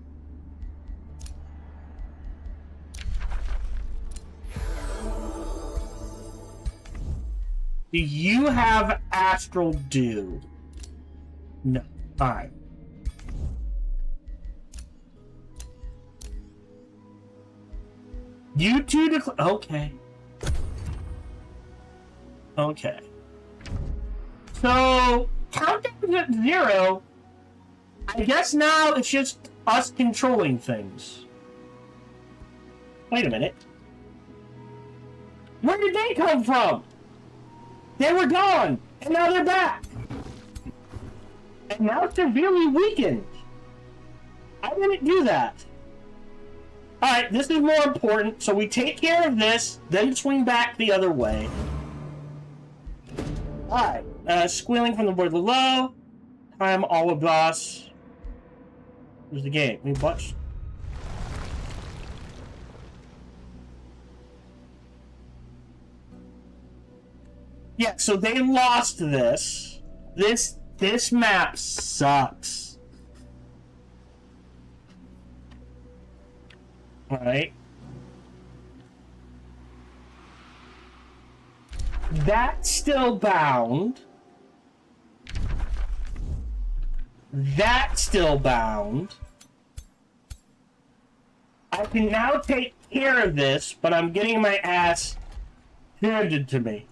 Do you have astral dew? No. Alright. You two declare. Okay. Okay. So, countdown at 0. I guess now it's just us controlling things. Wait a minute. Where did they come from? They were gone, and now they're back. And now severely weakened. I didn't do that. Alright, this is more important, so we take care of this, then swing back the other way. Alright, squealing from the board below. Time all of boss. Where's the game? We watched. Yeah, so they lost this. This map sucks. Alright. That's still bound. That's still bound. I can now take care of this, but I'm getting my ass handed to me.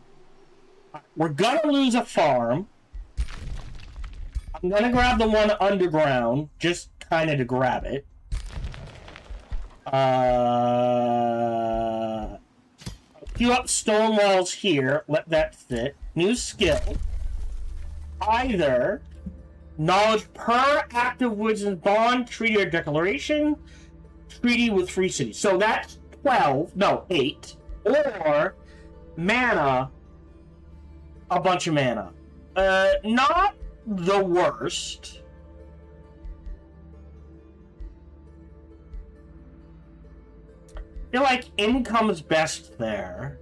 We're gonna lose a farm. I'm gonna grab the one underground, just kind of to grab it. Queue up stone walls here. Let that sit. New skill. Either knowledge per active wizard's bond, treaty, or declaration. Treaty with free cities. So that's 12. No, 8. Or mana. A bunch of mana. Not the worst. feel like income's best there.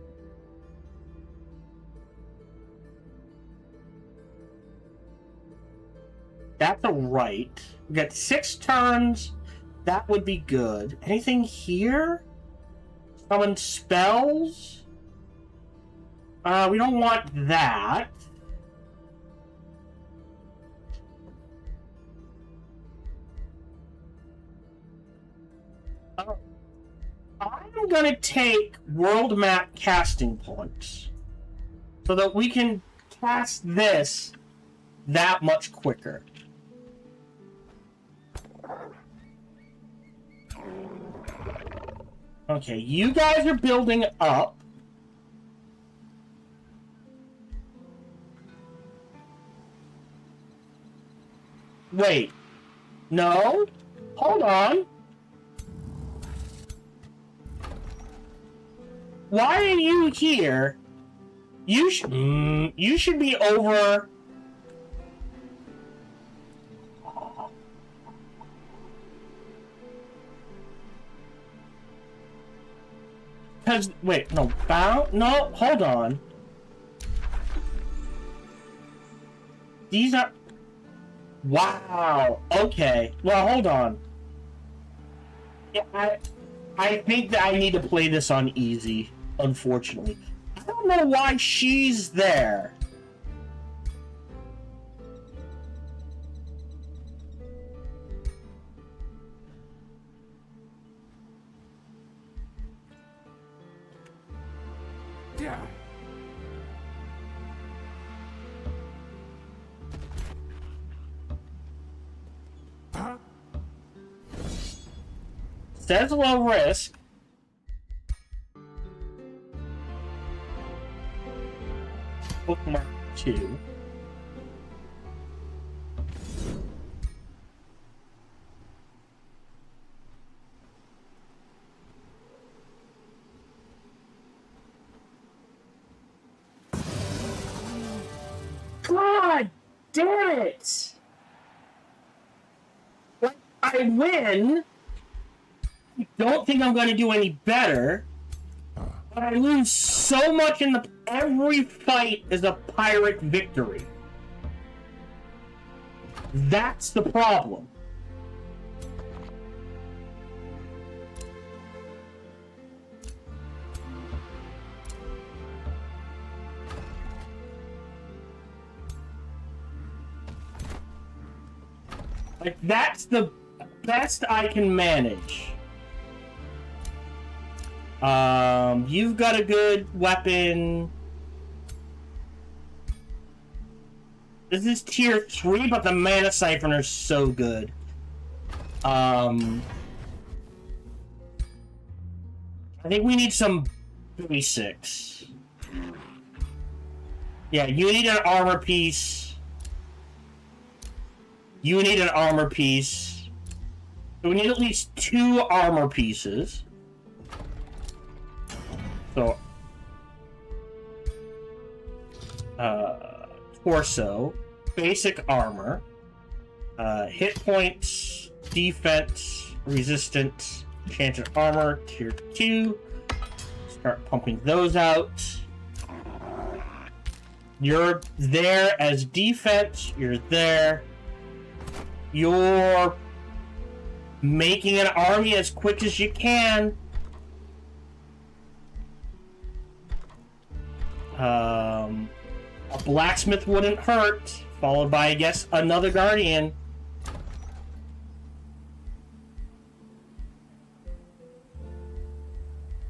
That's a right. We got 6 turns. That would be good. Anything here? Summon spells? We don't want that. I'm gonna take world map casting points so that we can cast this that much quicker. Okay, you guys are building up. Wait. No? Hold on. Why are you here? You should be over. Cause wait, no, no, hold on. These are. Wow. Okay. Well, hold on. Yeah, I think that I need to play this on easy. Unfortunately, I don't know why she's there. Yeah. Huh? Says low risk. Bookmark 2. God damn it! Like, I win. I don't think I'm going to do any better. But I lose so much in the... Every fight is a pirate victory. That's the problem. Like, that's the best I can manage. You've got a good weapon. This is tier 3, but the mana siphoner's so good. I think we need some basics. Yeah, you need an armor piece. You need an armor piece. So we need at least 2 armor pieces. So, torso, basic armor, hit points, defense, resistance, enchanted armor, tier 2. Start pumping those out. You're there as defense, you're there. You're making an army as quick as you can. A blacksmith wouldn't hurt, followed by, I guess, another guardian.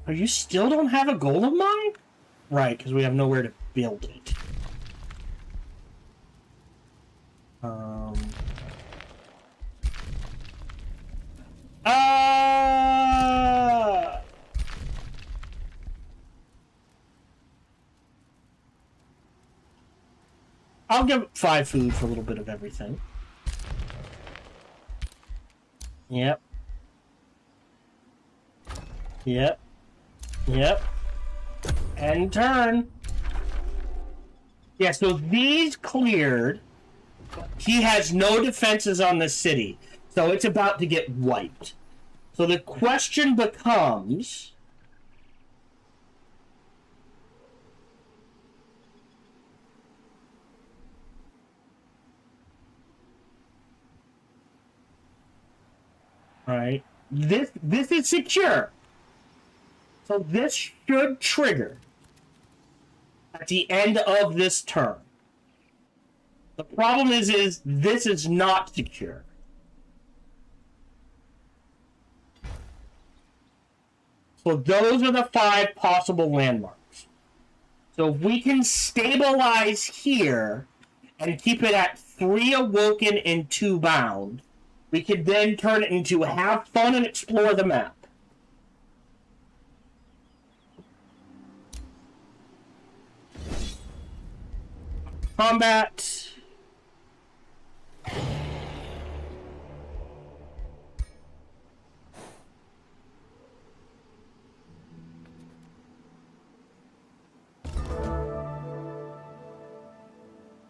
Oh, you still don't have a golden mine? Right, because we have nowhere to build it. I'll give 5 food for a little bit of everything. Yep. Yep. Yep. End turn. Yeah, so these cleared. He has no defenses on the city. So it's about to get wiped. So the question becomes... Right? This is secure. So this should trigger at the end of this turn. The problem is this is not secure. So those are the 5 possible landmarks. So if we can stabilize here and keep it at 3 awoken and 2 bound, we could then turn it into have fun and explore the map. Combat.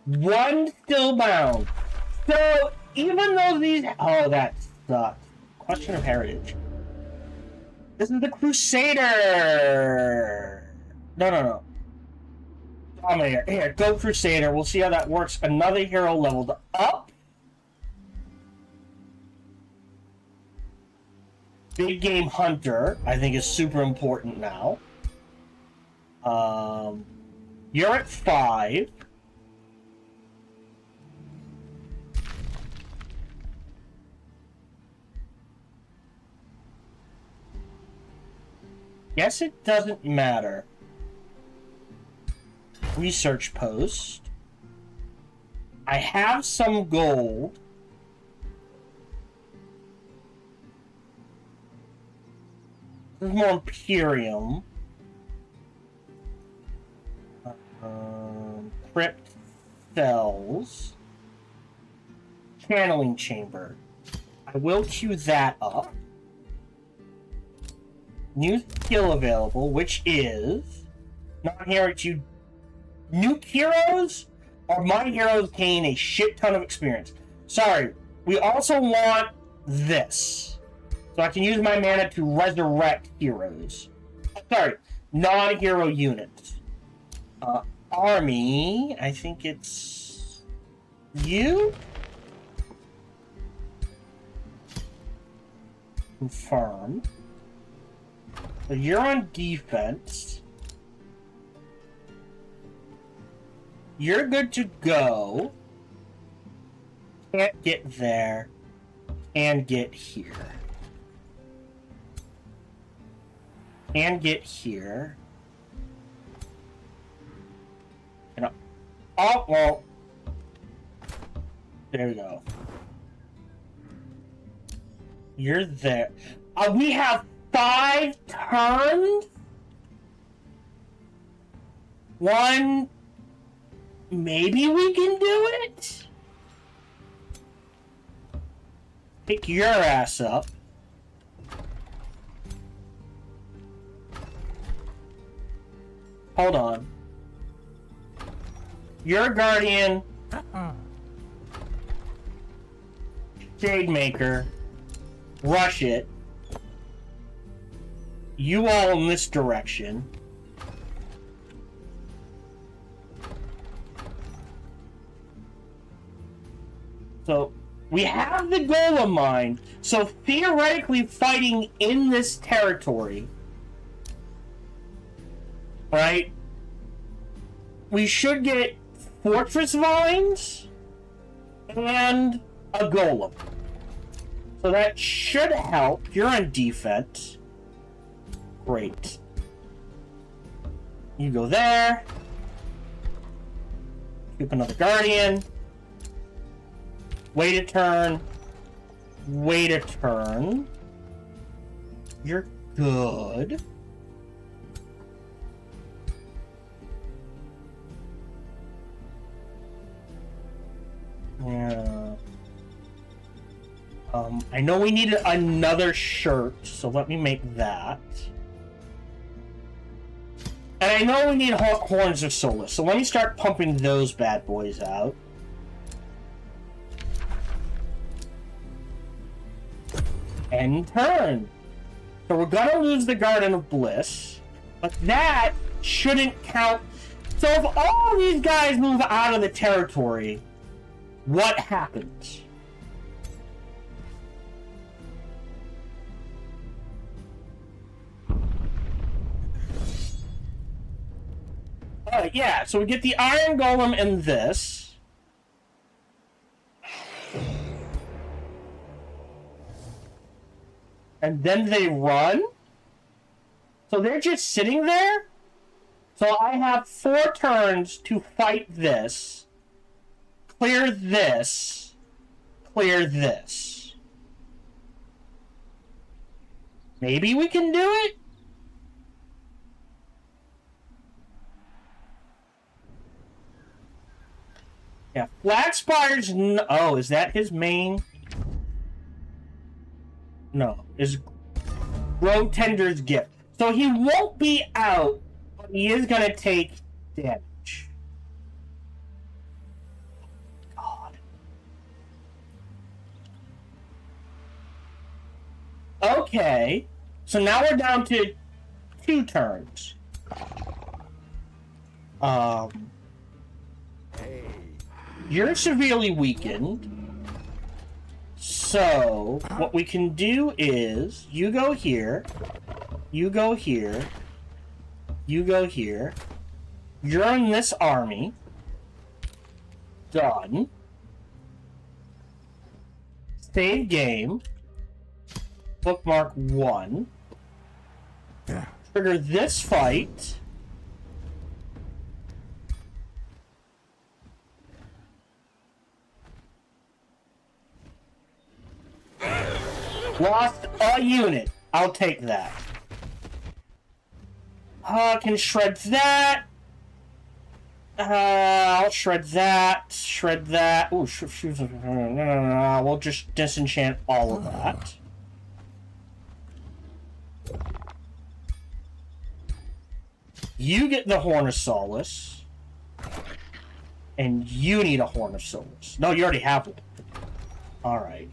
One still bound. So even though these, oh, that sucks. Question of heritage. This is the Crusader. No. Dominator. Here, go Crusader. We'll see how that works. Another hero leveled up. Big Game Hunter, I think, is super important now. You're at 5. Guess it doesn't matter. Research post. I have some gold. This is more Imperium. Crypt cells. Channeling chamber. I will queue that up. New skill available, which is non-hero to nuke heroes, or my heroes gain a shit ton of experience. Sorry, we also want this. So I can use my mana to resurrect heroes. Sorry, non-hero units. Army, I think it's you? Confirm. So you're on defense. You're good to go. Can't get there. And get here. And get here. And oh, well. There we go. You're there. We have 5 turns? 1... Maybe we can do it? Pick your ass up. Hold on. You're a guardian. Shade Maker. Rush it. You all in this direction. So, we have the Golem Mine. So, theoretically, fighting in this territory, right, we should get Fortress Vines and a Golem. So that should help. You're on defense. Great. You go there. Keep another Guardian. Wait a turn. Wait a turn. You're good. Yeah. I know we need another shirt, so let me make that. And I know we need Horns of Solace, so let me start pumping those bad boys out. End turn. So we're gonna lose the Garden of Bliss, but that shouldn't count. So if all these guys move out of the territory, what happens? Yeah, so we get the Iron Golem and this. And then they run? So they're just sitting there? So I have 4 turns to fight this. Clear this. Clear this. Maybe we can do it? Yeah, Flagspire's... Oh, is that his main? No, is Tender's gift. So he won't be out, but he is gonna take damage. God. Okay, so now we're down to 2 turns. You're severely weakened. So, what we can do is, you go here, you go here, you go here, you're in this army, done, save game, bookmark 1, trigger this fight, lost a unit. I'll take that. Can shred that. I'll shred that. Shred that. Ooh, no. We'll just disenchant all of that. You get the Horn of Solace. And you need a Horn of Solace. No, you already have one. Alright.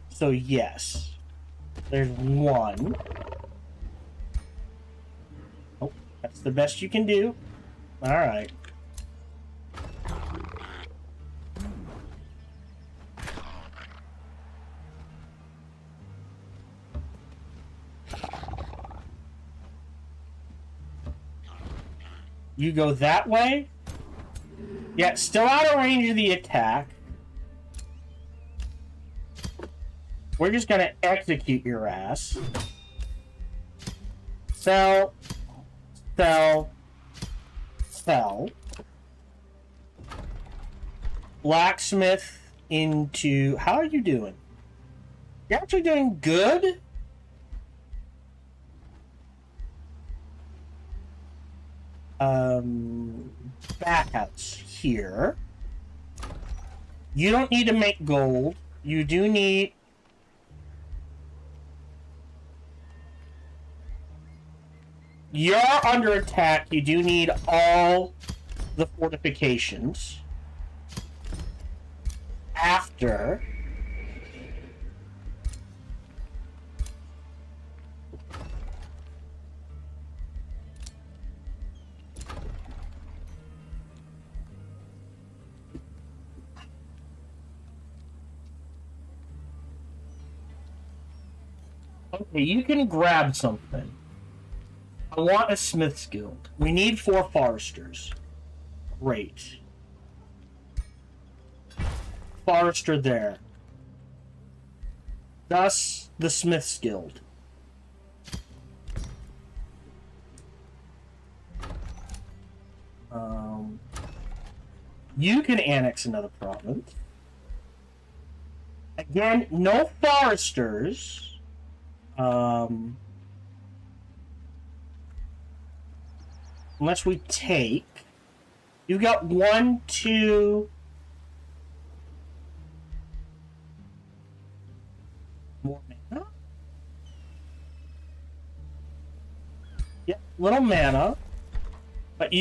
So, yes. There's 1. Oh, that's the best you can do. Alright. You go that way? Yeah, still out of range of the attack. We're just gonna execute your ass. Sell. Sell. Sell. Blacksmith into... How are you doing? You're actually doing good? Backhouse here. You don't need to make gold. You do need... You're under attack. You do need all the fortifications. After... Okay, you can grab something. I want a Smith's Guild. We need 4 Foresters. Great. Forester there. Thus, the Smith's Guild. You can annex another province. Again, no Foresters. Unless we take... You got 1, 2... More mana? Yeah, little mana. But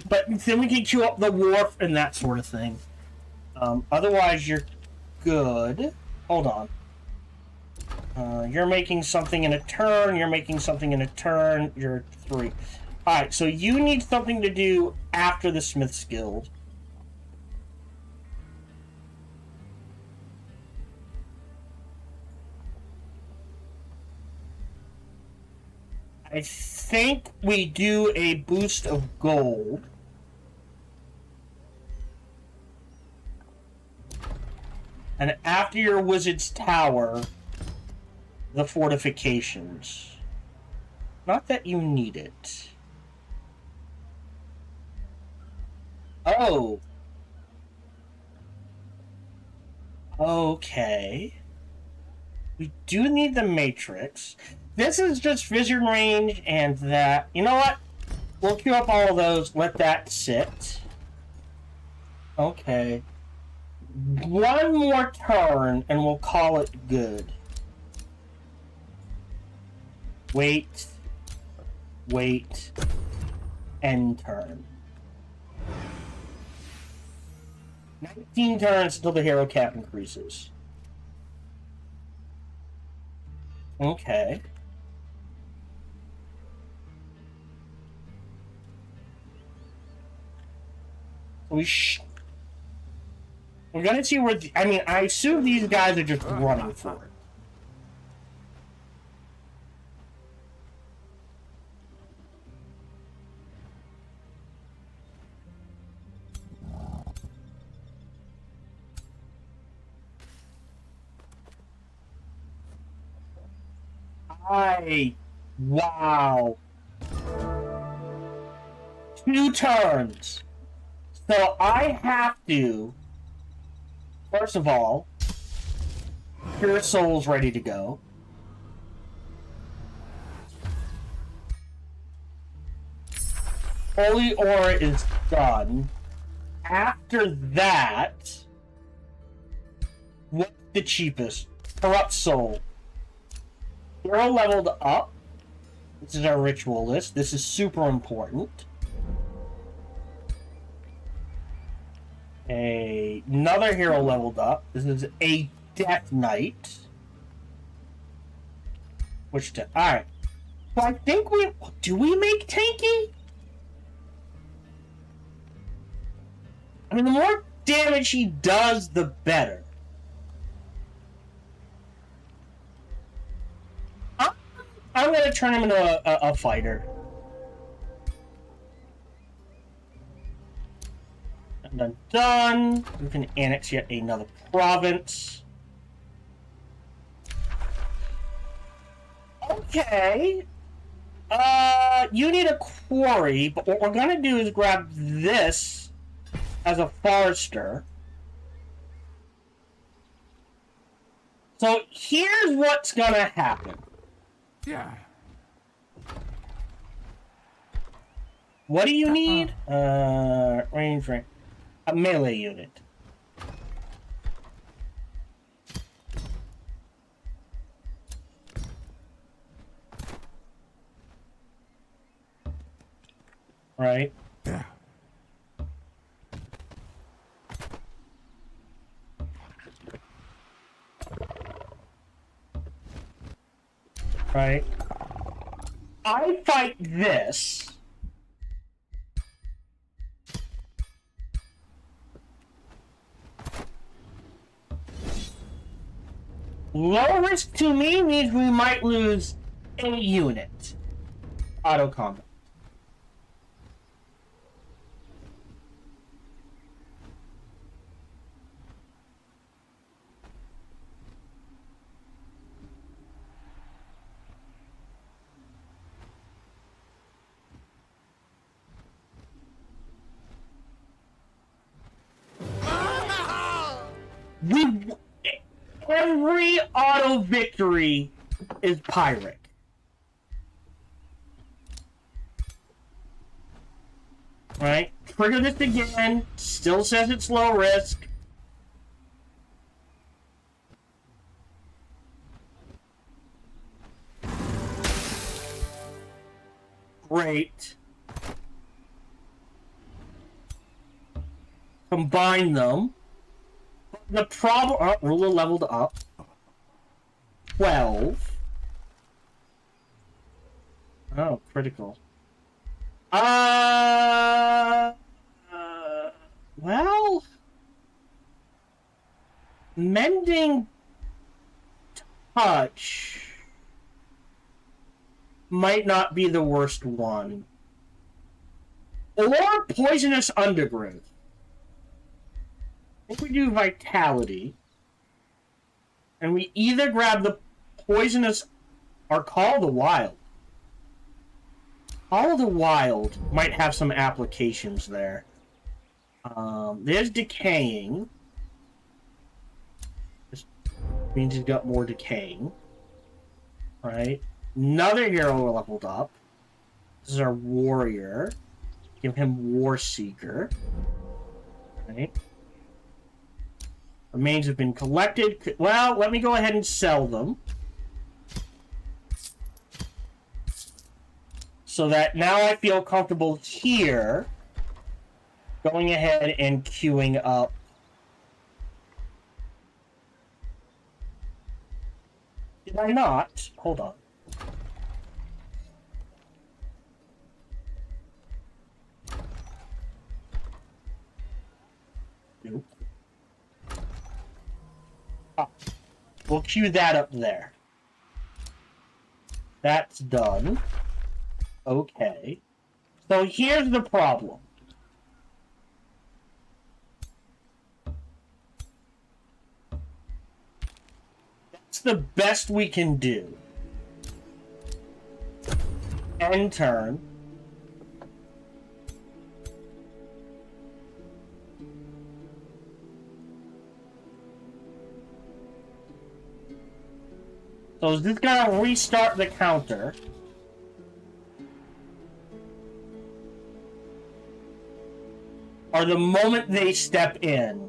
but then we can queue up the wharf and that sort of thing. Otherwise, you're good. Hold on. You're making something in a turn. You're making something in a turn. You're 3. Alright, so you need something to do after the Smith's Guild. I I think we do a boost of gold. And after your wizard's tower, the fortifications. Not that you need it. Oh. Okay. We do need the matrix. This is just vision range and that. You know what? We'll queue up all of those. Let that sit. Okay. One more turn and we'll call it good. Wait. Wait. End turn. 19 turns until the hero cap increases. Okay. We're gonna see where I mean, I assume these guys are just running for it. Wow. 2 turns. So I have to, first of all, Pure Soul's ready to go. Holy Aura is done. After that, what's the cheapest? Corrupt Soul. Hero leveled up. This is our ritual list. This is super important. Another hero leveled up. This is a Death Knight. Alright. So I think do we make tanky? I mean, the more damage he does, the better. I'm gonna turn him into a fighter. Done. We can annex yet another province. Okay. You need a quarry, but what we're gonna do is grab this as a forester. So here's what's gonna happen. Yeah. What do you need? Range. A melee unit. Right? Yeah. Right? I fight this. Low risk to me means we might lose a unit. Auto combat. Every auto victory is Pyrrhic. Right? Trigger this again. Still says it's low risk. Great. Combine them. The problem... ruler leveled up. 12. Oh, critical. Well... Mending Touch... might not be the worst one. Or Poisonous Undergrowth. I think we do Vitality. And we either grab the Poisonous or Call of the Wild. Call of the Wild might have some applications there. There's Decaying. This means he's got more Decaying. Right? Another hero leveled up. This is our Warrior. Give him War Seeker. Right? Remains have been collected. Well, let me go ahead and sell them. So that now I feel comfortable here going ahead and queuing up. Did I not? Hold on. Nope. Oh. We'll queue that up there. That's done. Okay. So here's the problem. That's the best we can do. End turn. So is this gonna restart the counter? Or the moment they step in?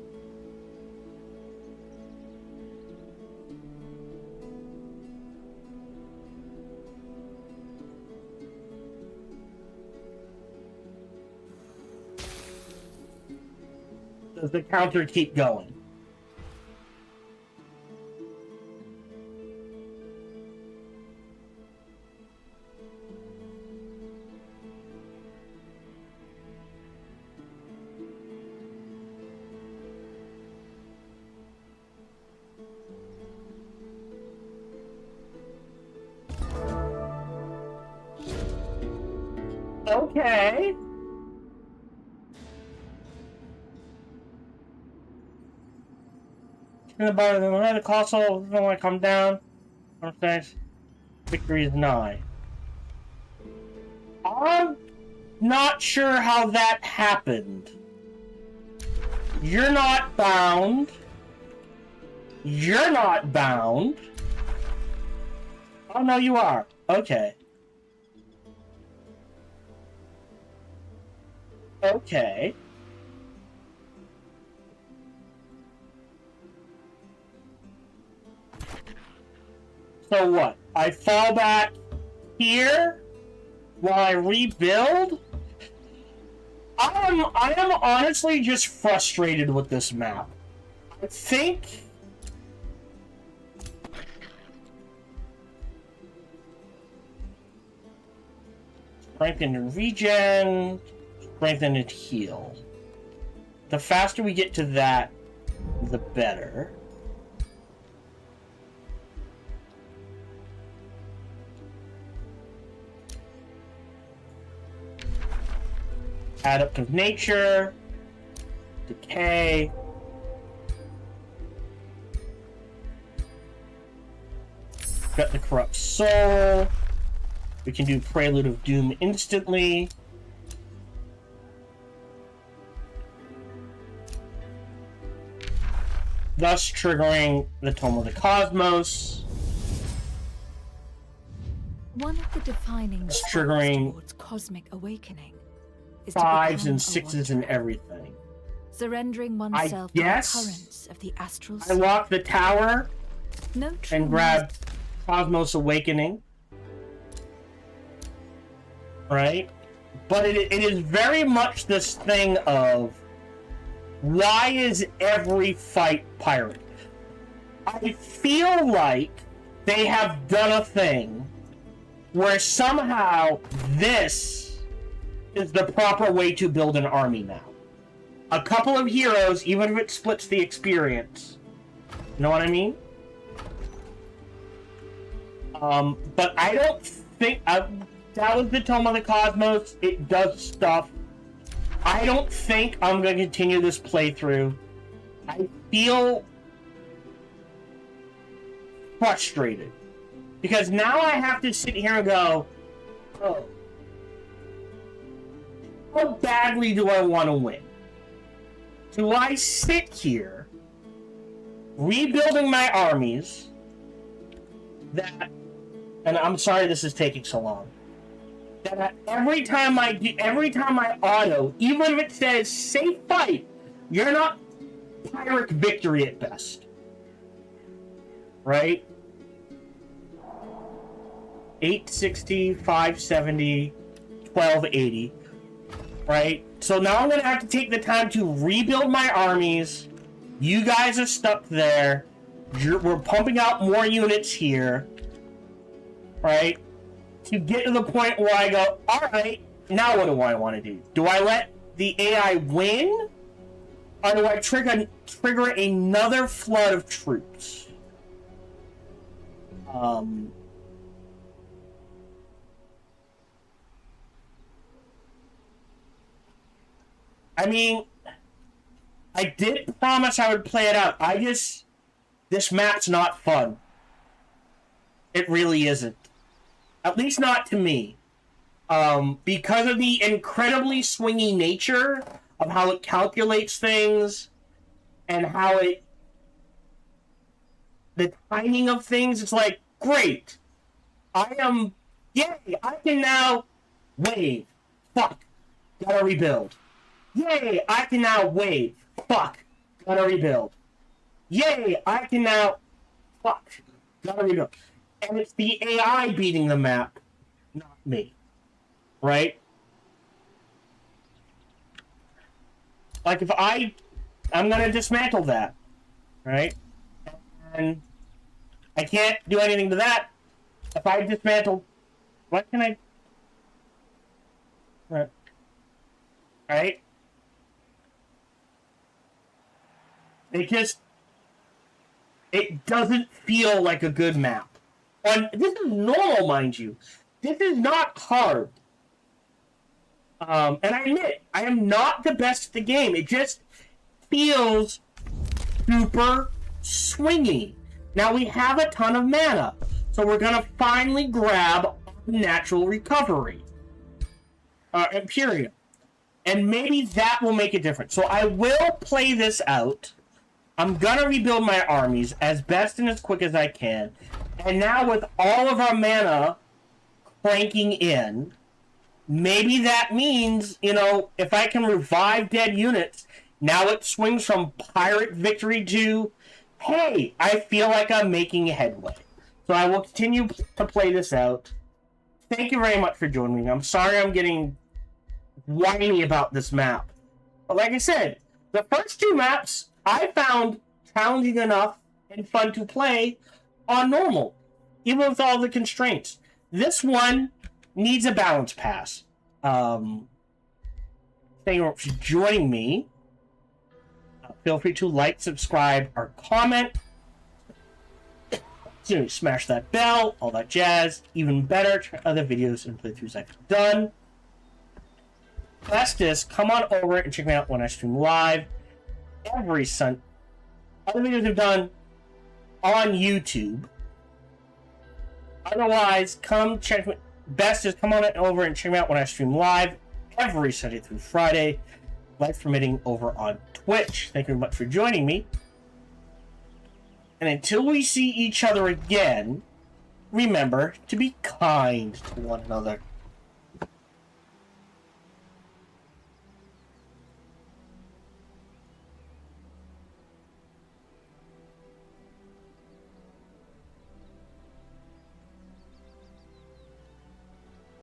Does the counter keep going? Okay. The console don't want to come down. Victory is nigh. I'm not sure how that happened. You're not bound. You're not bound. Oh no, you are. Okay. Okay. So what? I fall back here while I rebuild? I am honestly just frustrated with this map. I think strengthen and regen, strengthen and heal. The faster we get to that, the better. Adaptive nature, decay. Got the corrupt soul. We can do Prelude of Doom instantly. Thus triggering the Tome of the Cosmos. One of the defining triggering towards cosmic awakening is to 5s become and a 6s and everything. surrendering oneself to the currents of the astral I lock the tower no and grab Cosmos Awakening. Right? But it is very much this thing of, why is every fight pirate? I feel like they have done a thing where somehow this is the proper way to build an army now. A couple of heroes, even if it splits the experience. You know what I mean? But I don't think that was the Tome of the Cosmos. It does stuff. I don't think I'm going to continue this playthrough. I feel frustrated. Because now I have to sit here and go, oh, how badly do I want to win? Do I sit here rebuilding my armies that, and I'm sorry this is taking so long, that every time I auto, even if it says safe fight, you're not Pyrrhic victory at best. Right? 860, 570, 1280. Right? So now I'm going to have to take the time to rebuild my armies. You guys are stuck there. We're pumping out more units here. Right? To get to the point where I go, alright, now what do I want to do? Do I let the AI win? Or do I trigger another flood of troops? I mean, I did promise I would play it out. This map's not fun. It really isn't. At least not to me. Because of the incredibly swingy nature of how it calculates things and how the timing of things, it's like, great. Yay, I can now wave. Fuck. Gotta rebuild. Yay, I can now wave. Fuck. Gotta rebuild. Yay, I can now... Fuck. Gotta rebuild. And it's the AI beating the map, not me. Right? Like, if I'm gonna dismantle that. Right? And I can't do anything to that. If I dismantle... What can I... Right? It doesn't feel like a good map. And this is normal, mind you. This is not hard. And I admit, I am not the best at the game. It just feels super swingy. Now we have a ton of mana, so we're gonna finally grab natural recovery. Imperium. And maybe that will make a difference. So I will play this out. I'm gonna rebuild my armies as best and as quick as I can. And now with all of our mana cranking in, maybe that means, if I can revive dead units, now it swings from Pyrrhic victory to, hey, I feel like I'm making headway. So I will continue to play this out. Thank you very much for joining me. I'm sorry I'm getting whiny about this map. But like I said, the first two maps I found challenging enough and fun to play on normal, even with all the constraints. This one needs a balance pass. Thank you for joining me. Feel free to like, subscribe, or comment. Smash that bell, all that jazz. Even better, try other videos and playthroughs I've done. Festus, come on over and check me out when I stream live every Sunday. Other videos I've done on YouTube. Otherwise, come check me. Best is come on over and check me out when I stream live every Sunday through Friday, life permitting, over on Twitch. Thank you very much for joining me. And until we see each other again, remember to be kind to one another.